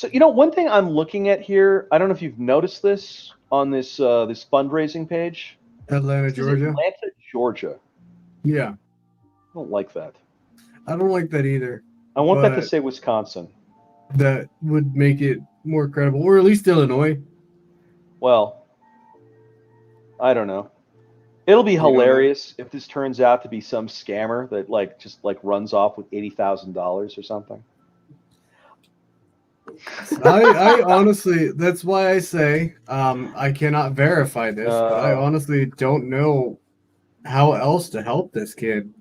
one thing I'm looking at here, I don't know if you've noticed this on this this fundraising page. Atlanta, Georgia. Atlanta, Georgia. Yeah. I don't like that. I don't like that either. I want that to say Wisconsin. That would make it more credible, or at least Illinois. Well, I don't know. It'll be hilarious if this turns out to be some scammer that just runs off with $80,000 or something. I honestly, that's why I say I cannot verify this, but I honestly don't know how else to help this kid.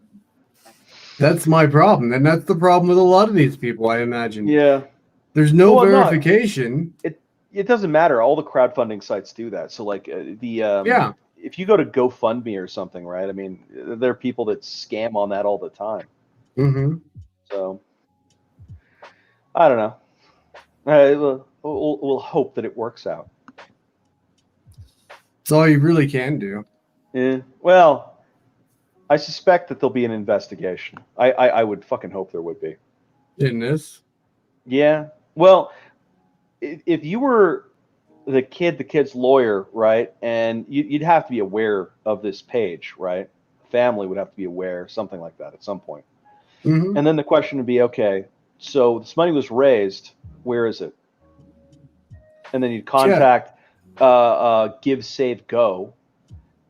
That's my problem, and that's the problem with a lot of these people, I imagine. Yeah. There's no verification. It doesn't matter. All the crowdfunding sites do that. So if you go to GoFundMe or something, right? I mean, there are people that scam on that all the time. Mm-hmm. So I don't know. We'll hope that it works out. That's all you really can do. Yeah. Well, I suspect that there'll be an investigation. I would fucking hope there would be. In this? Yeah. Well, if you were the kid's lawyer, right, and you'd have to be aware of this page, right? Family would have to be aware, something like that at some point. Mm-hmm. And then the question would be, okay, so this money was raised, where is it? And then you'd contact Give, Save, Go,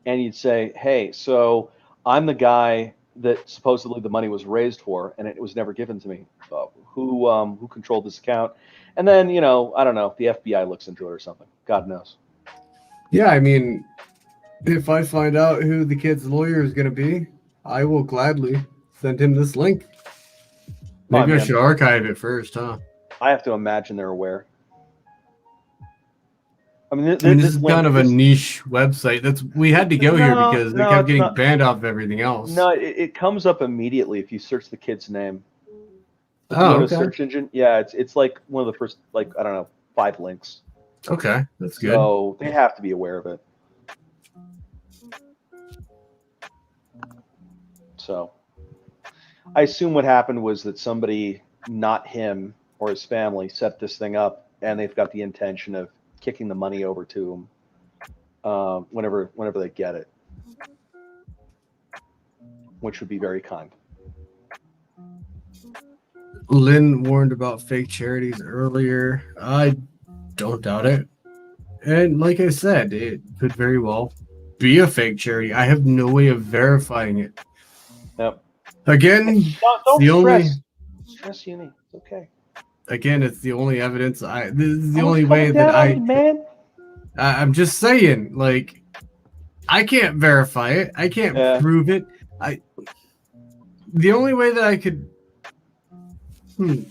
and you'd say, hey, so I'm the guy that supposedly the money was raised for, and it was never given to me. Who controlled this account? And then, I don't know, the FBI looks into it or something. God knows. Yeah, I mean, if I find out who the kid's lawyer is going to be, I will gladly send him this link. Maybe I should archive it first, huh? I have to imagine they're aware. I mean, this is kind of a niche website. We had to go here because they kept getting banned off of everything else. No, it comes up immediately if you search the kid's name. If you go to search engine, yeah, it's like one of the first, I don't know, 5 links. Okay, that's good. So they have to be aware of it. So I assume what happened was that somebody, not him or his family, set this thing up, and they've got the intention of kicking the money over to them whenever they get it, which would be very kind. Lynn warned about fake charities earlier. I don't doubt it. And like I said, it could very well be a fake charity. I have no way of verifying it. Yep. Again, don't stress uni. It's okay. Again, it's the only evidence. This is the only way that man. I'm just saying, I can't verify it. I can't prove it. The only way that I could. I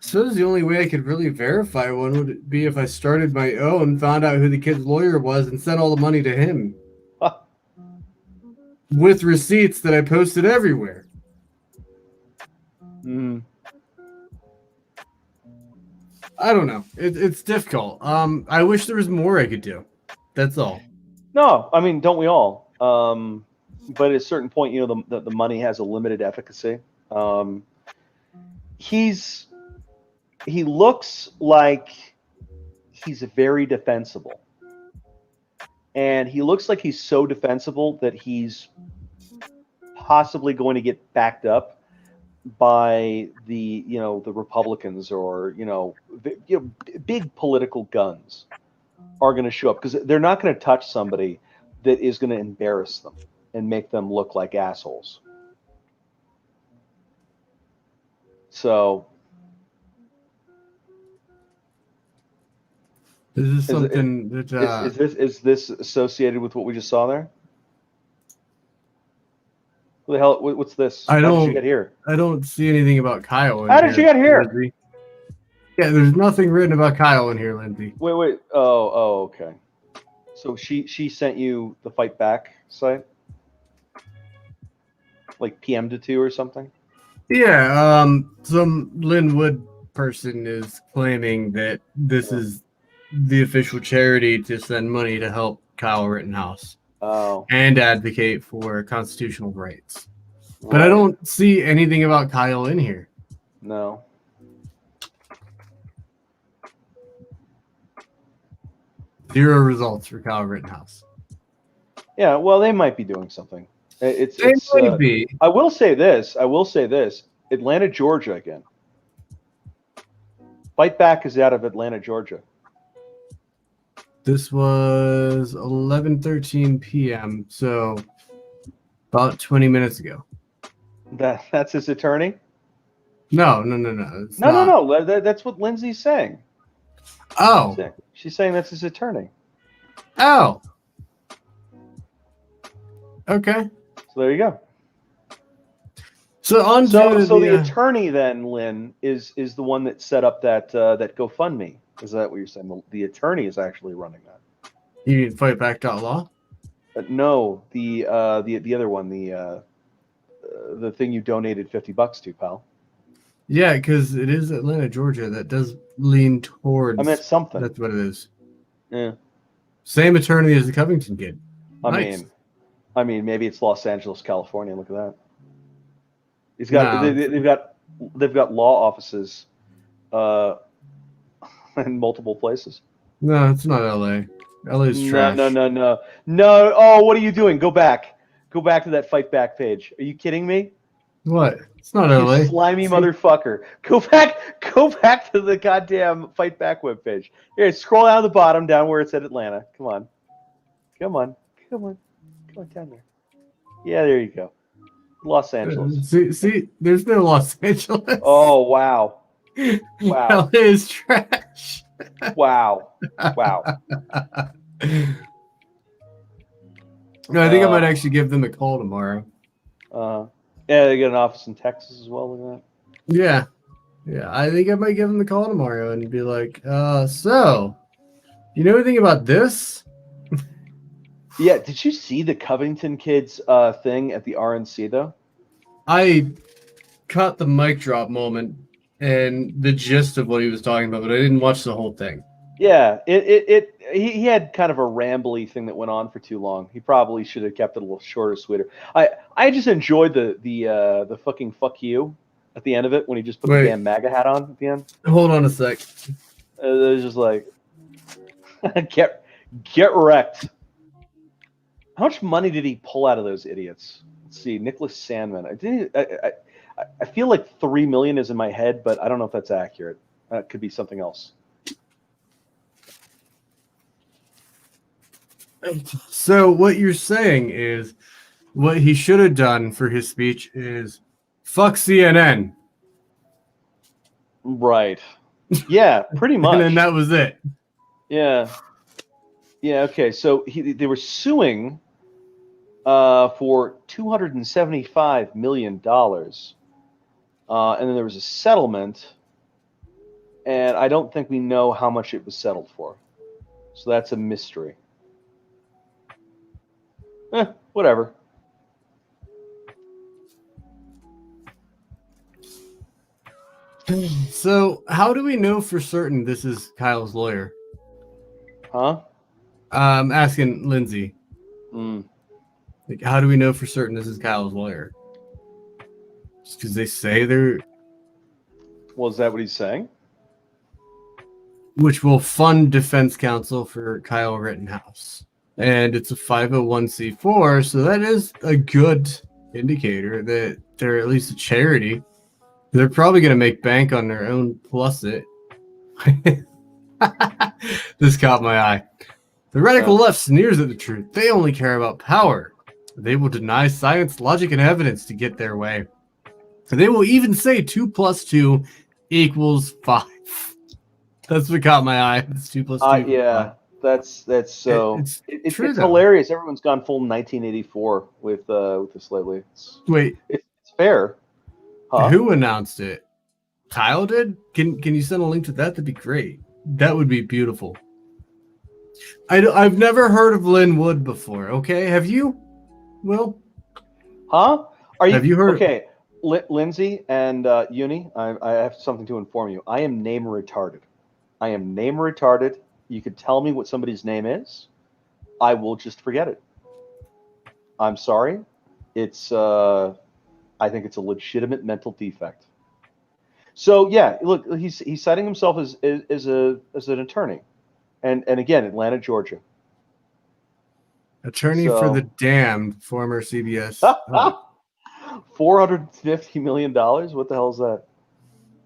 suppose the only way I could really verify one would be if I started my own, found out who the kid's lawyer was, and sent all the money to him. With receipts that I posted everywhere. I don't know. It's difficult. I wish there was more I could do. That's all. No, I mean, don't we all? But at a certain point, you know, the money has a limited efficacy. Um, he looks like he's very defensible, and he looks like he's so defensible that he's possibly going to get backed up by the the Republicans, or big political guns are going to show up, because they're not going to touch somebody that is going to embarrass them and make them look like assholes. So This is is something that is this associated with what we just saw there? What the hell? What's this? I How did you don't get here? I don't see anything about Kyle in How did you get here? Lindsay. Yeah, there's nothing written about Kyle in here, Lindsay. Wait. Oh, okay. So she sent you the Fight Back site, like PM'd it to you or something? Yeah, some Linwood person is claiming that this is the official charity to send money to help Kyle Rittenhouse Oh, and advocate for constitutional rights. But I right. don't see anything about Kyle in here. No. Zero results for Kyle Rittenhouse. Yeah, well, they might be doing something. It's They might be. I will say this. Atlanta, Georgia again. Fight Back is out of Atlanta, Georgia. This was 11:13 p.m., so about 20 minutes ago. That's his attorney? No. It's not. No. That's what Lindsay's saying. Oh. She's saying that's his attorney. Oh. Okay. So there you go. So on the attorney then, Lynn, is the one that set up that GoFundMe. Is that what you're saying? The attorney is actually running that. You mean fightback.law? No, the other one, the thing you donated $50 to, pal. Yeah, because it is Atlanta, Georgia. That does lean towards. I meant something. That's what it is. Yeah. Same attorney as the Covington kid. I mean, maybe it's Los Angeles, California. Look at that. He's got they've got law offices, in multiple places. No, it's not L.A. L.A.'s trash. No. Oh, what are you doing? Go back to that Fight Back page. Are you kidding me? What? It's not You L.A. slimy motherfucker. Go back to the goddamn Fight Back webpage. Here, scroll down to the bottom, down where it said Atlanta. Come on down there. Yeah, there you go. Los Angeles. See, there's no Los Angeles. Oh, wow. LA is trash. Wow. No, I think I might actually give them a call tomorrow. Yeah, they got an office in Texas as well. Look at that. Yeah, I think I might give them a call tomorrow and be like, so, you know anything about this? Yeah, did you see the Covington kids thing at the RNC though? I caught the mic drop moment and the gist of what he was talking about, but I didn't watch the whole thing. Yeah, he had kind of a rambly thing that went on for too long. He probably should have kept it a little shorter, sweeter. I just enjoyed the fucking fuck you at the end of it when he just put the damn MAGA hat on at the end. Hold on a sec. It was just like get wrecked. How much money did he pull out of those idiots? Let's see, Nicholas Sandman. I feel like $3 million is in my head, but I don't know if that's accurate. It could be something else. So what you're saying is what he should have done for his speech is fuck CNN. Right. Yeah, pretty much. And then that was it. Yeah. Yeah, okay. So they were suing for $275 million. And then there was a settlement, and I don't think we know how much it was settled for. So that's a mystery. Whatever. So, how do we know for certain this is Kyle's lawyer? Huh? I'm asking Lindsay. Mm. Like, how do we know for certain this is Kyle's lawyer? Just because they say they're, Well, is that what he's saying? which will fund defense counsel for Kyle Rittenhouse, and it's a 501c4, so that is a good indicator that they're at least a charity. They're probably going to make bank on their own plus it. This caught my eye. The radical left sneers at the truth. They only care about power. They will deny science, logic, and evidence to get their way. They will even say 2 plus 2 equals 5. That's what caught my eye. It's 2 plus 2 equals 5. Yeah, that's so. It's It's true, though. hilarious. Everyone's gone full 1984 with this lately. Wait, It's fair. Huh? who announced it? Kyle did? Can you send a link to that? That'd be great. That would be beautiful. I've never heard of Lynn Wood before. Okay, have you? Will? Huh? Have you heard? Okay, Lindsay and Uni, I have something to inform you. I am name retarded. I am name retarded. You could tell me what somebody's name is. I will just forget it. I'm sorry. It's I think it's a legitimate mental defect. So yeah, look, he's citing himself as an attorney, and again, Atlanta, Georgia. Attorney for the damned, former CBS. $450 million. What the hell is that?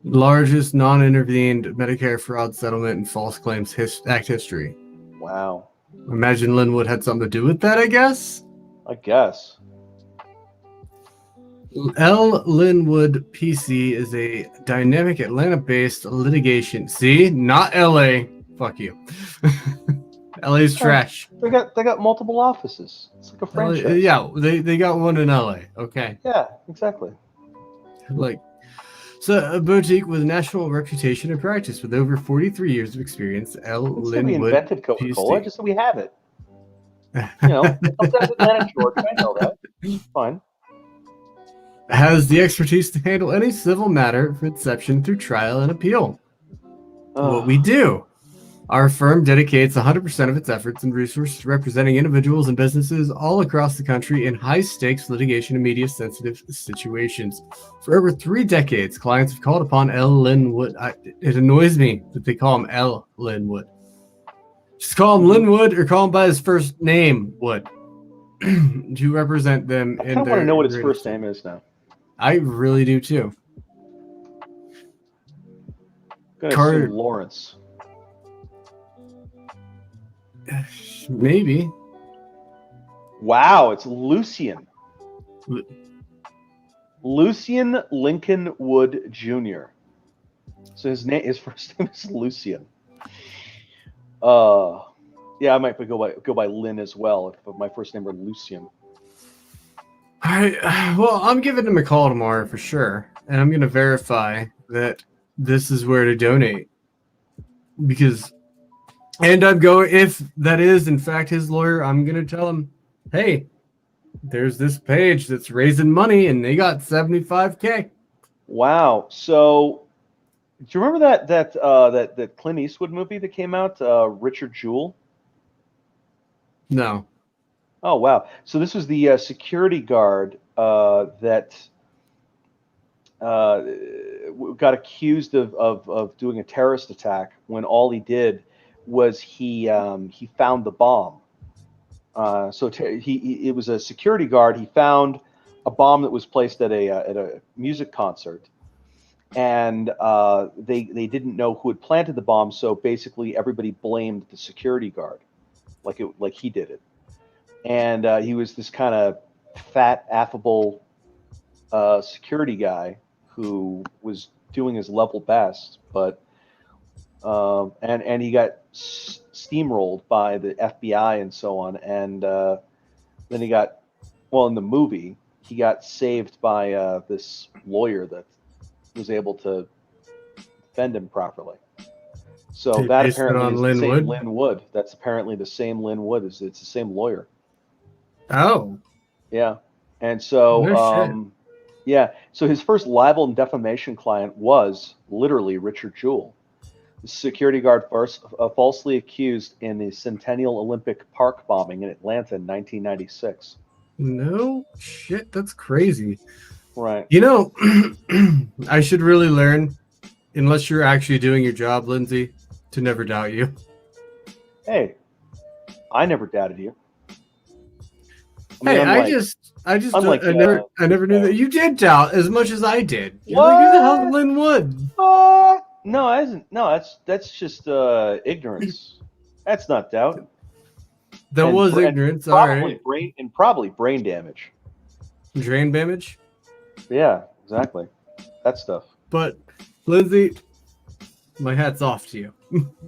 Largest non-intervened Medicare fraud settlement in false claims act history. Wow. Imagine Linwood had something to do with that, I guess. I guess. L. Linwood PC is a dynamic Atlanta-based litigation. See, not LA. Fuck you. LA's trash. They got multiple offices. It's like a franchise. Yeah, they got one in LA. Okay. Yeah, exactly. Like, so a boutique with national reputation and practice with over 43 years of experience. L. Linwood. We invented Coca-Cola. Just so we have it. You know, sometimes Atlanta, Georgia. I know that. It's fine. Has the expertise to handle any civil matter from inception through trial and appeal. What we do. Our firm dedicates 100% of its efforts and resources representing individuals and businesses all across the country in high-stakes litigation and media-sensitive situations. For over 3 decades, clients have called upon L. Linwood. It annoys me that they call him L. Linwood. Just call him Linwood or call him by his first name, Wood, to represent them. I kind of want to know what his first name is now. I really do too. Carter Lawrence. Maybe. Wow, it's Lucian. Lucian Lincoln Wood Jr. So his first name is Lucian. Yeah, I might go by Lynn as well if my first name were Lucian. All right. Well, I'm giving him a call tomorrow for sure, and I'm going to verify that this is where to donate. And I'm going, if that is in fact his lawyer, I'm going to tell him, hey, there's this page that's raising money, and they got $75K. Wow. So, do you remember that Clint Eastwood movie that came out, Richard Jewell? No. Oh, wow. So this was the security guard that got accused of doing a terrorist attack when all he did was he found the bomb. It was a security guard. He found a bomb that was placed at a music concert, and they didn't know who had planted the bomb. So basically, everybody blamed the security guard, like he did it. And he was this kind of fat, affable security guy who was doing his level best, but and he got steamrolled by the FBI and so on. And then he got, well, in the movie, he got saved by this lawyer that was able to defend him properly. So that apparently is the same Lynn Wood. That's apparently the same Lynn Wood. It's the same lawyer. Oh. Yeah. And so Yeah. So his first libel and defamation client was literally Richard Jewell, the security guard falsely accused in the Centennial Olympic Park bombing in Atlanta in 1996. No shit, that's crazy. Right. You know, I should really learn, unless you're actually doing your job, Lindsay, to never doubt you. Hey, I never doubted you. Hey, unlike, I never knew that you did doubt as much as I did. You're like, who the hell's Lynn Wood? No, it isn't. No, that's just ignorance. That's not doubt. That was ignorance. All right. Probably brain damage. Drain damage. Yeah, exactly. That stuff. But Lindsay, my hat's off to you.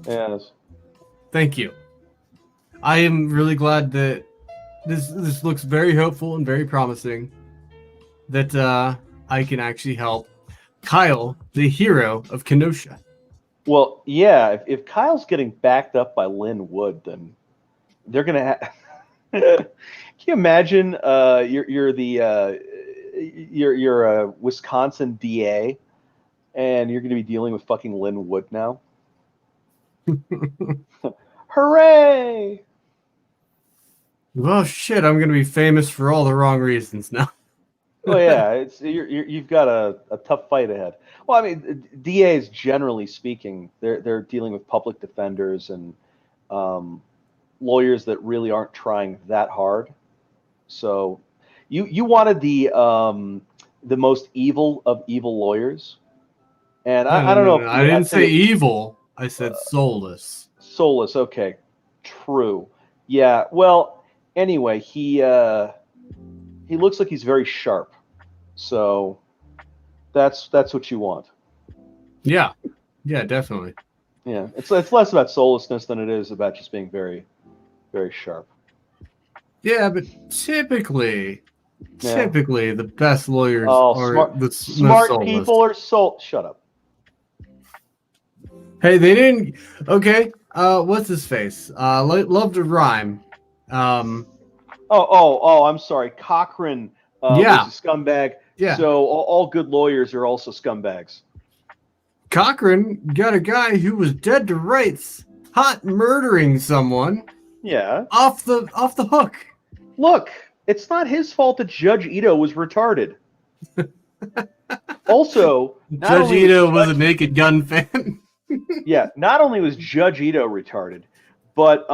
Yes. Thank you. I am really glad that this looks very hopeful and very promising. That I can actually help Kyle, the hero of Kenosha. Well, yeah. If Kyle's getting backed up by Lynn Wood, then they're gonna have. Can you imagine? You're a Wisconsin DA, and you're gonna be dealing with fucking Lynn Wood now. Hooray! Well, shit, I'm gonna be famous for all the wrong reasons now. Well, yeah, you've got a tough fight ahead. Well, I mean, DAs generally speaking, they're dealing with public defenders and lawyers that really aren't trying that hard. So, you wanted the most evil of evil lawyers, and I don't know. No, I didn't say evil. I said soulless. Soulless. Okay, true. Yeah. Well, anyway, he looks like he's very sharp. So that's what you want. Yeah, definitely. Yeah, it's less about soullessness than it is about just being very, very sharp. Yeah, but typically the best lawyers are smart, the smart soulless. people are soul. Shut up. Hey, they didn't. Okay, what's his face? Love to rhyme. I'm sorry. Cochran was a scumbag. Yeah. So all good lawyers are also scumbags. Cochran got a guy who was dead to rights, hot murdering someone. Yeah. Off the hook. Look, it's not his fault that Judge Ito was retarded. Also, Judge Ito was a Naked Gun fan. Yeah, not only was Judge Ito retarded, but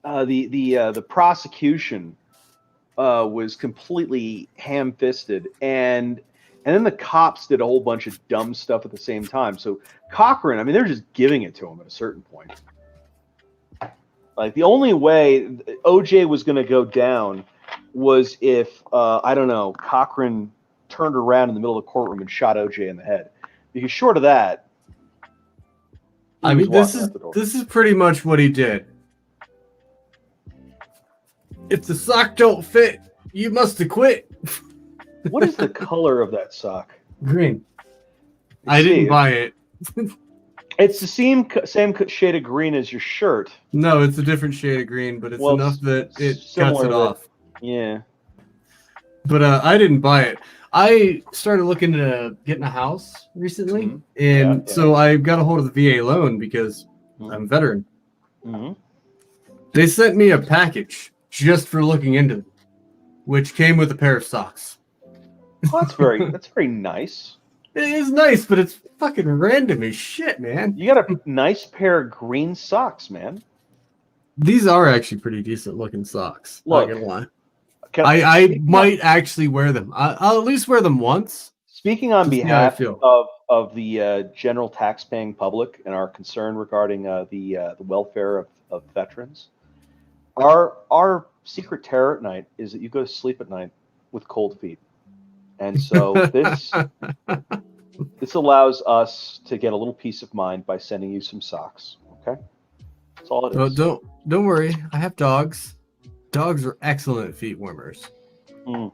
the prosecution was completely ham-fisted, and then the cops did a whole bunch of dumb stuff at the same time. So Cochran, I mean, they're just giving it to him at a certain point. Like, the only way OJ was going to go down was if I don't know, Cochran turned around in the middle of the courtroom and shot OJ in the head. Because short of that, I mean, this is pretty much what he did. If the sock don't fit, you must have quit. What is the color of that sock? Green. I didn't buy it. It's the same shade of green as your shirt. No, it's a different shade of green, but it's enough that it cuts it off. Yeah. But I didn't buy it. I started looking at getting a house recently, and so I got a hold of the VA loan because I'm a veteran. Mm-hmm. They sent me a package just for looking into them, which came with a pair of socks. Oh, that's very nice. It is nice, but it's fucking random as shit, man. You got a nice pair of green socks, man. These are actually pretty decent looking socks. Look, not gonna lie. I might actually wear them. I'll at least wear them once. Speaking on behalf of the general tax-paying public and our concern regarding the welfare of veterans, our secret terror at night is that you go to sleep at night with cold feet, and so this allows us to get a little peace of mind by sending you some socks. Okay, that's all it is. Don't worry. I have dogs. Dogs are excellent feet warmers. Mm.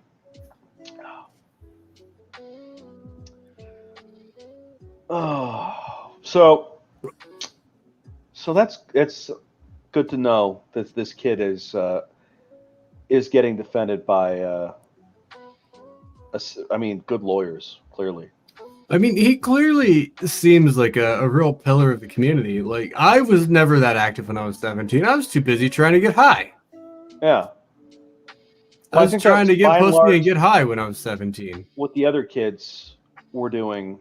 Oh, so it's good to know that this kid is getting defended by I mean, good lawyers, clearly. I mean, he clearly seems like a real pillar of the community. Like, I was never that active when I was 17. I was too busy trying to get high. Yeah. I Well, I was think trying that's to get by and pussy large and get high when I was 17. what the other kids were doing.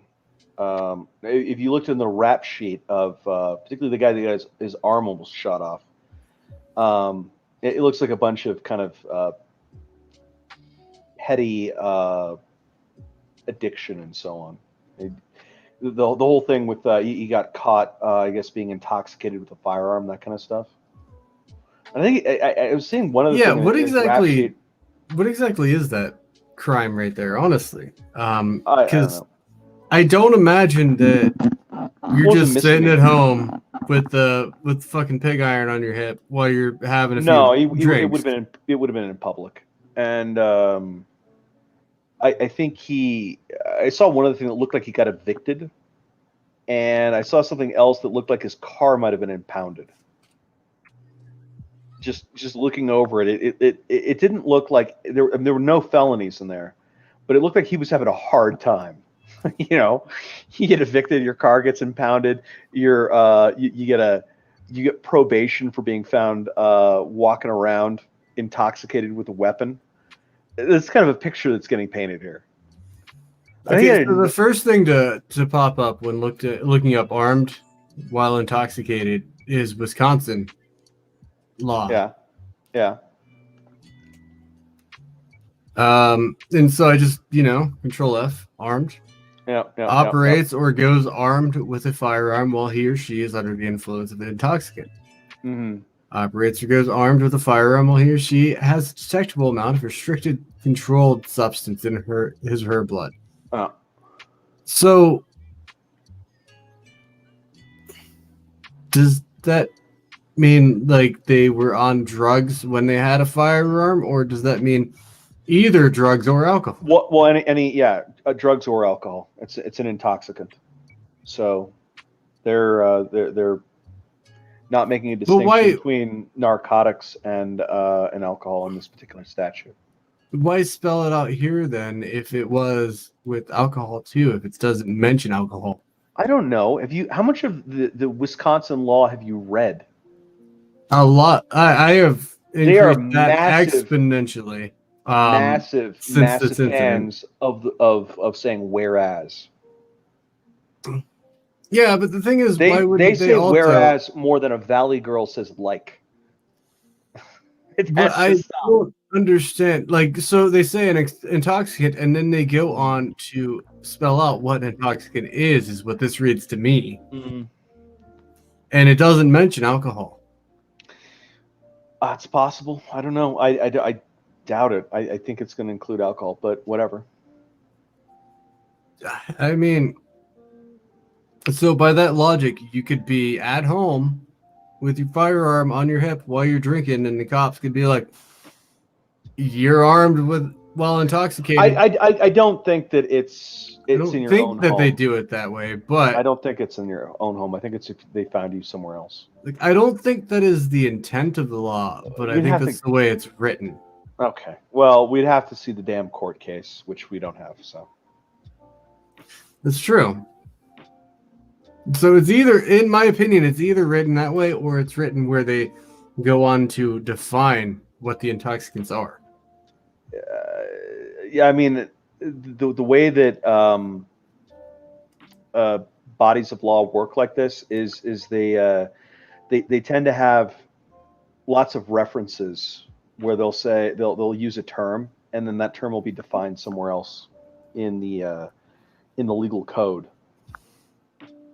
If you looked in the rap sheet of particularly the guy that got his arm almost shot off, it looks like a bunch of kind of petty addiction and so on. The whole thing with he got caught, I guess, being intoxicated with a firearm, that kind of stuff. I think I was seeing one other Yeah, thing. what in his rap sheet. exactly is that crime right there, honestly? I don't Because know. I don't imagine that you're Wasn't just sitting misdemeanor. at home with fucking pig iron on your hip while you're having a No, few it drinks. would have been in public, and I think I saw one other thing that looked like he got evicted, and I saw something else that looked like his car might have been impounded. Just looking over it didn't look like there were no felonies in there, but it looked like he was having a hard time. You know, you get evicted, your car gets impounded, you get probation for being found walking around intoxicated with a weapon. It's kind of a picture that's getting painted here. Okay, so the first thing to pop up when looking up armed while intoxicated is Wisconsin law. Yeah. And so I just, Control F, armed. Yeah. Operates or goes armed with a firearm while he or she is under the influence of an intoxicant. Mm-hmm. Operates or goes armed with a firearm while he or she has a detectable amount of restricted controlled substance in his or her blood. Oh. So does that mean like they were on drugs when they had a firearm, or does that mean either drugs or alcohol? Well, any drugs or alcohol. It's an intoxicant. So they're not making a distinction between narcotics and alcohol in this particular statute. Why spell it out here then if it was with alcohol too, if it doesn't mention alcohol? I don't know. How much of the Wisconsin law have you read? A lot. I have They are increased that massive, exponentially. massive Since this fans of saying whereas. Yeah, but the thing is, why would they say also, whereas more than a Valley girl says like? But I don't understand. Like, so they say an intoxicant, and then they go on to spell out what an intoxicant is what this reads to me. Mm-hmm. And it doesn't mention alcohol. It's possible. I don't know. I doubt it. I think it's going to include alcohol, but whatever. I mean, so by that logic, you could be at home with your firearm on your hip while you're drinking, and the cops could be like, "You're armed while intoxicated." I don't think that it's in your own home. I don't think that they do it that way, but I don't think it's in your own home. I think it's if they found you somewhere else. Like, I don't think that is the intent of the law, but I think that's the way it's written. Okay. Well, we'd have to see the damn court case, which we don't have. So that's true. So it's either, in my opinion, it's either written that way or it's written where they go on to define what the intoxicants are. Yeah, I mean, the way that bodies of law work like this is they tend to have lots of references where they'll say they'll use a term and then that term will be defined somewhere else in the legal code.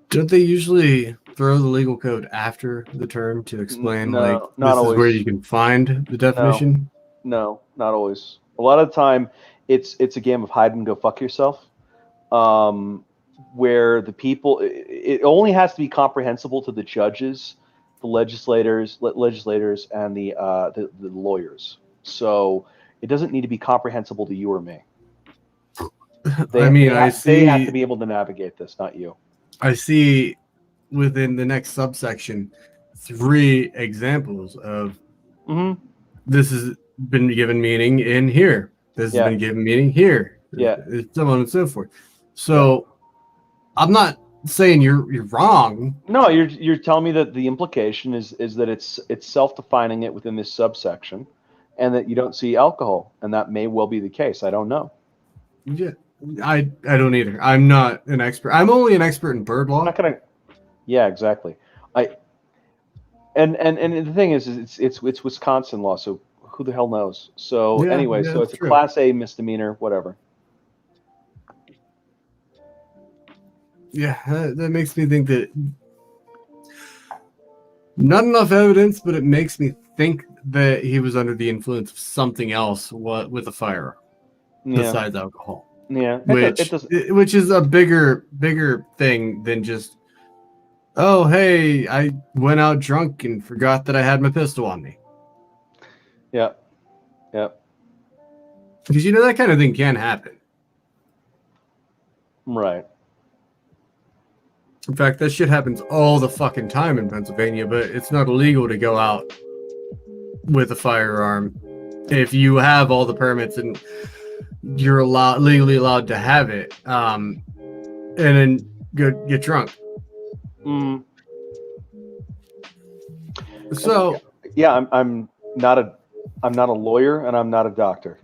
Don't they usually throw the legal code after the term to explain this always. Is where you can find the definition? No, not always. A lot of the time it's a game of hide and go fuck yourself. Where the people, it only has to be comprehensible to the judges, the legislators, and the lawyers. So it doesn't need to be comprehensible to you or me. They have to be able to navigate this, not you. I see within the next subsection 3 examples of this has been given meaning in here. This has been given meaning here. Yeah. so on and so forth. So I'm not saying you're wrong. No, you're telling me that the implication is that it's self-defining it within this subsection, and that you don't see alcohol, and that may well be the case. I don't know. Yeah, I don't either. I'm not an expert. I'm only an expert in bird law. I'm not gonna. Yeah, exactly. And the thing is it's Wisconsin law, so who the hell knows? So Yeah, anyway, yeah, so that's it's a true. Class A misdemeanor, whatever. Yeah, that makes me think that not enough evidence, but it makes me think that he was under the influence of something else with a firearm Yeah, besides alcohol, yeah. It doesn't. which is a bigger thing than just, oh, hey, I went out drunk and forgot that I had my pistol on me. Yeah, yeah. Because that kind of thing can happen. Right. In fact, that shit happens all the fucking time in Pennsylvania, but it's not illegal to go out with a firearm if you have all the permits and you're legally allowed to have it, and then go get drunk. Mm. So yeah, I'm not a lawyer, and I'm not a doctor.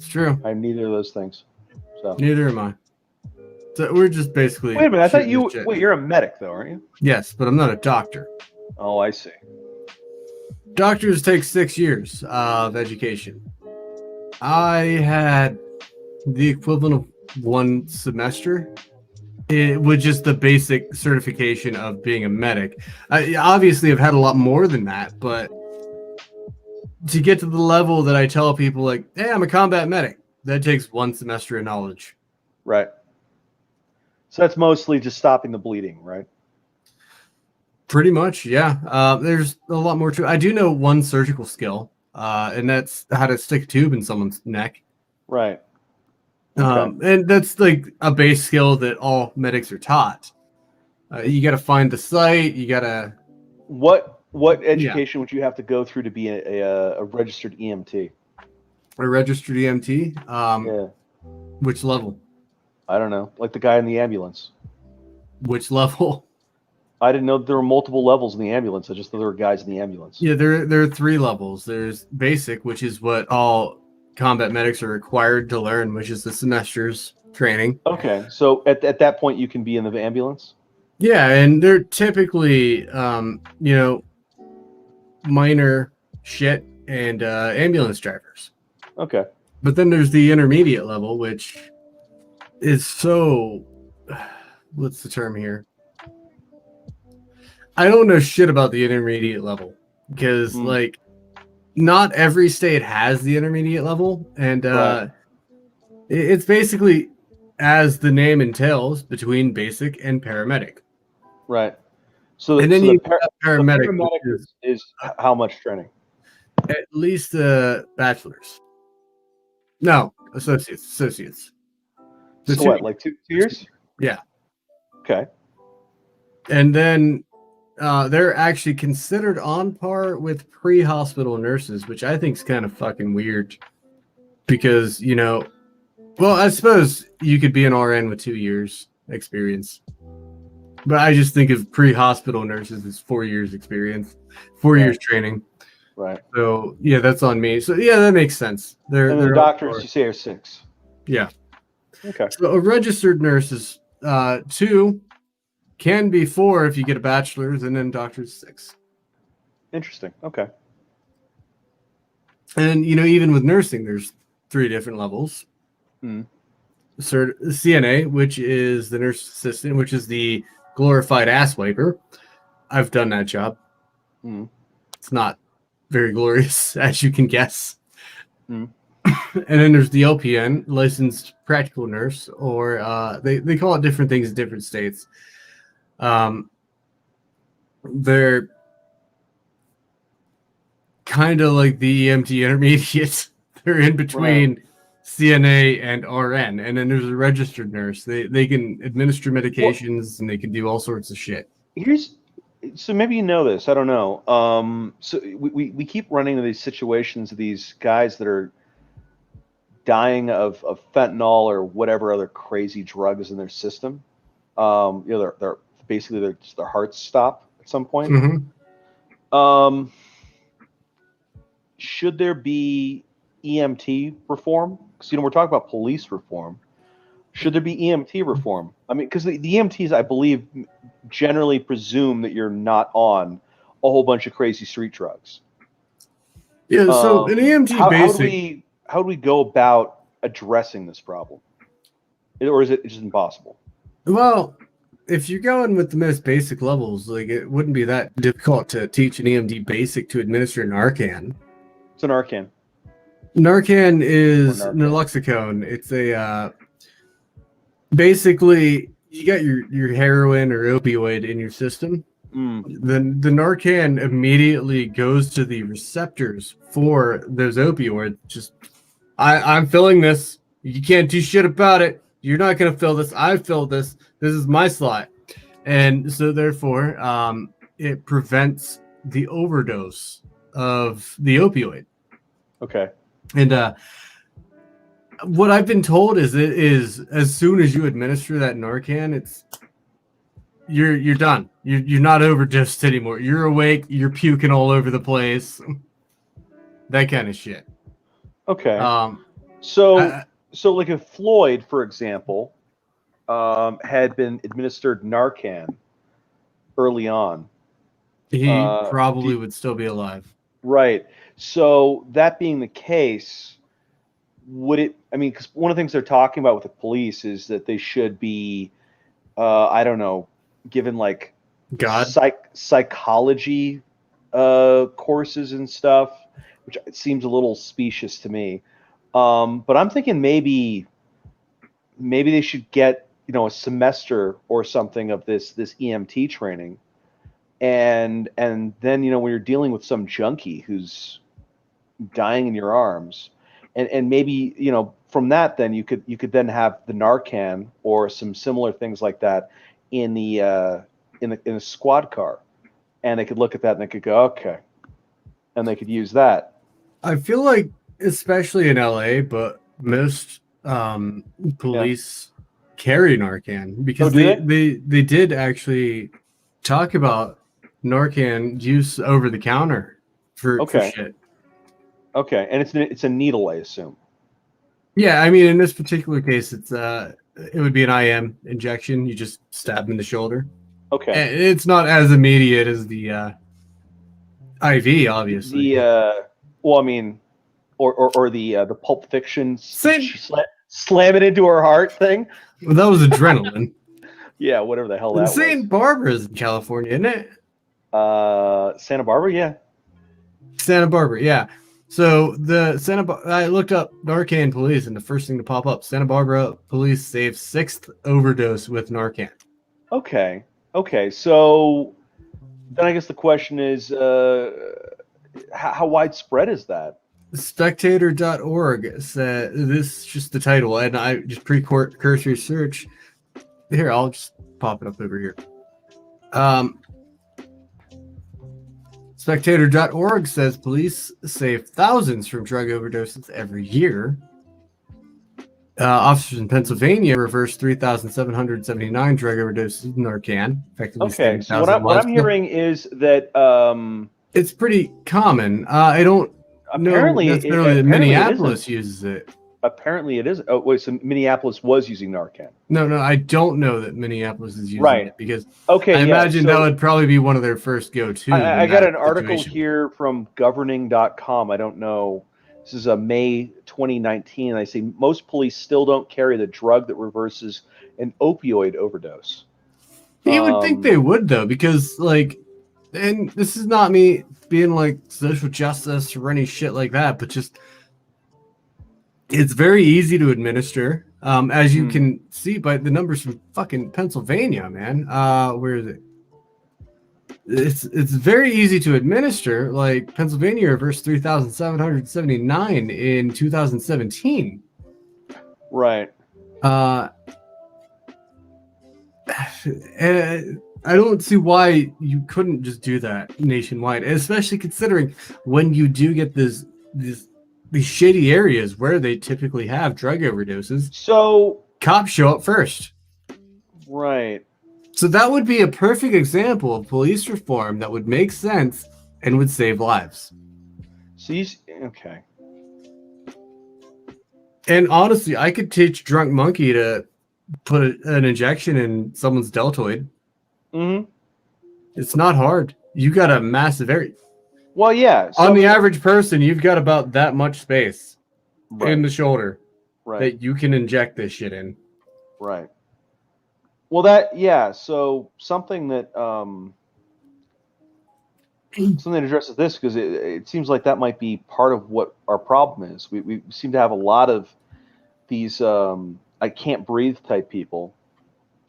it's true. I'm neither of those things. So Neither am I. So we're just basically. wait a minute. I thought shooting you. the shit. Wait, you're a medic, though, aren't you? Yes, but I'm not a doctor. Oh, I see. Doctors take 6 years of education. I had the equivalent of 1 semester. It was just the basic certification of being a medic. I obviously have had a lot more than that, but to get to the level that I tell people, like, hey, I'm a combat medic, that takes 1 semester of knowledge. Right. So that's mostly just stopping the bleeding, right? Pretty much, yeah. There's a lot more to it. I do know 1 surgical skill, and that's how to stick a tube in someone's neck. Right. Okay. And that's like a base skill that all medics are taught. You got to find the site. You got to. What education would you have to go through to be a registered EMT? A registered EMT. Yeah. Which level? I don't know. Like the guy in the ambulance. Which level? I didn't know there were multiple levels in the ambulance. I just knew there were guys in the ambulance. Yeah, there are 3 levels. There's basic, which is what all combat medics are required to learn, which is the semester's training. Okay, so at that point you can be in the ambulance? Yeah, and they're typically, minor shit and ambulance drivers. Okay. But then there's the intermediate level, which is so, what's the term here? I don't know shit about the intermediate level because, like, not every state has the intermediate level, and Right. it's basically, as the name entails, between basic and paramedic. Right. So, And then so you the paramedic, paramedic which is how much training? at least bachelor's. No, associates. So two- what, like 2 years? Yeah. Okay. And then they're actually considered on par with pre-hospital nurses, which I think is kind of fucking weird because, well, I suppose you could be an RN with 2 years experience, but I just think of pre-hospital nurses as 4 years experience, 4 years training. Right. So yeah, that's on me. So yeah, that makes sense. And the they're doctors, you say, are 6. Yeah. Okay. So a registered nurse is 2, can be 4 if you get a bachelor's, and then doctor's 6. Interesting. Okay. And even with nursing, there's 3 different levels. CNA, which is the nurse assistant, which is the glorified ass wiper. I've done that job. It's not very glorious, as you can guess. And then there's the LPN, licensed practical nurse, or they call it different things in different states. They're kind of like the EMT intermediate. They're in between CNA and RN, and then there's a registered nurse. They can administer medications, and they can do all sorts of shit. So maybe you know this. I don't know. So we keep running into these situations of these guys that are dying of fentanyl or whatever other crazy drug is in their system. They're basically their hearts stop at some point. Mhm. Should there be EMT reform? Because we're talking about police reform. Should there be EMT reform? I mean, because the EMTs, I believe, generally presume that you're not on a whole bunch of crazy street drugs. Yeah, so an EMT how do basic. we go about addressing this problem, or is it just impossible? Well, if you're going with the most basic levels, like it wouldn't be that difficult to teach an EMT basic to administer Narcan. It's an Narcan. Narcan is Or Narcan. naloxone. It's a basically you got your heroin or opioid in your system. Then the Narcan immediately goes to the receptors for those opioids. Just I'm filling this. You can't do shit about it. You're not gonna fill this. I filled this. This is my slot. And so therefore, it prevents the overdose of the opioid. Okay. And what I've been told is it is as soon as you administer that Narcan, it's you're done. You're not overdosed anymore. You're awake. You're puking all over the place. That kind of shit. Okay. So So like if Floyd, for example, had been administered Narcan early on, he probably would still be alive. Right. So that being the case, would it? I mean, because one of the things they're talking about with the police is that they should be, I don't know, given like psychology courses and stuff, which seems a little specious to me. But I'm thinking maybe they should get a semester or something of this EMT training, and then when you're dealing with some junkie who's dying in your arms, and maybe from that then you could then have the Narcan or some similar things like that in the squad car, and they could look at that and they could go okay, and they could use that. I feel like especially in LA, but most police carry Narcan because they did actually talk about Narcan use over the counter for shit. Okay, and it's a needle, I assume. Yeah, I mean in this particular case, it would be an IM injection. You just stab them in the shoulder. Okay, and it's not as immediate as the IV, obviously. Well, I mean, or the Pulp Fiction slam it into her heart thing. Well, that was adrenaline. Yeah, whatever the hell that was. St. Barbara's in California, isn't it? Santa Barbara, yeah. Santa Barbara, yeah. So I looked up Narcan police, and the first thing to pop up: Santa Barbara police saved 6th overdose with Narcan. Okay. So then I guess the question is, how widespread is that? Spectator.org said this is just the title, and I just cursory search. Here, I'll just pop it up over here. Spectator.org says police save thousands from drug overdoses every year. Officers in Pennsylvania reversed 3,779 drug overdoses of Narcan. Okay, so what I'm hearing is that it's pretty common. I don't know necessarily that Minneapolis uses it. Apparently it is. Oh, wait, so Minneapolis was using Narcan. No, I don't know that Minneapolis is using it because I imagine that would probably be one of their first go-to. I got an article here from governing.com. I don't know. This is May 2019. I say most police still don't carry the drug that reverses an opioid overdose. You would think they would, though, because, and this is not me being like social justice or any shit like that, but just it's very easy to administer, as you can see by the numbers from fucking Pennsylvania, man. Where is it? It's very easy to administer. Like Pennsylvania reversed 3,779 in 2017. Right. And I don't see why you couldn't just do that nationwide, especially considering when you do get this these shady areas where they typically have drug overdoses, So, cops show up first. right. So that would be a perfect example of police reform that would make sense and would save lives. So okay. And honestly, I could teach Drunk Monkey to put an injection in someone's deltoid. Mm-hmm. It's not hard. You got a massive area. Well, yeah. So, On the average person, you've got about that much space in right, the shoulder right, that you can inject this shit in. right. Well, yeah. So something that something that addresses this, because it seems like that might be part of what our problem is. We seem to have a lot of these I can't breathe type people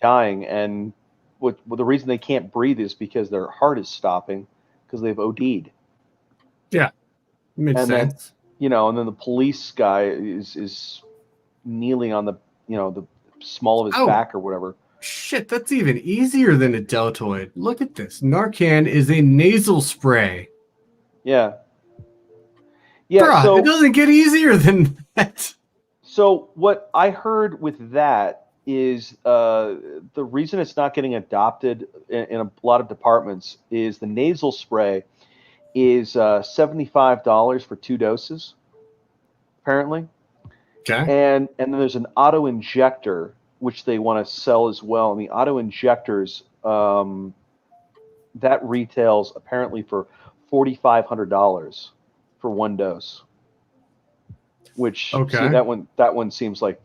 dying, and the reason they can't breathe is because their heart is stopping because they've OD'd. Yeah, makes And sense. then and then the police guy is kneeling on the the small of his Oh. back or whatever. Shit, that's even easier than a deltoid. Look at this. Narcan is a nasal spray. Yeah. Yeah. Bruh, So it doesn't get easier than that. So what I heard with that is the reason it's not getting adopted in a lot of departments is the nasal spray is $75 for 2 doses, apparently, Okay. and then there's an auto injector which they want to sell as well, and the auto injectors that retails apparently for $4,500 for 1 dose. Which Okay. see that one seems like,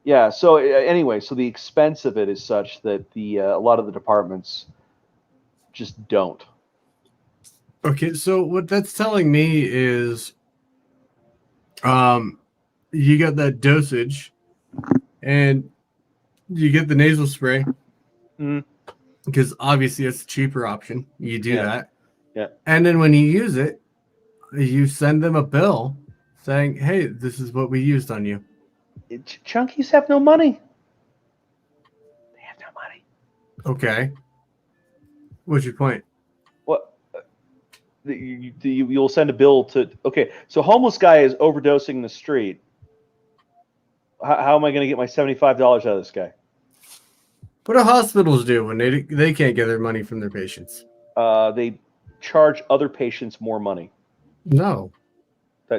yeah. So anyway, so the expense of it is such that the a lot of the departments just don't. Okay, so what that's telling me is you got that dosage and you get the nasal spray Mhm. because obviously it's a cheaper option. You do Yeah. that. Yeah. And then when you use it, you send them a bill saying, hey, this is what we used on you. Chunkies have no money. They have no money. Okay. What's your point? What? You'll send a bill to. Okay, so homeless guy is overdosing in the street. How am I going to get my $75 out of this guy? What do hospitals do when they can't get their money from their patients? They charge other patients more money. No.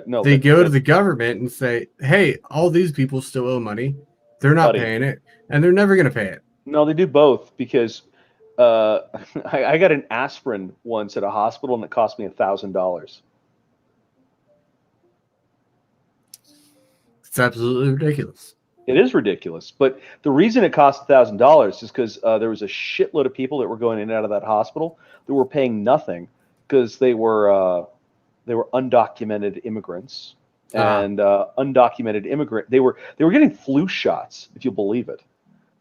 No, They go to the government and say, hey, all these people still owe money. They're not Buddy. paying it, and they're never going to pay it. No, they do both because I got an aspirin once at a hospital and it cost me $1,000. It's absolutely ridiculous. It is ridiculous, but the reason it cost $1,000 is because there was a shitload of people that were going in and out of that hospital that were paying nothing because they were undocumented immigrants and undocumented immigrant. They were getting flu shots, if you believe it.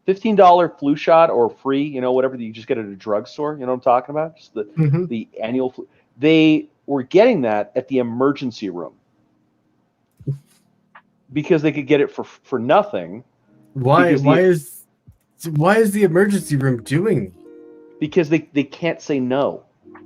$15 flu shot or free, whatever that you just get at a drugstore. You know what I'm talking about? Just the annual flu. They were getting that at the emergency room because they could get it for nothing. Why is the emergency room doing? Because they can't say no.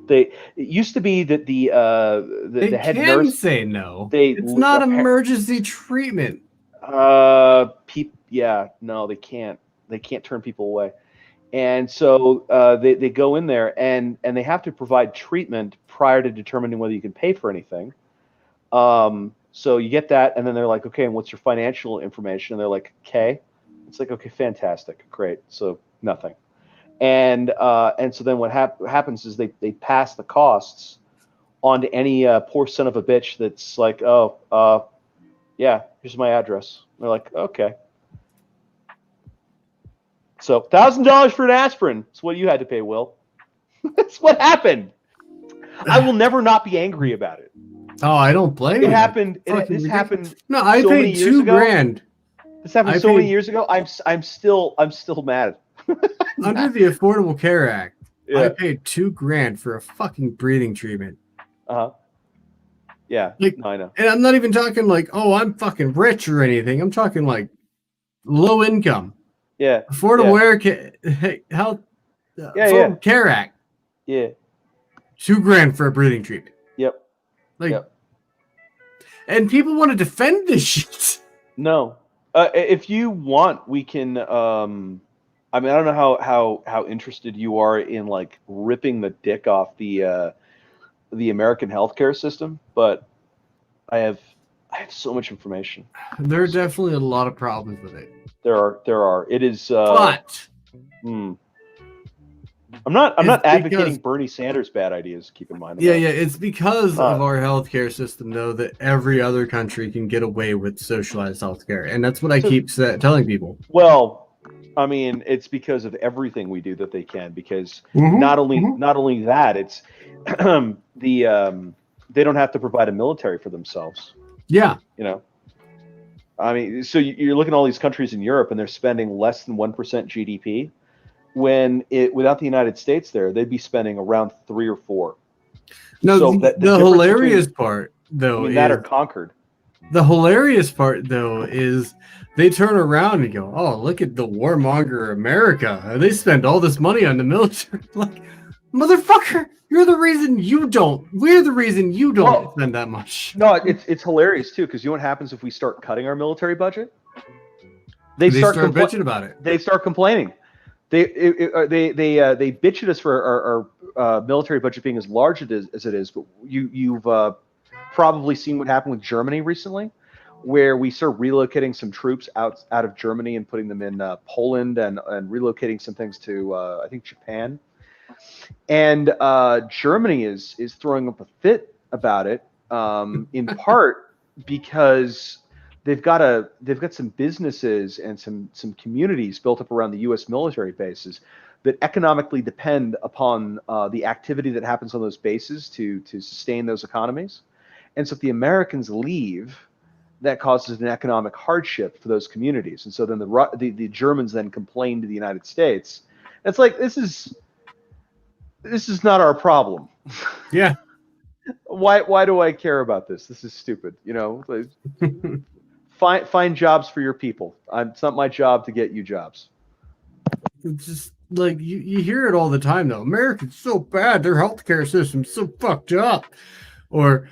It used to be that the head nurse can say no. They It's not emergency treatment. No, they can't. They can't turn people away, and so they go in there and they have to provide treatment prior to determining whether you can pay for anything. So you get that, and then they're like, okay, and what's your financial information? And they're like, okay. It's like, okay, fantastic, great. So nothing, and so then what happens is they pass the costs on to any poor son of a bitch that's like, yeah, here's my address. And they're like, okay. So $1,000 for an aspirin. That's what you had to pay, Will. That's what happened. I will never not be angry about it. Oh, I don't blame you. It happened. This happened. No, I paid $2,000. This happened so many years ago. I'm still mad. Under the Affordable Care Act, Yeah. I paid $2,000 for a fucking breathing treatment. Yeah. Like, no, I know. And I'm not even talking like, oh, I'm fucking rich or anything. I'm talking like low income. Yeah. Affordable Health Affordable Care Act. Yeah. $2,000 for a breathing treatment. Yep. Like, yep. and people want to defend this shit. No. If you want, we can. I mean, I don't know how interested you are in like ripping the dick off the American healthcare system, but I have so much information. There are definitely a lot of problems with it. There are. It is. But I'm not it's advocating because- Bernie Sanders' bad ideas. Keep in mind. yeah, it's because Uh, of our healthcare system, though, that every other country can get away with socialized healthcare, and that's what I keep telling people. Well, I mean, it's because of everything we do that they can. Because not only that, it's they don't have to provide a military for themselves. Yeah. You know, I mean, so you're looking at all these countries in Europe, and they're spending less than 1% GDP. When without the United States, they'd be spending around 3 or 4. No, So the difference hilarious between, part, though, that is are conquered. the hilarious part, though, is they turn around and go, "Oh, look at the warmonger America! They spend all this money on the military." Like, motherfucker, you're the reason you don't. We're the reason you don't spend that much. No, it's hilarious too, because you know what happens if we start cutting our military budget? They start bitching about it. They start complaining. They bitch at us for our military budget being as large as it is. But you've probably seen what happened with Germany recently, where we started relocating some troops out of Germany and putting them in Poland and relocating some things to I think Japan. And Germany is throwing up a fit about it, in part because they've got some businesses and some communities built up around the U.S. military bases that economically depend upon the activity that happens on those bases to sustain those economies. And so if the Americans leave, that causes an economic hardship for those communities. And so then the Germans then complain to the United States. It's like, this is not our problem. Yeah. Why do I care about this? This is stupid. You know, find jobs for your people. It's not my job to get you jobs. It's just like you hear it all the time, though. America's so bad, their healthcare system's so fucked up. Or,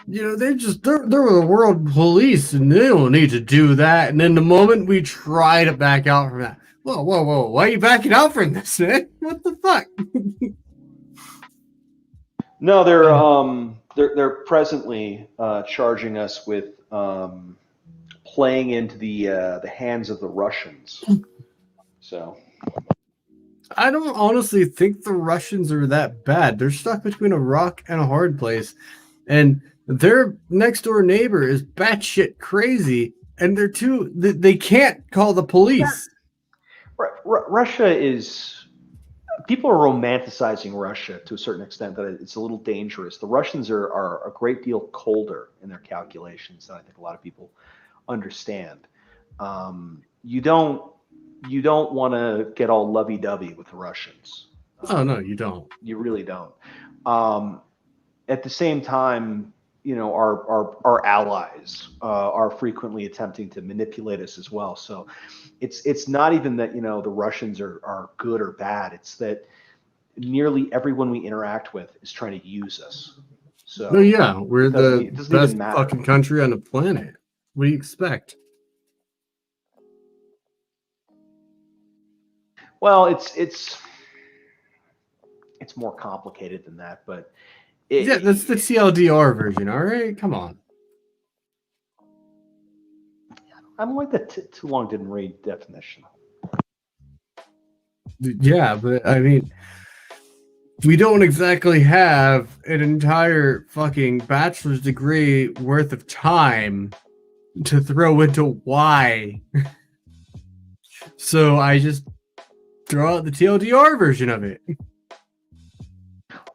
you know, they're the world police and they don't need to do that. And then the moment we try to back out from that, whoa, why are you backing out from this, man? What the fuck? No, they're presently charging us with playing into the hands of the Russians. So I don't honestly think the Russians are that bad. They're stuck between a rock and a hard place, and their next door neighbor is batshit crazy, and they can't call the police. Russia is. People are romanticizing Russia to a certain extent that it's a little dangerous. The Russians are a great deal colder in their calculations than I think a lot of people understand. You don't want to get all lovey-dovey with the Russians. Oh no, you don't. You really don't. At the same time, you know, our allies are frequently attempting to manipulate us as well. So it's not even that, you know, the Russians are good or bad. It's that nearly everyone we interact with is trying to use us. So no, yeah, we're the best matter. fucking country on the planet. What do you expect? Well, it's more complicated than that, but Yeah, that's the TLDR version. All right, come on. I'm like the too long didn't read definition. Yeah, but I mean, we don't exactly have an entire fucking bachelor's degree worth of time to throw into why. So I just throw out the TLDR version of it.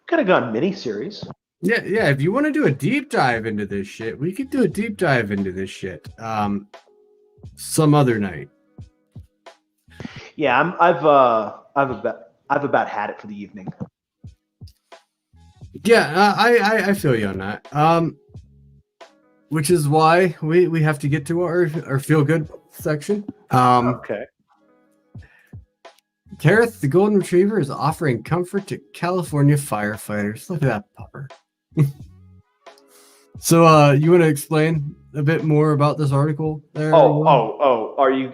Could have gone miniseries. Yeah. If you want to do a deep dive into this shit, we could do a deep dive into this shit. Some other night. Yeah, I've about had it for the evening. Yeah, I feel you on that. Which is why we have to get to our feel good section. Okay. Kareth, the golden retriever, is offering comfort to California firefighters. Look at that pupper. So, you want to explain a bit more about this article there? Will? Are you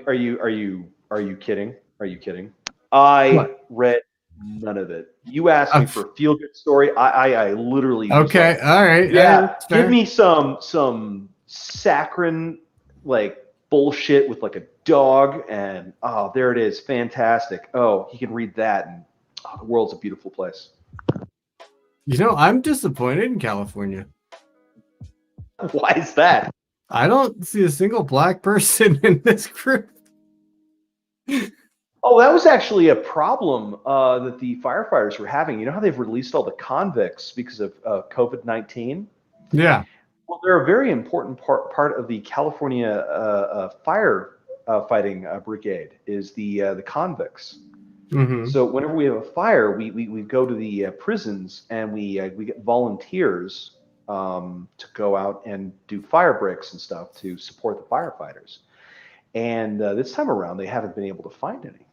kidding? Are you kidding? I What? read none of it. You asked me Uh, for a feel good story. I literally was Okay, like, all right. yeah, That's give fair. me some saccharine like bullshit with like a dog, and oh, there it is, fantastic. Oh, he can read that, and oh, the world's a beautiful place. I'm disappointed in California. Why is that? I don't see a single black person in this group. Oh, that was actually a problem that the firefighters were having. You know how they've released all the convicts because of COVID-19? Yeah. Well, they're a very important part of the California fire fighting brigade is the convicts. Mm-hmm. So whenever we have a fire, we go to the prisons and we get volunteers to go out and do fire breaks and stuff to support the firefighters. And this time around, they haven't been able to find any,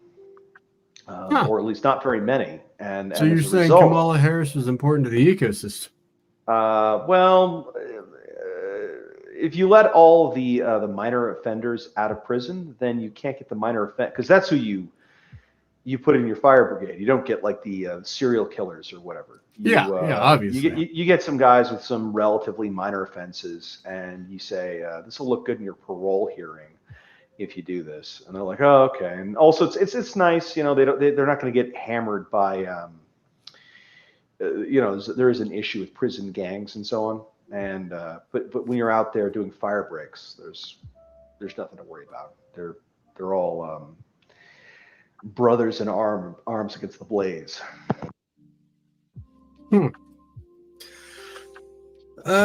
or at least not very many. And So and you're as a saying result, Kamala Harris was important to the ecosystem? if you let all the minor offenders out of prison, then you can't get the minor offend because that's who you put in your fire brigade. You don't get like the serial killers or whatever. Yeah, obviously. You get some guys with some relatively minor offenses, and you say this will look good in your parole hearing if you do this, and they're like, oh, okay. And also, it's nice, they're not going to get hammered by, there is an issue with prison gangs and so on, and but when you're out there doing fire breaks, there's nothing to worry about. They're all brothers in arms against the blaze.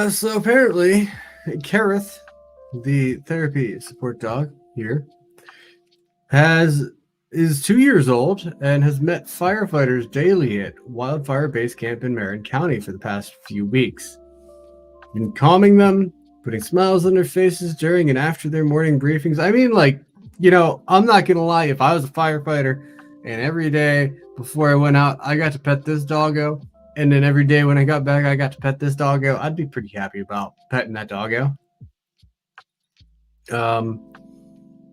So apparently, Kareth, the therapy support dog here, is 2 years old and has met firefighters daily at Wildfire Base Camp in Marin County for the past few weeks. Been calming them, putting smiles on their faces during and after their morning briefings. I mean, I'm not gonna lie, if I was a firefighter and every day before I went out, I got to pet this doggo, and then every day when I got back, I got to pet this doggo, I'd be pretty happy about petting that doggo.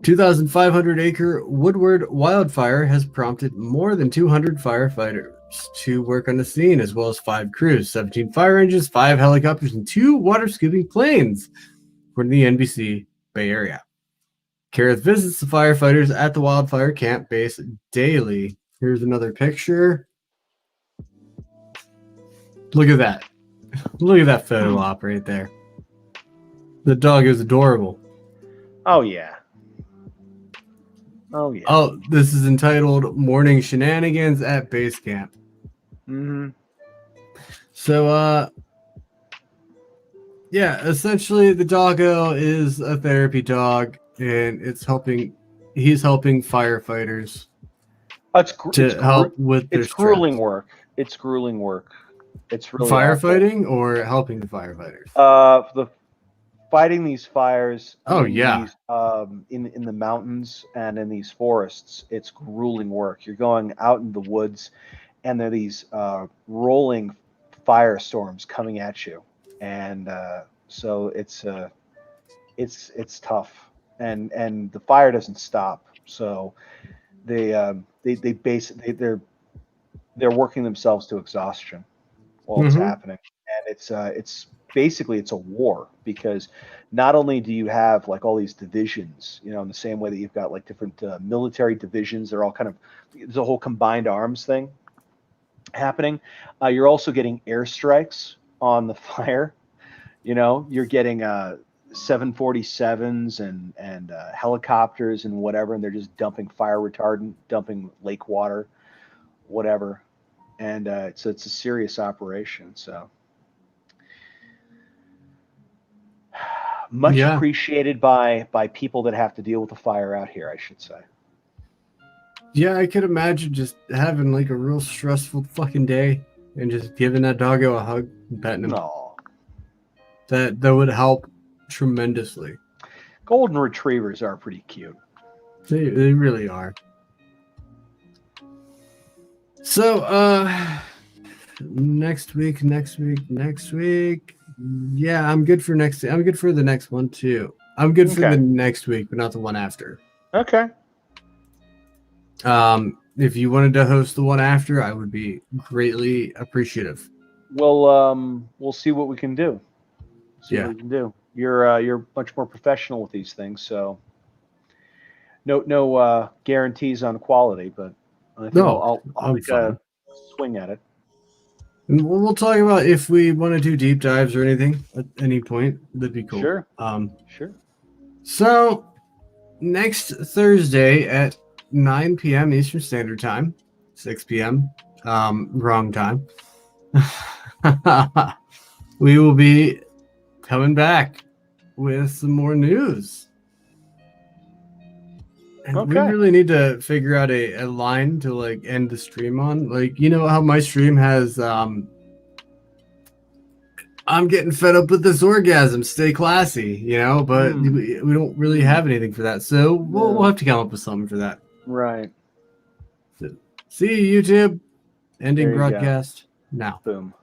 2,500 acre Woodward wildfire has prompted more than 200 firefighters to work on the scene, as well as 5 crews, 17 fire engines, 5 helicopters, and 2 water scooping planes, according to the NBC Bay Area. Kareth visits the firefighters at the wildfire camp base daily. Here's another picture. Look at that. Look at that photo op right there. The dog is adorable. Oh yeah. Oh yeah. Oh, this is entitled Morning Shenanigans at Base Camp. Mm-hmm. So, essentially the doggo is a therapy dog, and he's helping firefighters help with their it's grueling stress. work. It's grueling work. It's really Firefighting or helping the firefighters? The fighting these fires. Oh, yeah. In the mountains and in these forests, it's grueling work. You're going out in the woods, and there are these rolling firestorms coming at you, and so it's tough, and the fire doesn't stop. So they're working themselves to exhaustion while it's happening, and it's basically it's a war, because not only do you have like all these divisions, in the same way that you've got like different military divisions, they're all kind of, there's a whole combined arms thing happening. You're also getting airstrikes on the fire. You're getting 747s and helicopters and whatever, and they're just dumping fire retardant, dumping lake water, whatever. And it's a serious operation. So much appreciated by people that have to deal with the fire out here, I should say. Yeah, I could imagine just having like a real stressful fucking day and just giving that doggo a hug and petting him. No. That would help tremendously. Golden retrievers are pretty cute. They really are. So, next week, Yeah, I'm good for next. I'm good for the next one too. I'm good for Okay. the next week, but not the one after. Okay. If you wanted to host the one after, I would be greatly appreciative. We'll see what we can do. See Yeah. what we can do. You're much more professional with these things, so no guarantees on quality, but I think No, I'll I'm make a fine. swing at it. And we'll talk about if we want to do deep dives or anything at any point. That'd be cool. Sure. Sure. So next Thursday at 9 p.m. Eastern Standard Time, 6 p.m. Wrong time. We will be coming back with some more news. And we Okay. really need to figure out a line to like end the stream on. Like, you know how my stream has I'm getting fed up with this orgasm, stay classy, you know, but we don't really have anything for that. So we'll have to come up with something for that. Right. So, see you, YouTube. Ending There you go. broadcast now. Boom.